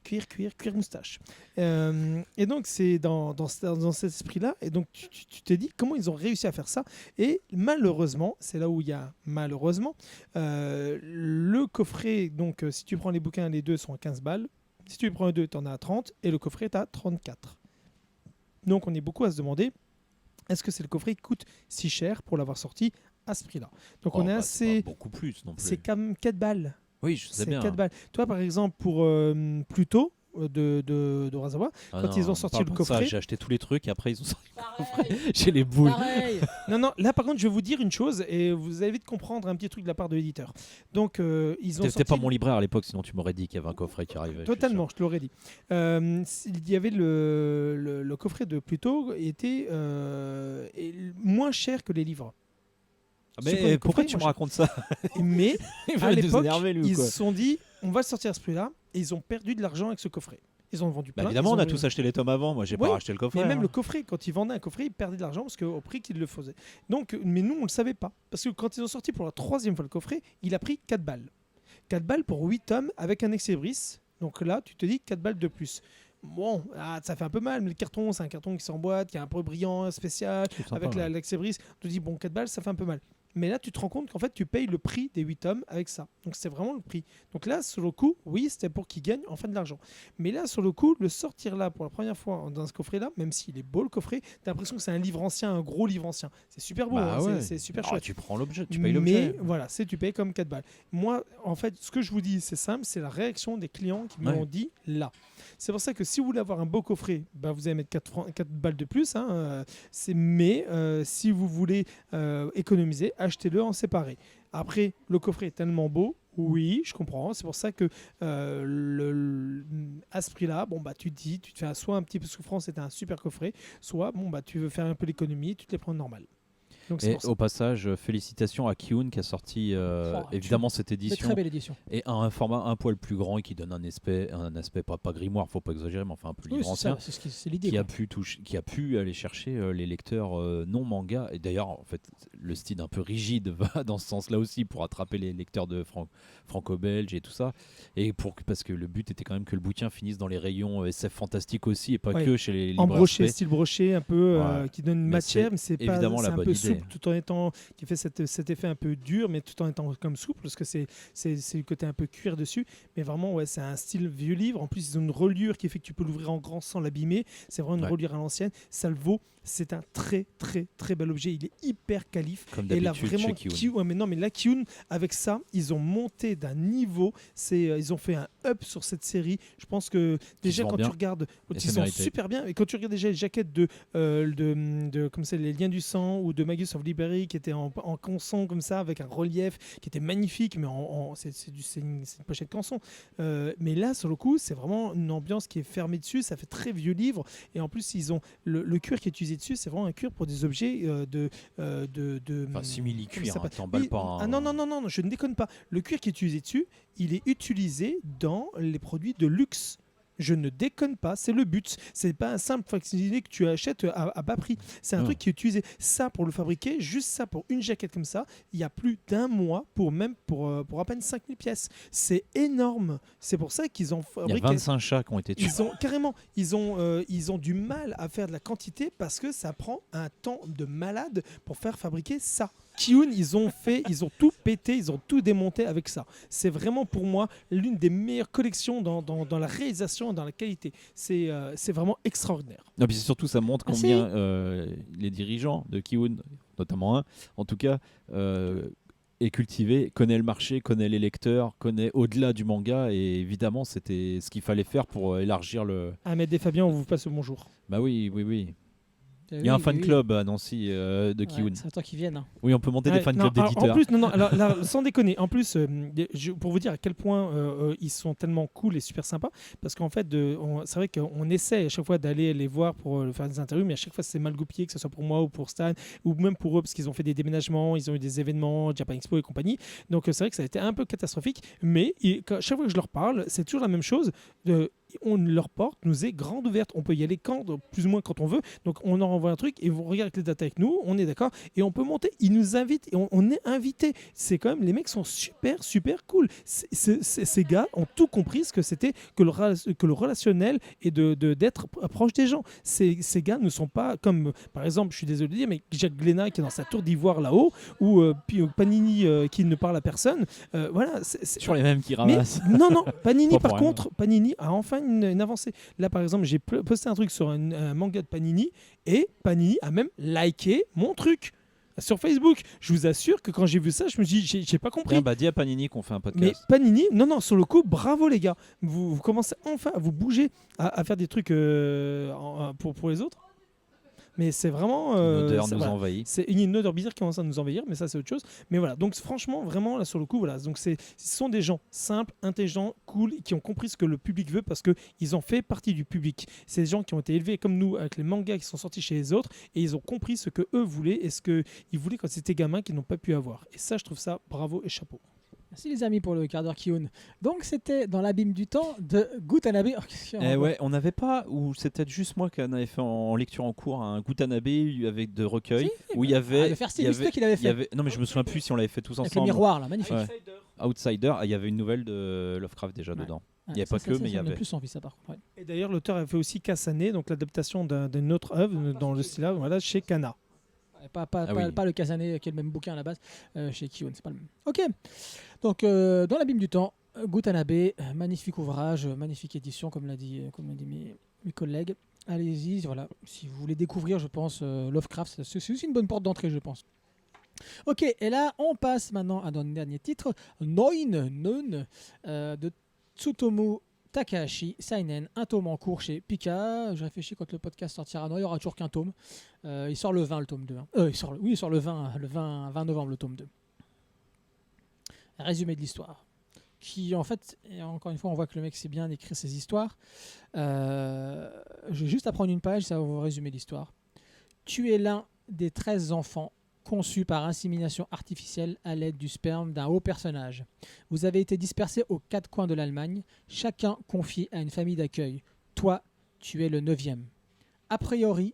cuir moustache. Et donc c'est dans cet esprit-là. Et donc tu t'es dit comment ils ont réussi à faire ça. Et malheureusement, c'est là où il y a malheureusement le coffret. Donc si tu prends les bouquins, les deux sont à 15 balles. Si tu prends les deux, tu en as à 30 et le coffret est à 34. Donc on est beaucoup à se demander est-ce que c'est le coffret qui coûte si cher pour l'avoir sorti à ce prix-là. Donc on est assez. C'est pas beaucoup plus non plus. C'est quand même 4 balles. Oui, je sais bien. 4 balles. Toi, par exemple, pour Pluto de Urasawa, quand ils ont sorti le coffret. J'ai acheté tous les trucs et après ils ont sorti le coffret. J'ai les boules. Non, là par contre, je vais vous dire une chose et vous allez vite comprendre un petit truc de la part de l'éditeur. Donc, ils ont. T'étais pas mon libraire à l'époque, sinon tu m'aurais dit qu'il y avait un coffret qui arrivait. Totalement, je te l'aurais dit. Il y avait le coffret de Pluto était moins cher que les livres. Mais pourquoi tu me racontes ça? Mais à l'époque, ils se sont dit on va le sortir à ce prix-là et ils ont perdu de l'argent avec ce coffret. Ils ont vendu plein. Évidemment, on a tous acheté les tomes avant. Moi, j'ai pas racheté le coffret. Mais même le coffret, quand ils vendaient un coffret, ils perdaient de l'argent parce qu'au prix qu'ils le faisaient. Donc, mais nous, on le savait pas. Parce que quand ils ont sorti pour la 3e fois le coffret, il a pris 4 balles. 4 balles pour 8 tomes avec un Excebris. Donc là, tu te dis 4 balles de plus. Bon, ça fait un peu mal, mais le carton, c'est un carton qui s'emboîte, qui est un peu brillant, spécial, avec l'Exebris. Tu te dis, bon, 4 balles, ça fait un peu mal. Mais là, tu te rends compte qu'en fait, tu payes le prix des 8 tomes avec ça. Donc, c'est vraiment le prix. Donc là, sur le coup, oui, c'était pour qu'ils gagnent enfin de l'argent. Mais là, sur le coup, le sortir là pour la première fois dans ce coffret-là, même s'il est beau le coffret, tu as l'impression que c'est un livre ancien, un gros livre ancien. C'est super beau, c'est super chouette. Tu prends l'objet, tu payes l'objet. Mais voilà, tu payes comme 4 balles. Moi, en fait, ce que je vous dis, c'est simple, c'est la réaction des clients qui m'ont dit là. C'est pour ça que si vous voulez avoir un beau coffret, vous allez mettre 4 balles de plus. Mais si vous voulez économiser, achetez-le en séparé. Après, le coffret est tellement beau, oui, je comprends. C'est pour ça que à ce prix-là, tu te fais soit un petit peu souffrant, c'est un super coffret, soit tu veux faire un peu l'économie, tu te les prends normal. Donc, et au passage, félicitations à Kiun qui a sorti évidemment cette édition. Très belle édition. Et un format un poil plus grand et qui donne un aspect pas grimoire, faut pas exagérer, mais enfin un peu livre ancien. C'est l'idée. Qui a pu aller chercher les lecteurs non manga. Et d'ailleurs, en fait, le style un peu rigide va dans ce sens-là aussi pour attraper les lecteurs de franco-belge et tout ça. Et parce que le but était quand même que le bouquin finisse dans les rayons SF fantastique aussi et pas que chez les libraires. En broché, style broché, un peu qui donne une matière, mais c'est pas évidemment la bonne idée. Tout en étant qui fait cet effet un peu dur mais tout en étant comme souple parce que c'est le côté un peu cuir dessus, mais vraiment c'est un style vieux livre. En plus ils ont une reliure qui fait que tu peux l'ouvrir en grand sans l'abîmer. C'est vraiment une reliure à l'ancienne, ça le vaut. C'est un très très très bel objet, il est hyper qualif. Comme et là vraiment Kiun avec ça ils ont monté d'un niveau, ils ont fait un up sur cette série. Je pense que déjà quand tu regardes ils sont super bien, et quand tu regardes déjà les jaquettes de comme c'est les liens du sang ou de Magus of Liberty qui était en canson comme ça avec un relief qui était magnifique, mais c'est une pochette canson. Mais là sur le coup c'est vraiment une ambiance qui est fermée dessus, ça fait très vieux livre, et en plus ils ont le cuir qui est utilisé dessus, c'est vraiment un cuir pour des objets simili-cuir, t'emballes pas. Non, je ne déconne pas. Le cuir qui est utilisé dessus, il est utilisé dans les produits de luxe. Je ne déconne pas, c'est le but. C'est pas un simple facsimilé que tu achètes à bas prix. C'est un truc qui est utilisé. Ça, pour le fabriquer, juste ça, pour une jaquette comme ça, il y a plus d'1 mois pour à peine 5000 pièces. C'est énorme. C'est pour ça qu'ils ont fabriqué. Il y a 25 chats qui ont été tués. Ils ont du mal à faire de la quantité parce que ça prend un temps de malade pour faire fabriquer ça. Kiun, ils ont tout pété, ils ont tout démonté avec ça. C'est vraiment pour moi l'une des meilleures collections dans la réalisation et dans la qualité. C'est vraiment extraordinaire. Non, puis surtout, ça montre combien les dirigeants de Kiun, notamment un, en tout cas, est cultivé, connaît le marché, connaît les lecteurs, connaît au-delà du manga, et évidemment c'était ce qu'il fallait faire pour élargir le... Ahmed et Fabien, on vous passe le bonjour. Bah oui, oui, oui. Eh Il y a un oui, fan oui. club à Nancy de Ouais, Kiyun. c'est à toi qui viennent. Hein. Oui, on peut monter des Ouais, fan non, clubs alors, d'éditeurs. En plus, non, alors, là, sans déconner, en plus, pour vous dire à quel point ils sont tellement cool et super sympas, parce qu'en fait, c'est vrai qu'on essaie à chaque fois d'aller les voir pour faire des interviews, mais à chaque fois c'est mal goupillé, que ce soit pour moi ou pour Stan, ou même pour eux, parce qu'ils ont fait des déménagements, ils ont eu des événements, Japan Expo et compagnie. Donc c'est vrai que ça a été un peu catastrophique, mais chaque fois que je leur parle, c'est toujours la même chose. Leur porte nous est grande ouverte. On peut y aller plus ou moins quand on veut. Donc on leur envoie un truc et vous regardez les datas avec nous, on est d'accord et on peut monter. Ils nous invitent et on est invités. C'est quand même, les mecs sont super super cool. Ces gars ont tout compris ce que c'était que le relationnel et d'être proche des gens. Ces gars ne sont pas comme, par exemple, je suis désolé de dire, mais Jacques Glénat qui est dans sa tour d'ivoire là-haut ou puis Panini qui ne parle à personne. Voilà. C'est toujours les mêmes qui Mais ramassent. non, Panini Pas par pour rien. contre, Panini a enfin une avancée. Là par exemple, j'ai posté un truc sur un manga de Panini et Panini a même liké mon truc sur Facebook. Je vous assure que quand j'ai vu ça, je me suis dit, j'ai pas compris. Tiens, bah dis à Panini qu'on fait un Mais podcast. Panini, non, sur le coup, bravo les gars. Vous commencez enfin à vous bouger, à faire des trucs pour les autres. Mais c'est vraiment... L'odeur c'est- nous voilà. envahit. C'est une odeur bizarre qui commence à nous envahir, mais ça c'est autre chose. Mais voilà, donc franchement, vraiment là sur le coup, voilà. Donc ce sont des gens simples, intelligents, cool, qui ont compris ce que le public veut parce qu'ils ont fait partie du public. C'est des gens qui ont été élevés comme nous avec les mangas qui sont sortis chez les autres et ils ont compris ce que eux voulaient et ce qu'ils voulaient quand c'était gamins qu'ils n'ont pas pu avoir. Et ça, je trouve ça bravo et chapeau. Merci les amis pour le quart d'heure Kiyun. Donc c'était dans l'abîme du temps de Gutanabe. Oh, qu'est-ce qu'il y a Eh encore ouais, on n'avait pas, ou c'est peut-être juste moi qui en avait fait en lecture en cours, un Gutanabe avec de recueils, Si, où il y avait... le faire il y avait- c'est toi qui l'avait il y fait. avait- Non mais je me souviens plus si on l'avait fait tous Avec le ensemble. miroir là, magnifique. Ouais. Outsider, il y avait une nouvelle de Lovecraft déjà Ouais. dedans. Ouais, Il y avait ça, pas que, ça mais il y donne avait. plus envie ça par contre. Ouais. Et d'ailleurs, l'auteur a fait aussi Kasane, donc l'adaptation d'une autre œuvre dans le style voilà, chez Kana. Pas oui. le Kazane qui est le même bouquin à la base chez Kiyun, c'est pas le même. Ok, donc dans l'abîme du temps, Gutanabe, magnifique ouvrage, magnifique édition comme l'a dit mes collègues. Allez-y, voilà, si vous voulez découvrir, je pense, Lovecraft, c'est aussi une bonne porte d'entrée, je pense. Ok, et là, on passe maintenant à notre dernier titre, Noin, de Tsutomu Takahashi, Seinen, un tome en cours chez Pika. Je réfléchis quand le podcast sortira. Non, il n'y aura toujours qu'un tome. Il sort le 20, le tome 2. Hein. Il sort le 20 novembre, le tome 2. Résumé de l'histoire. Qui, en fait, et encore une fois, on voit que le mec sait bien écrire ses histoires. Je vais juste apprendre une page, ça va vous résumer l'histoire. Tu es l'un des 13 enfants conçus par insémination artificielle à l'aide du sperme d'un haut personnage. Vous avez été dispersés aux 4 coins de l'Allemagne, chacun confié à une famille d'accueil. Toi, tu es le 9e. A priori,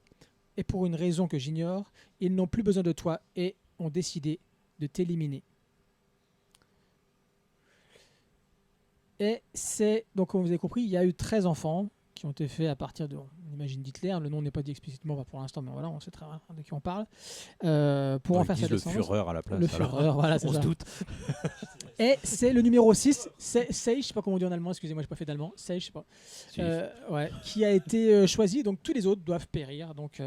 et pour une raison que j'ignore, ils n'ont plus besoin de toi et ont décidé de t'éliminer. Et c'est, donc comme vous avez compris, il y a eu 13 enfants qui ont été faits à partir de, on imagine d'Hitler, le nom n'est pas dit explicitement pour l'instant, mais voilà, on sait très bien de qui on parle, pour en faire sa le descendance. Führer à la place. Le alors. Führer, voilà, c'est On se ça. doute. Et c'est le numéro 6, c'est Seich, je sais pas comment on dit en allemand, excusez-moi, j'ai pas fait d'allemand, Seich, je sais pas, Si. ouais, qui a été choisi, donc tous les autres doivent périr, donc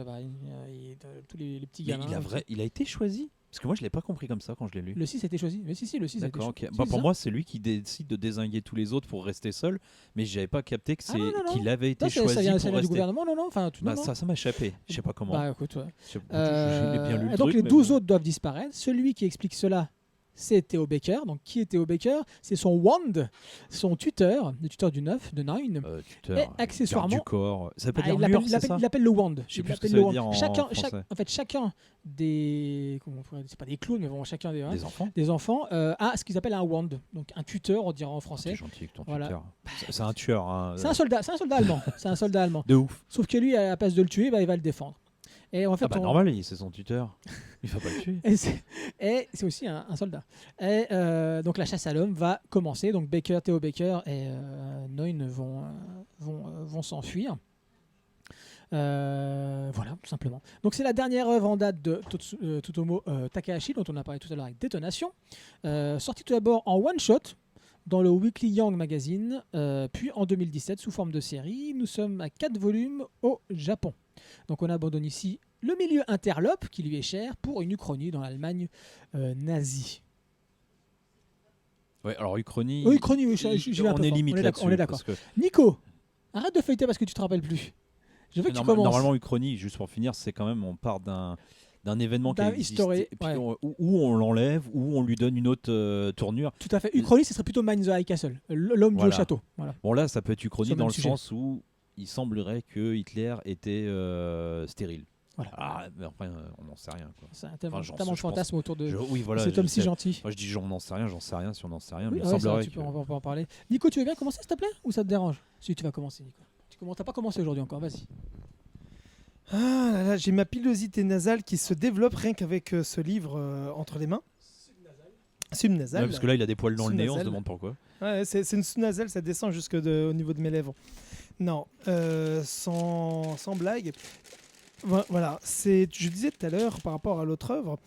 tous les petits Mais gamins. il a été choisi. Parce que moi, je l'ai pas compris comme ça quand je l'ai lu. Le 6 a été choisi, mais si, le 6 a été D'accord, choisi. ok. Si, Bah, c'est pour ça. moi, c'est lui qui décide de désinguer tous les autres pour rester seul, mais j'avais pas capté que Ah non, non, non. qu'il avait été Non, choisi ça vient pour du rester. gouvernement, non, enfin, tout Bah, non, ça m'a échappé. Je sais pas comment. Bah écoute, ouais. J'ai bien lu le Et donc truc, les mais 12 bon. autres doivent disparaître. Celui qui explique cela, c'est Theo Baker. Donc qui est Theo Baker? C'est son wand, son tuteur, le tuteur du 9, de 9. Tuteur, Et accessoirement- garde du corps. Ça veut pas Ah, dire mur, c'est ça il l'appelle le wand. Je sais Il plus ce que l'appelle ça le veut wand. dire en Chacun des, comment on pourrait dire, c'est pas des clowns, mais bon, chacun Des enfants. des enfants a ce qu'ils appellent un wand, donc un tuteur, on dirait en C'est français. gentil avec ton Voilà. tuteur. C'est un tueur. Hein. C'est un soldat allemand. C'est un soldat allemand. De ouf. Sauf que lui, à la place de le tuer, bah, il va le défendre. Et en fait, Ah bah normal, c'est son tuteur. Il va pas le tuer. Et c'est aussi un soldat. Et donc la chasse à l'homme va commencer. Donc Baker, Theo Baker et Noin vont s'enfuir. Voilà, tout simplement. Donc c'est la dernière œuvre en date de Tsutomu Takahashi, dont on a parlé tout à l'heure avec Détonation. Sortie tout d'abord en one-shot dans le Weekly Young Magazine, puis en 2017 sous forme de série. Nous sommes à 4 volumes au Japon. Donc on abandonne ici le milieu interlope qui lui est cher pour une uchronie dans l'Allemagne nazie. Ouais, alors Uchronie. Oui, Uchronie, oui, j'y vais un on peu est fort. limite là-dessus. On est d'accord. parce que Nico, arrête de feuilleter parce que tu te rappelles plus. Je veux que tu commences. Normalement, Uchronie, juste pour finir, c'est quand même on part d'un événement qui D'un a existé, historique, et puis ouais. où on l'enlève, où on lui donne une autre tournure. Tout à fait. Uchronie, ce serait plutôt Mine the High Castle, l'homme du Voilà. haut château. Voilà. Bon là, ça peut être Uchronie Sur le dans même le sujet. sens où il semblerait que Hitler était stérile. Voilà. Ah, mais après, on n'en sait rien. Quoi. C'est tellement, Enfin, tellement de je pense- fantasmes autour de Oui, voilà. cet homme si gentil. Moi, je dis j'en sais rien, si on n'en sait rien. Oui, Mais il ouais, ça, semblerait tu que... peux, on va en parler. Nico, tu veux bien commencer, s'il te plaît? Ou ça te dérange? Si, tu vas commencer, Nico. T'as pas commencé aujourd'hui encore, vas-y. Ah là là, j'ai ma pilosité nasale qui se développe rien qu'avec ce livre entre les mains. Subnasale. Ouais, parce que là, il a des poils dans le nez, on se Subnasale. demande pourquoi. Ouais, c'est une sous-nasale, ça descend jusque au niveau de mes lèvres. Non, sans blague. Voilà, je disais tout à l'heure par rapport à l'autre œuvre,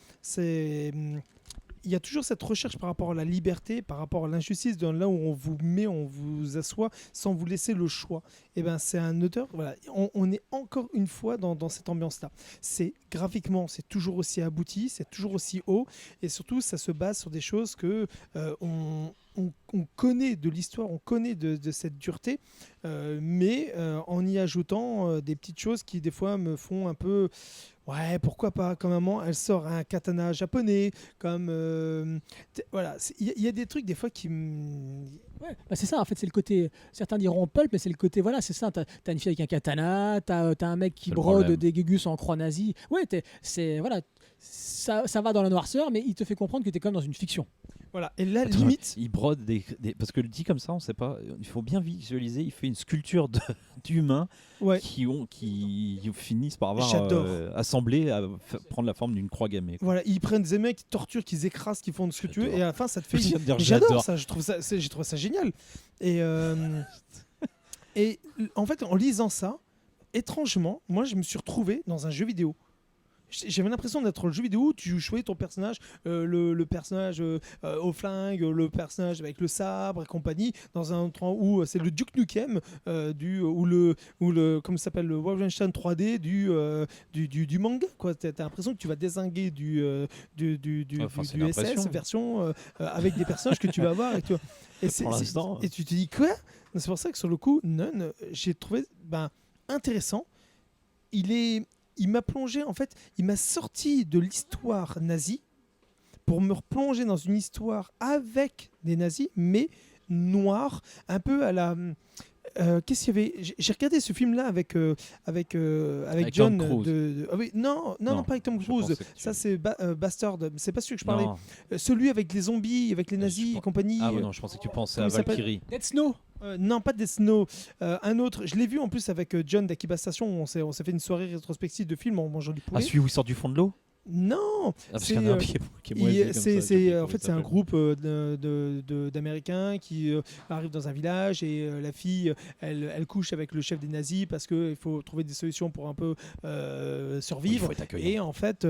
il y a toujours cette recherche par rapport à la liberté, par rapport à l'injustice, de là où on vous met, on vous assoit sans vous laisser le choix. Et ben c'est un auteur, voilà, on est encore une fois dans cette ambiance-là. C'est graphiquement, c'est toujours aussi abouti, c'est toujours aussi haut, et surtout ça se base sur des choses que on connaît de l'histoire, on connaît de cette dureté, mais en y ajoutant des petites choses qui des fois me font un peu... Ouais, pourquoi pas. Comme maman, elle sort un katana japonais. Comme voilà, il y a des trucs des fois qui Ouais, bah c'est ça, en fait, c'est le côté. Certains diront pulp, mais c'est le côté. Voilà, c'est ça. T'as une fille avec un katana, t'as un mec qui C'est le brode problème. des gugus en croix nazie. Ouais, c'est. Voilà. Ça va dans la noirceur, mais il te fait comprendre que t'es comme dans une fiction. voilà. Et là, Attends, limite, il brode parce que le dit comme ça, on sait pas. Il faut bien visualiser. Il fait une sculpture d'humains ouais. qui finissent par avoir J'adore. assemblé à prendre la forme d'une croix gammée. Voilà, ils prennent des mecs qui torturent, qui écrasent, qui font ce que tu veux, J'adore. et à la fin, ça te fait. Je viens de dire Mais j'adore. ça. J'ai trouvé ça génial. Et et en fait, en lisant ça, étrangement, moi, je me suis retrouvé dans un jeu vidéo. J'avais l'impression d'être dans le jeu vidéo où tu jouais ton personnage, le personnage au flingue, le personnage avec le sabre et compagnie, dans un endroit où c'est le Duke Nukem, ou le comment ça s'appelle, le Wolfenstein 3D du manga. T'as l'impression que tu vas dézinguer du Enfin, c'est SS l'impression. version avec des personnages que tu vas avoir. Pour l'instant. Et tu te dis quoi? C'est pour ça que sur le coup, Nun, j'ai trouvé intéressant. Il m'a plongé, en fait, il m'a sorti de l'histoire nazie pour me replonger dans une histoire avec des nazis, mais noire, un peu à la... qu'est-ce qu'il y avait? J'ai regardé ce film-là avec John. Tom Cruise. Ah oui, non, pas avec Tom je Cruise. pensais que tu- Ça, c'est Bastard. C'est pas celui que je parlais. Non. Celui avec les zombies, avec les Je nazis et pense- compagnie. Ah ouais, non, je pensais que tu pensais comment à il s'appelle Valkyrie. Dead Snow. Non, pas Death Snow. Un autre. Je l'ai vu en plus avec John d'Akiba Station. On s'est fait une soirée rétrospective de films en mangeant du poulet. Ah, celui où il sort du fond de l'eau? Non, Ah, parce c'est, qu'il y en a un euh, qui est moisi comme ça, j'ai oublié en comment fait il c'est un s'appelle. groupe d'Américains qui arrivent dans un village et la fille elle couche avec le chef des nazis parce qu'il faut trouver des solutions pour un peu Il survivre. faut être accueillant. Et en fait,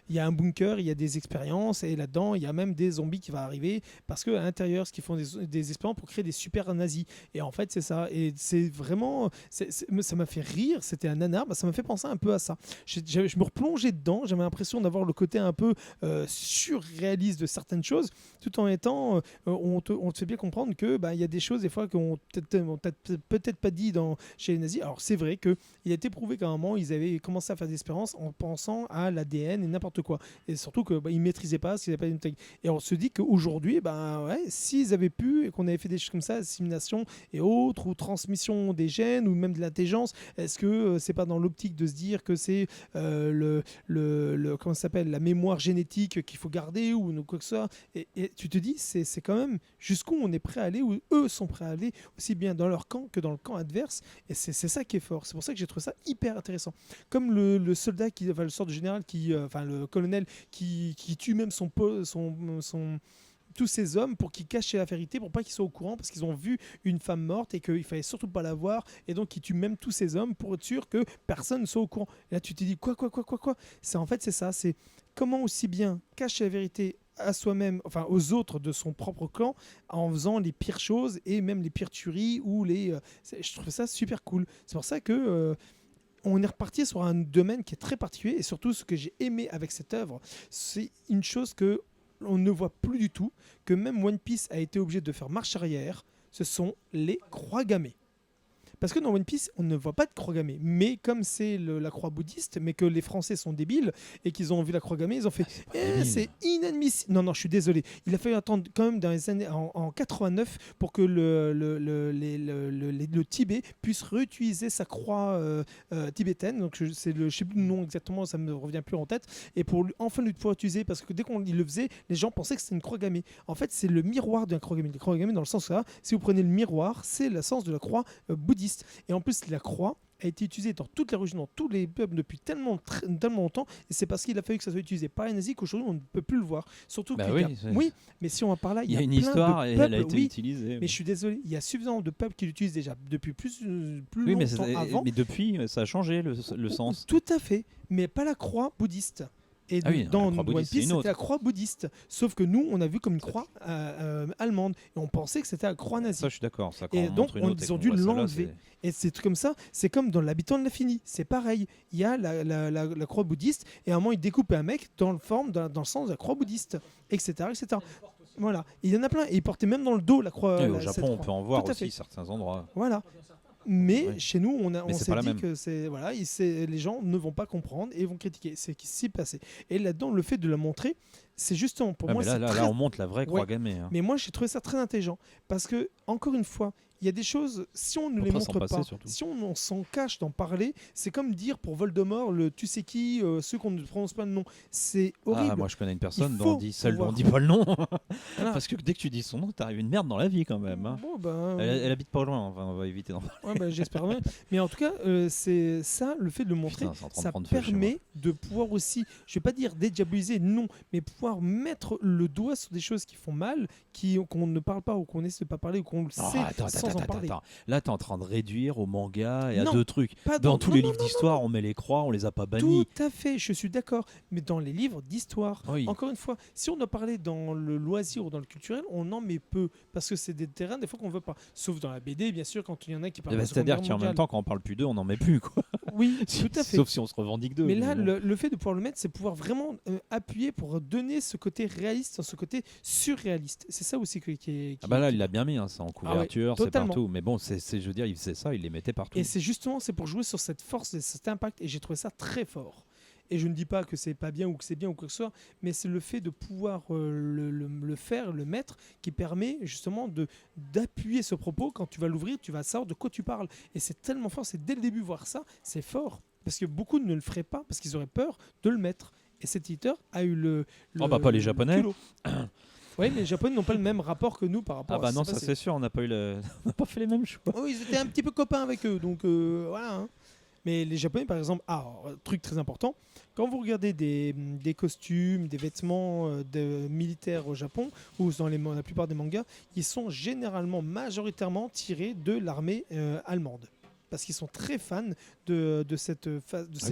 il y a un bunker, il y a des expériences, et là-dedans, il y a même des zombies qui vont arriver, parce qu'à l'intérieur, ce qu'ils font des expériences pour créer des super nazis. Et en fait, c'est ça. Et c'est vraiment... ça m'a fait rire, c'était un nanar, ça m'a fait penser un peu à ça. Je me replongeais dedans, j'avais l'impression d'avoir le côté un peu surréaliste de certaines choses, tout en étant... on te fait bien comprendre que il y a des choses, des fois, qu'on peut-être pas dit chez les nazis. Alors, c'est vrai qu'il a été prouvé qu'à un moment, ils avaient commencé à faire des expériences en pensant à l'ADN et n'importe quoi. Et surtout qu'ils ne maîtrisaient pas, s'ils n'avaient pas une technique. Et on se dit qu'aujourd'hui, s'ils avaient pu, et qu'on avait fait des choses comme ça, assimilation et autres, ou transmission des gènes, ou même de l'intelligence, est-ce que c'est pas dans l'optique de se dire que c'est comment ça s'appelle, la mémoire génétique qu'il faut garder, ou quoi que ce soit. Et tu te dis, c'est quand même jusqu'où on est prêt à aller, où eux sont prêts à aller, aussi bien dans leur camp que dans le camp adverse. Et c'est ça qui est fort. C'est pour ça que j'ai trouvé ça hyper intéressant. Comme le soldat, le sort de général, le colonel qui tue même tous ces hommes pour qu'ils cachent la vérité, pour pas qu'ils soient au courant, parce qu'ils ont vu une femme morte et qu'il fallait surtout pas la voir, et donc ils tuent même tous ces hommes pour être sûr que personne ne soit au courant. Et là tu te dis quoi. C'est ça, c'est comment aussi bien cacher la vérité à soi-même, enfin aux autres de son propre clan, en faisant les pires choses et même les pires tueries, je trouve ça super cool. C'est pour ça que on est reparti sur un domaine qui est très particulier, et surtout ce que j'ai aimé avec cette œuvre, c'est une chose que on ne voit plus du tout que même One Piece a été obligé de faire marche arrière, ce sont les croix gammées. Parce que dans One Piece, on ne voit pas de croix gammée. Mais comme c'est la croix bouddhiste, mais que les Français sont débiles et qu'ils ont vu la croix gammée, ils ont fait c'est inadmissible. Non, je suis désolé. Il a fallu attendre quand même dans les années en 89 pour que le Tibet puisse réutiliser sa croix tibétaine. Donc je sais plus le nom exactement, ça me revient plus en tête. Et pour enfin le pouvoir utiliser, parce que dès qu'on le faisait, les gens pensaient que c'était une croix gammée. En fait, c'est le miroir d'une croix gammée. La croix gammée dans le sens là, si vous prenez le miroir, c'est le sens de la croix bouddhiste. Et en plus, la croix a été utilisée dans toutes les religions, dans tous les peuples depuis tellement longtemps, et c'est parce qu'il a fallu que ça soit utilisé par les nazis qu'aujourd'hui on ne peut plus le voir. Surtout oui, mais si on en parle là, il y a une plein histoire de et peuples, elle a été utilisée. Mais je suis désolé, il y a suffisamment de peuples qui l'utilisent déjà depuis plus oui, longtemps avant. Mais depuis, ça a changé le sens. Tout à fait, mais pas la croix bouddhiste. Et dans One Piece, c'était la croix bouddhiste. Sauf que nous, on a vu comme une croix allemande. Et on pensait que c'était la croix nazie. Ça, je suis d'accord. Et donc, ils ont dû l'enlever. Et c'est comme ça. C'est comme dans l'habitant de l'infini. C'est pareil. Il y a la croix bouddhiste. Et à un moment, ils découpent un mec dans le sens de la croix bouddhiste. Etc. Voilà. Et il y en a plein. Et ils portaient même dans le dos la croix. Au Japon, on peut en voir aussi certains endroits. Voilà. Mais chez nous, on s'est dit même. que les gens ne vont pas comprendre et vont critiquer. C'est ce qui s'est passé. Et là-dedans, le fait de la montrer, c'est justement pour moi. Là, on montre la vraie croix gammée. Hein. Mais moi, j'ai trouvé ça très intelligent parce que, encore une fois, il y a des choses, si on ne les montre pas, si on s'en cache d'en parler, c'est comme dire pour Voldemort, tu sais qui, ceux qu'on ne prononce pas le nom. C'est horrible. Moi, je connais une personne dont on dit pas le nom. Voilà. Parce que dès que tu dis son nom, t'arrives une merde dans la vie quand même. Hein. Bon, elle habite pas loin, enfin, on va éviter d'en parler. Ouais, j'espère bien. Mais en tout cas, c'est ça, le fait de le montrer, ça permet de pouvoir aussi, je vais pas dire dédiaboliser, non, mais pouvoir mettre le doigt sur des choses qui font mal, qu'on ne parle pas ou qu'on essaie de pas parler ou qu'on le sait sans en parler. Là, t'es en train de réduire au manga et à deux trucs. Dans tous les livres d'histoire, on met les croix, on les a pas bannis. Tout à fait, je suis d'accord. Mais dans les livres d'histoire, encore une fois, si on doit parler dans le loisir ou dans le culturel, on en met peu. Parce que c'est des terrains, des fois, qu'on veut pas. Sauf dans la BD, bien sûr, quand il y en a qui parlent de la Seconde Guerre mondiale. C'est-à-dire qu'en même temps, quand on parle plus d'eux, on n'en met plus. Quoi. Oui, tout à fait. Sauf si on se revendique d'eux. Mais là, le fait de pouvoir le mettre, c'est pouvoir vraiment appuyer pour donner ce côté réaliste, ce côté surréaliste. C'est ça aussi qui là, il l'a bien mis, hein, c'est en couverture, c'est partout. Mais bon, je veux dire, il faisait ça, il les mettait partout. Et c'est pour jouer sur cette force et cet impact. Et j'ai trouvé ça très fort. Et je ne dis pas que c'est pas bien ou que c'est bien ou quoi que ce soit, mais c'est le fait de pouvoir le faire, le mettre, qui permet justement d'appuyer ce propos. Quand tu vas l'ouvrir, tu vas savoir de quoi tu parles. Et c'est tellement fort, c'est dès le début voir ça, c'est fort. Parce que beaucoup ne le feraient pas, parce qu'ils auraient peur de le mettre. Et cet éditeur a eu pas les Japonais. Oui, mais les Japonais n'ont pas le même rapport que nous par rapport à non, ça c'est sûr, on n'a pas fait les mêmes choix. Oui, ils étaient un petit peu copains avec eux, donc voilà. Hein. Mais les Japonais, par exemple, truc très important, quand vous regardez des costumes, des vêtements militaires au Japon, ou dans la plupart des mangas, ils sont majoritairement tirés de l'armée allemande. Parce qu'ils sont très fans de ces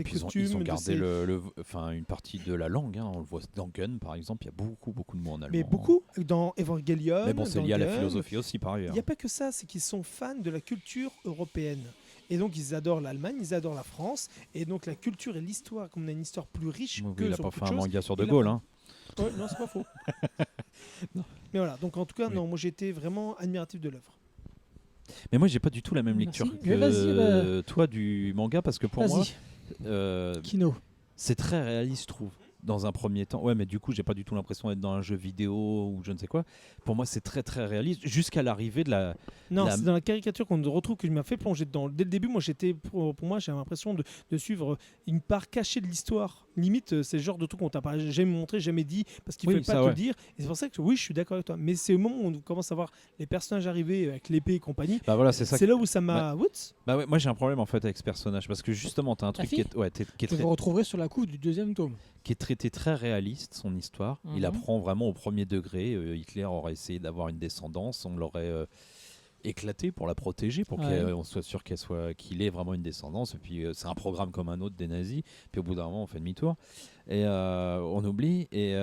costumes. Ils ont gardé une partie de la langue. Hein. On le voit dans Gun, par exemple, il y a beaucoup de mots en allemand. Mais beaucoup, dans Evangelion. Mais bon, c'est lié à la philosophie aussi, par ailleurs. Il n'y a pas que ça, c'est qu'ils sont fans de la culture européenne. Et donc, ils adorent l'Allemagne, ils adorent la France. Et donc, la culture et l'histoire, comme on a une histoire plus riche que il n'a pas fait un manga sur De Gaulle. Hein. Ouais, non, c'est pas faux. Mais voilà, donc en tout cas, non, moi j'étais vraiment admiratif de l'œuvre. Mais moi, j'ai pas du tout la même lecture que toi du manga, parce que pour moi, Kino, c'est très réaliste, je trouve. Dans un premier temps, ouais, mais du coup, j'ai pas du tout l'impression d'être dans un jeu vidéo ou je ne sais quoi. Pour moi, c'est très très réaliste jusqu'à l'arrivée de la. Non, c'est dans la caricature qu'on retrouve que je m'a fait plonger dedans. Dès le début, moi, pour moi, j'ai l'impression de suivre une part cachée de l'histoire. Limite, c'est le genre de truc qu'on t'a pas jamais montré, jamais dit, parce qu'il ne fallait pas te le dire. Et c'est pour ça que oui, je suis d'accord avec toi. Mais c'est au moment où on commence à voir les personnages arriver avec l'épée et compagnie. Voilà, c'est là où ça m'a. Moi, j'ai un problème en fait avec ce personnage parce que justement, t'as un truc qui est vous retrouverez sur la couve du deuxième tome. Qui est traité très réaliste, son histoire. Il apprend vraiment au premier degré. Hitler aurait essayé d'avoir une descendance, on l'aurait éclaté pour la protéger, pour qu'on soit sûr qu'il ait vraiment une descendance. Et puis c'est un programme comme un autre des nazis. Puis au bout d'un moment, on fait demi-tour et on oublie. Et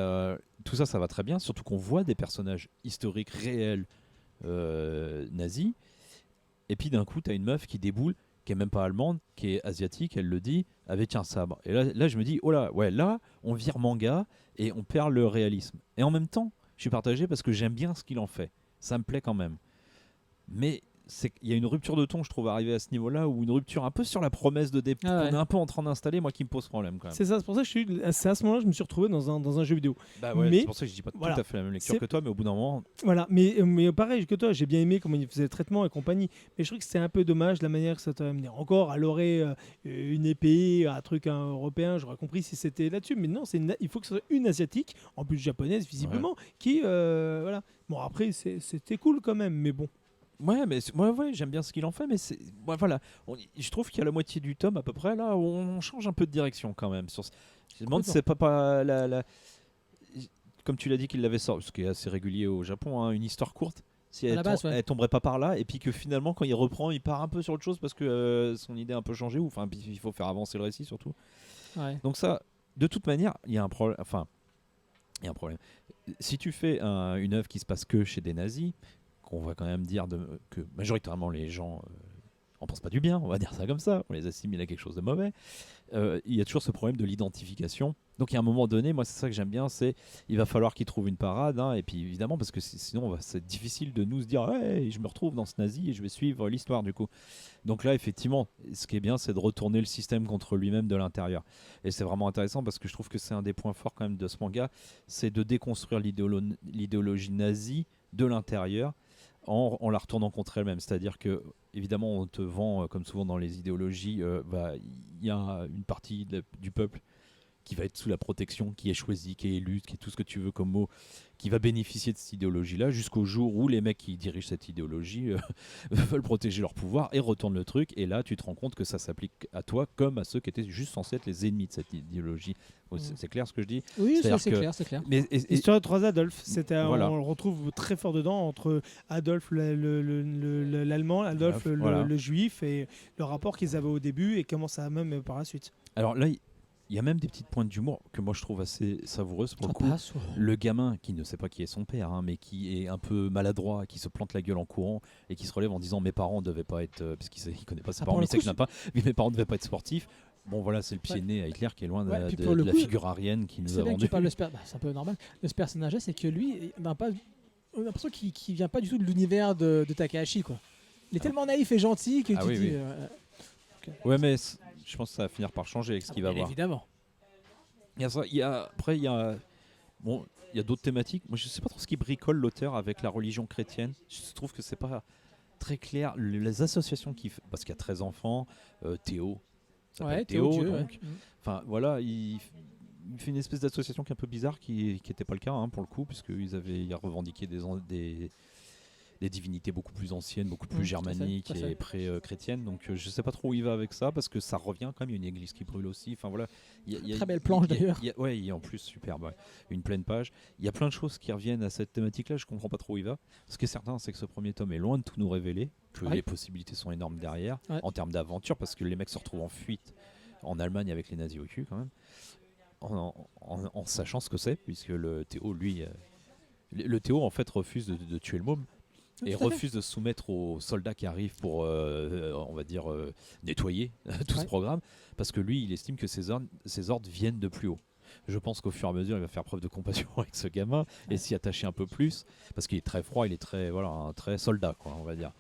tout ça, ça va très bien. Surtout qu'on voit des personnages historiques réels nazis. Et puis d'un coup, t'as une meuf qui déboule qui est même pas allemande, qui est asiatique, elle le dit, avec un sabre. Et là je me dis, oh là, ouais, là, on vire manga et on perd le réalisme. Et en même temps, je suis partagé parce que j'aime bien ce qu'il en fait. Ça me plaît quand même. Mais il y a une rupture de ton, je trouve, arrivée à ce niveau-là, ou une rupture un peu sur la promesse de dépôt Ah ouais. qu'on est un peu en train d'installer, moi qui me pose problème quand même. C'est ça, c'est pour ça que c'est à ce moment-là que je me suis retrouvé dans un jeu vidéo. Bah ouais, mais- c'est pour ça que je dis pas voilà. tout à fait la même lecture C'est- que toi, mais au bout d'un moment, Voilà, mais pareil que toi, j'ai bien aimé comment il faisait le traitement et compagnie. Mais je trouve que c'était un peu dommage la manière que ça t'a amené. Encore, elle aurait une épée, un truc européen, j'aurais compris si c'était là-dessus. Mais non, il faut que ce soit une asiatique, en plus japonaise visiblement, qui. Voilà. Bon, après, c'était cool quand même, mais bon. ouais, mais ouais, j'aime bien ce qu'il en fait, mais ouais, voilà, je trouve qu'il y a la moitié du tome à peu près là où on change un peu de direction quand même. Je me demande si c'est pas comme tu l'as dit qu'il l'avait sorti, ce qui est assez régulier au Japon, hein, une histoire courte. Si À elle, la base, ouais. elle tomberait pas par là, et puis que finalement quand il reprend, il part un peu sur autre chose parce que son idée a un peu changé, ou enfin il faut faire avancer le récit surtout. Ouais. Donc ça, de toute manière, il y a un problème. Enfin, il y a un problème. Si tu fais une œuvre qui se passe que chez des nazis, qu'on va quand même dire que majoritairement les gens en pensent pas du bien, on va dire ça comme ça, on les assimile à quelque chose de mauvais, il y a toujours ce problème de l'identification. Donc il y a un moment donné, moi c'est ça que j'aime bien, c'est il va falloir qu'ils trouvent une parade, hein, et puis évidemment parce que sinon c'est difficile de nous se dire ouais, je me retrouve dans ce nazi et je vais suivre l'histoire du coup. Donc là effectivement, ce qui est bien c'est de retourner le système contre lui-même de l'intérieur. Et c'est vraiment intéressant parce que je trouve que c'est un des points forts quand même de ce manga, c'est de déconstruire l'idéologie nazie de l'intérieur en la retournant contre elle-même. C'est-à-dire que, évidemment, on te vend, comme souvent dans les idéologies, il y a une partie du peuple qui va être sous la protection, qui est choisi, qui est élu, qui est tout ce que tu veux comme mot, qui va bénéficier de cette idéologie-là, jusqu'au jour où les mecs qui dirigent cette idéologie veulent protéger leur pouvoir et retournent le truc. Et là, tu te rends compte que ça s'applique à toi comme à ceux qui étaient juste censés être les ennemis de cette idéologie. C'est clair ce que je je dis? Oui, C'est-à-dire c'est que- clair, c'est clair. Mais, Histoire de trois Adolphes, Voilà. on le retrouve très fort dedans entre Adolphe l'allemand, Adolphe Voilà. le juif et le rapport qu'ils avaient au début et comment ça a même par la suite. alors là, il y a même des petites pointes d'humour que moi je trouve assez savoureuses pour Ça le coup. passe, ouais. Le gamin qui ne sait pas qui est son père, hein, mais qui est un peu maladroit, qui se plante la gueule en courant et qui se relève en disant mes parents ne devaient pas être, parce qu'il ne connaît pas ses Ah, parents, pour mais le il sait coup, qu'il n'a pas, mais mes parents ne devaient pas être sportifs. Bon voilà, c'est le pied Ouais. de nez à Hitler qui est loin de, Ouais, puis de- pour le de la coup, figure arienne qui nous C'est a bien que vendu. tu parles de c'est un peu normal. De ce personnage-là, c'est que lui, on a l'impression qu'il vient pas du tout de l'univers de Takahashi, quoi. Il est tellement naïf et gentil que Ah tu oui, dis. oui. Ouais, mais je pense que ça va finir par changer avec ce qu'il va bien voir. évidemment. Il y a ça, après il y a d'autres thématiques. Moi je sais pas trop ce qui bricole l'auteur avec la religion chrétienne. Je trouve que c'est pas très clair les associations parce qu'il y a 13 enfants, Théo. Ça s'appelle Ouais, Théo, Dieu, donc. ouais. Enfin voilà, il fait une espèce d'association qui est un peu bizarre, qui n'était pas le cas, hein, pour le coup, puisqu'ils avaient revendiqué des divinités beaucoup plus anciennes, beaucoup plus Tout à fait, germaniques tout à fait. et pré-chrétiennes. Donc je sais pas trop où il va avec ça, parce que ça revient quand même, il y a une église qui brûle aussi. Enfin voilà. Très belle planche, d'ailleurs. Ouais, il y a en plus superbe, ouais. Une pleine page. Il y a plein de choses qui reviennent à cette thématique-là, je comprends pas trop où il va. Ce qui est certain, c'est que ce premier tome est loin de tout nous révéler, que Ouais. les possibilités sont énormes derrière, Ouais. en termes d'aventure, parce que les mecs se retrouvent en fuite en Allemagne avec les nazis au cul quand même, en sachant ce que c'est, puisque le Théo, lui, le Théo en fait refuse de tuer le môme. Et Tout à fait. refuse de se soumettre aux soldats qui arrivent pour, on va dire, nettoyer tout ce Ouais. programme, parce que lui, il estime que ses ordres viennent de plus haut. Je pense qu'au fur et à mesure, il va faire preuve de compassion avec ce gamin et s'y attacher un peu plus, parce qu'il est très froid, il est très, voilà, un très soldat, quoi, on va dire.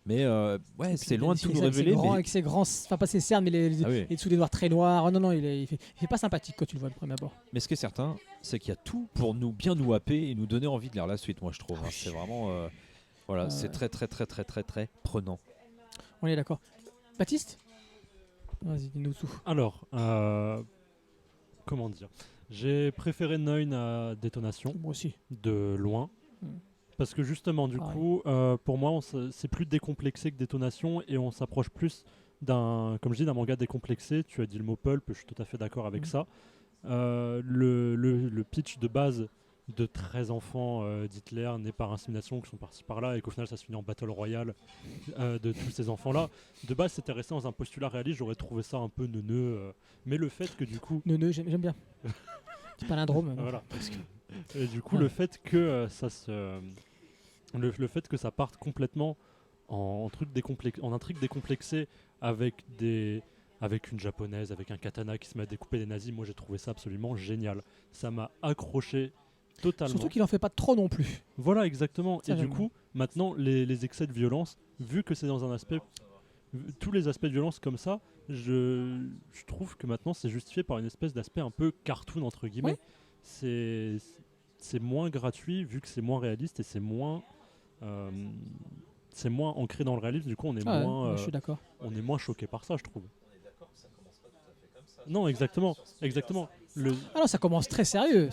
Mais ouais, c'est loin de tout nous révéler. Grand, Mais... avec ses grands, enfin pas ses cernes, mais Ah oui. les dessous des noirs très noirs. Oh, non, il fait pas sympathique quand tu le vois de prime abord. Mais ce qui est certain, c'est qu'il y a tout pour bien nous happer et nous donner envie de lire la suite, moi je trouve. Hein. C'est vraiment, voilà, c'est très très très très très très prenant. On est d'accord. Baptiste, vas-y, dis-nous tout. Alors, comment dire, j'ai préféré Neun à Détonation, Moi aussi. de loin. Mm. Parce que justement, du Pareil. coup, pour moi, c'est plus décomplexé que Détonation et on s'approche plus comme je dis, d'un manga décomplexé. Tu as dit le mot pulp, je suis tout à fait d'accord avec Mm. ça. Le pitch de base de 13 enfants d'Hitler nés par insémination qui sont partis par là et qu'au final ça se finit en battle royale de tous ces enfants-là. De base, c'était resté dans un postulat réaliste, j'aurais trouvé ça un peu neuneux. Mais le fait que du coup... Neuneux, j'aime bien. C'est palindrome. non. Voilà. Et du coup, Ouais. le fait que le fait que ça parte complètement en intrigue décomplexée avec une japonaise, avec un katana qui se met à découper des nazis. Moi, j'ai trouvé ça absolument génial. Ça m'a accroché totalement. Surtout qu'il en fait pas trop non plus. Voilà, exactement. Ça, Et du j'aime coup, maintenant, les excès de violence, vu que c'est dans un aspect... Tous les aspects de violence comme ça, je trouve que maintenant, c'est justifié par une espèce d'aspect un peu cartoon, entre guillemets. Ouais. C'est moins gratuit, vu que c'est moins réaliste et c'est moins ancré dans le réalisme. Du coup, on est Ah ouais, moins... ouais, je suis d'accord. on est moins choqué par ça, je trouve. Non, exactement. Ah non, ça commence très sérieux.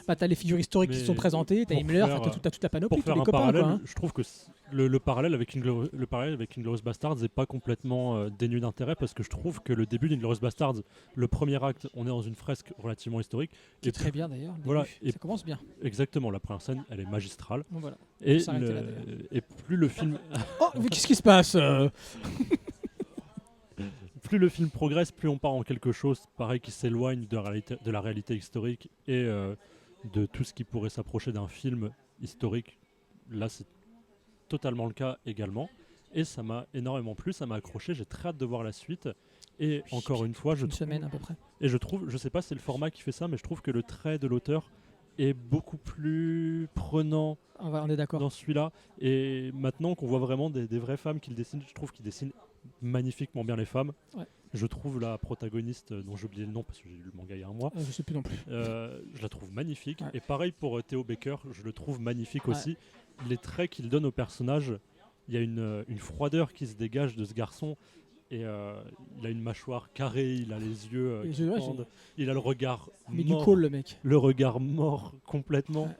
Bah, t'as les figures historiques qui Mais sont présentées, t'as pour Himmler, faire, t'as toute la panoplie, Pour tous faire les un copains. parallèle, Quoi, hein. je trouve que le parallèle avec Inglourious Basterds n'est pas complètement dénué d'intérêt, parce que je trouve que le début d'Inglourious Basterds, le premier acte, on est dans une fresque relativement historique. Qui est très bien d'ailleurs. Voilà, Début. et- Ça commence bien. Exactement, la première scène, elle est magistrale. Bon, voilà. Et, s'arrêter là, d'ailleurs. et plus le film... Oh, mais qu'est-ce qui se passe Plus le film progresse, plus on part en quelque chose pareil qui s'éloigne de la réalité historique et de tout ce qui pourrait s'approcher d'un film historique. Là, c'est totalement le cas également. Et ça m'a énormément plu, ça m'a accroché. J'ai très hâte de voir la suite. Et encore une fois, Une semaine à peu près. je trouve, je sais pas si c'est le format qui fait ça, mais je trouve que le trait de l'auteur est beaucoup plus prenant On est d'accord. dans celui-là. Et maintenant qu'on voit vraiment des vraies femmes qui le dessinent, je trouve qu'il dessine magnifiquement bien les femmes. Ouais. Je trouve la protagoniste, dont j'ai oublié le nom parce que j'ai lu le manga il y a un mois, Je sais plus non plus. je la trouve magnifique. Ouais. Et pareil pour Theo Baker, je le trouve magnifique Ouais. aussi. Les traits qu'il donne au personnage, il y a une froideur qui se dégage de ce garçon. Et il a une mâchoire carrée, il a les yeux Les qui yeux, ouais, pendent, il a le regard Mais du mort, call, le mec. le regard mort complètement. Ouais.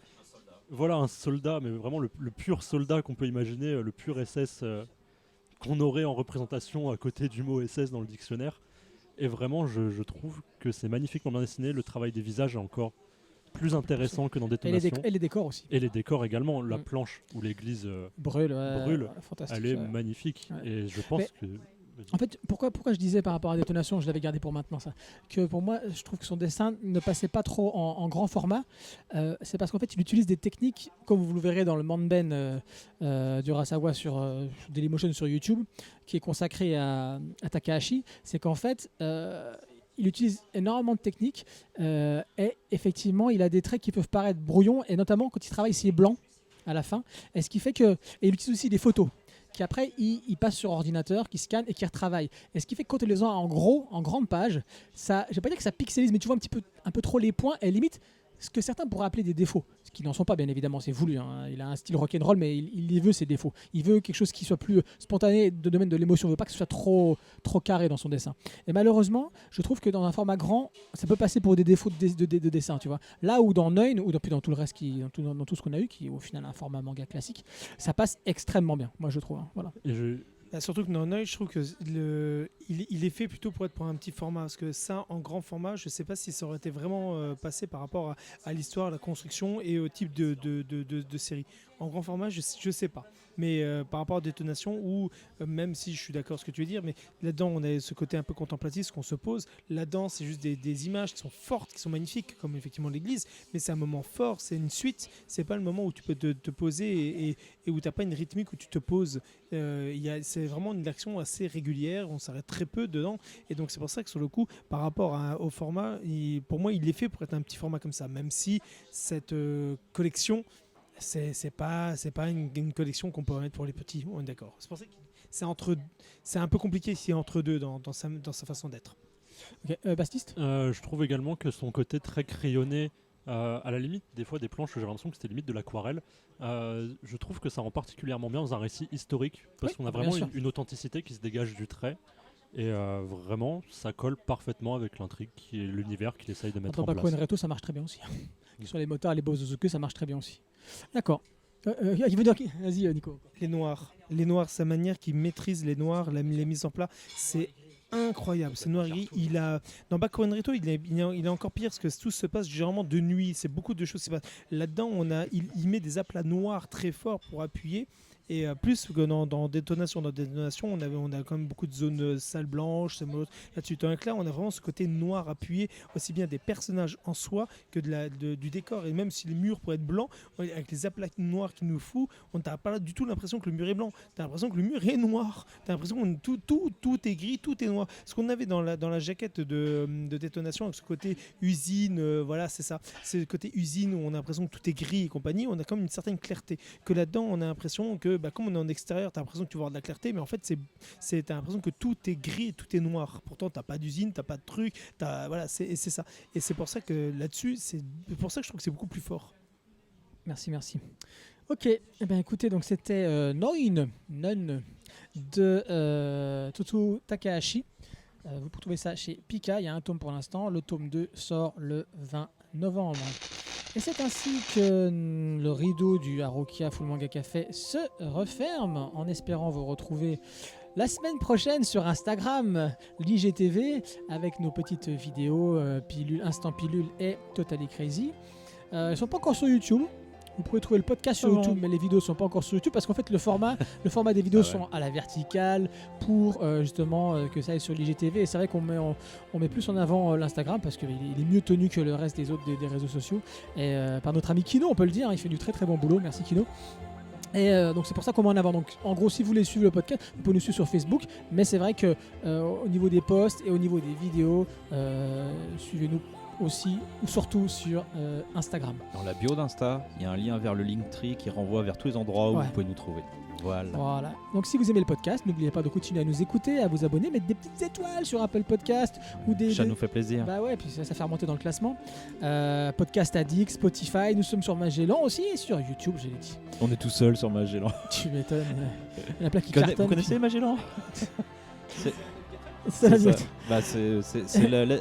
Voilà un soldat, mais vraiment le pur soldat qu'on peut imaginer, le pur SS qu'on aurait en représentation à côté du mot SS dans le dictionnaire. Et vraiment, je trouve que c'est magnifiquement bien dessiné. Le travail des visages est encore plus intéressant que dans Et les, Détonation. et les décors aussi. Et les décors également. La Mm. planche où l'église, Brûle, Brûle. fantastique. elle est ouais. magnifique. Ouais. Et je pense Mais- que... En fait, pourquoi je disais par rapport à Détonation, je l'avais gardé pour maintenant ça, que pour moi, je trouve que son dessin ne passait pas trop en grand format. C'est parce qu'en fait, il utilise des techniques, comme vous le verrez dans le Manben d'Urasawa sur Dailymotion sur YouTube, qui est consacré à Takahashi. C'est qu'en fait, il utilise énormément de techniques et effectivement, il a des traits qui peuvent paraître brouillons, et notamment quand il travaille ses blancs à la fin. Et ce qui fait que, et il utilise aussi des photos qui après il passe sur ordinateur, qui scanne et qui retravaille. Et ce qui fait que quand il les a en gros, en grande page, ça, je vais pas dire que ça pixelise, mais tu vois un peu trop les points, et limite ce que certains pourraient appeler des défauts, ce qui n'en sont pas bien évidemment, c'est voulu, hein. Il a un style rock'n'roll, mais il les veut ses défauts. Il veut quelque chose qui soit plus spontané, de domaine de l'émotion, il veut pas que ce soit trop carré dans son dessin. Et malheureusement, je trouve que dans un format grand, ça peut passer pour des défauts de dessin, tu vois. Là où dans Neun, ou dans tout le reste, dans tout ce qu'on a eu, qui est au final un format manga classique, ça passe extrêmement bien, moi je trouve, hein. Voilà. Et Surtout que dans Noël, je trouve que il est fait plutôt pour être pour un petit format. Parce que ça, en grand format, je ne sais pas si ça aurait été vraiment passé par rapport à l'histoire, à la construction et au type de série. En grand format, je ne sais pas. Mais par rapport à Détonation, ou même si je suis d'accord avec ce que tu veux dire, mais là-dedans, on a ce côté un peu contemplatif, ce qu'on se pose. Là-dedans, c'est juste des images qui sont fortes, qui sont magnifiques, comme effectivement l'église. Mais c'est un moment fort, c'est une suite. C'est pas le moment où tu peux te poser et où tu n'as pas une rythmique où tu te poses. C'est vraiment une action assez régulière, on s'arrête très peu dedans, et donc c'est pour ça que sur le coup, par rapport au format, pour moi il est fait pour être un petit format comme ça, même si cette collection, c'est pas une collection qu'on peut mettre pour les petits, on est d'accord. C'est pour ça que c'est un peu compliqué ici entre deux dans sa façon d'être. Ok, Baptiste. je trouve également que son côté très crayonné, à la limite, des fois des planches, j'ai l'impression que c'était limite de l'aquarelle. Je trouve que ça rend particulièrement bien dans un récit historique, parce Oui, qu'on a bien vraiment sûr. une authenticité qui se dégage du trait. Et vraiment, ça colle parfaitement avec l'intrigue et l'univers qu'il essaye de mettre Dans en Baku place. Reto, ça marche très bien aussi. Sur les motards, les Bozozuke, ça marche très bien aussi. D'accord. Il veut dire qui ? Vas-y, Nico. Les noirs, sa manière qu'il maîtrise les noirs, les mises en plat, c'est incroyable. Ce noir-gris, dans Baku Reto, il est encore pire parce que tout se passe généralement de nuit. C'est beaucoup de choses qui se passent. Là-dedans, il met des aplats noirs très forts pour appuyer. Et plus que dans Détonation. Dans Détonation, on a quand même beaucoup de zones salles blanches. Là-dessus, dans Éclair, on a vraiment ce côté noir appuyé, aussi bien des personnages en soi que du décor. Et même si les murs pourraient être blancs, avec les aplats noirs qu'il nous faut, on n'a pas du tout l'impression que le mur est blanc. Tu as l'impression que le mur est noir. Tu as l'impression que tout est gris, tout est noir. Ce qu'on avait dans la jaquette de Détonation, avec ce côté usine, voilà, c'est ça. C'est le côté usine où on a l'impression que tout est gris et compagnie. On a comme une certaine clarté. Que là-dedans, on a l'impression que, comme on est en extérieur, tu as l'impression que tu vas avoir de la clarté, mais en fait, tu as l'impression que tout est gris et tout est noir. Pourtant, tu n'as pas d'usine, tu n'as pas de truc. Voilà, c'est ça. Et c'est pour ça que là-dessus, c'est pour ça que je trouve que c'est beaucoup plus fort. Merci. Ok, eh bien, écoutez, donc c'était Noin de Tutu Takahashi. Vous pouvez trouver ça chez Pika, il y a un tome pour l'instant. Le tome 2 sort le 20 novembre. Et c'est ainsi que le rideau du Harukia Full Manga Café se referme, en espérant vous retrouver la semaine prochaine sur Instagram, l'IGTV, avec nos petites vidéos Instant Pilule et Totally Crazy. Ils ne sont pas encore sur YouTube. Vous pouvez trouver le podcast sur YouTube, mais les vidéos ne sont pas encore sur YouTube parce qu'en fait le format des vidéos sont à la verticale pour justement que ça aille sur l'IGTV. Et c'est vrai qu'on met plus en avant l'Instagram parce qu'il est mieux tenu que le reste des autres des réseaux sociaux. Et par notre ami Kino, on peut le dire, il fait du très très bon boulot. Merci Kino. Et donc c'est pour ça qu'on met en avant. Donc en gros, si vous voulez suivre le podcast, vous pouvez nous suivre sur Facebook. Mais c'est vrai que au niveau des posts et au niveau des vidéos, suivez-nous aussi ou surtout sur Instagram. Dans la bio d'Insta, il y a un lien vers le Linktree qui renvoie vers tous les endroits où vous pouvez nous trouver. Voilà. Donc si vous aimez le podcast, n'oubliez pas de continuer à nous écouter, à vous abonner, mettre des petites étoiles sur Apple Podcast ou ça nous fait plaisir. Bah ouais, puis ça fait remonter dans le classement. Podcast Addict, Spotify, nous sommes sur Magellan aussi et sur YouTube, je l'ai dit. On est tout seul sur Magellan. Tu m'étonnes. Il y en a plein qui cartonnent. Vous connaissez Magellan? C'est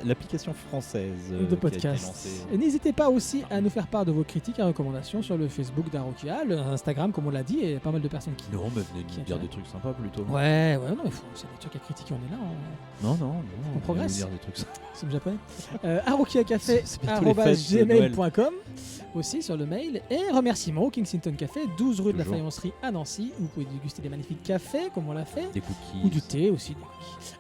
l'application française de podcast. Et n'hésitez pas aussi à nous faire part de vos critiques et recommandations sur le Facebook d'Harukia, le Instagram comme on l'a dit, et pas mal de personnes qui... Non, mais venez nous dire des trucs sympas plutôt. Ouais, non, mais c'est des trucs à critiquer, on est là. Non. On progresse. Dire des trucs sympas. C'est le japonais. harukiacafé@gmail.com aussi sur le mail. Et remerciements au Kensington Café, 12 rue de la Faïencerie à Nancy, où vous pouvez déguster des magnifiques cafés comme on l'a fait. Des cookies. Ou du thé aussi.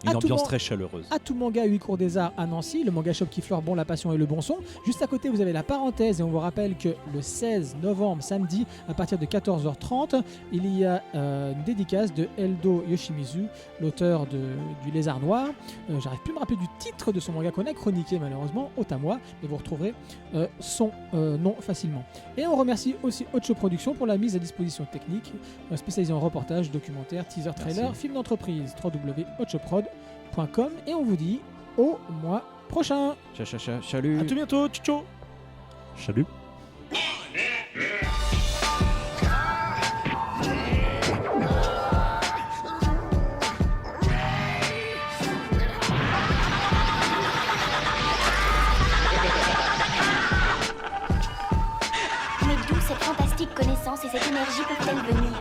Une ambiance très chaleureuse. À tout manga 8 cours des Arts à Nancy, le manga shop qui fleure bon la passion et le bon son. Juste à côté, vous avez la parenthèse et on vous rappelle que le 16 novembre, samedi, à partir de 14h30, il y a une dédicace de Eldo Yoshimizu, l'auteur du Lézard Noir. J'arrive plus à me rappeler du titre de son manga qu'on a chroniqué malheureusement, Otamwa, mais vous retrouverez son nom facilement. Et on remercie aussi Ocho Productions pour la mise à disposition technique, spécialisée en reportage, documentaire, teaser, trailer, film d'entreprise, www.ochoprod.com, et on vous dit au mois prochain. Salut. À tout bientôt. Ciao. Salut. Mais d'où cette fantastique connaissance et cette énergie peuvent-elles venir?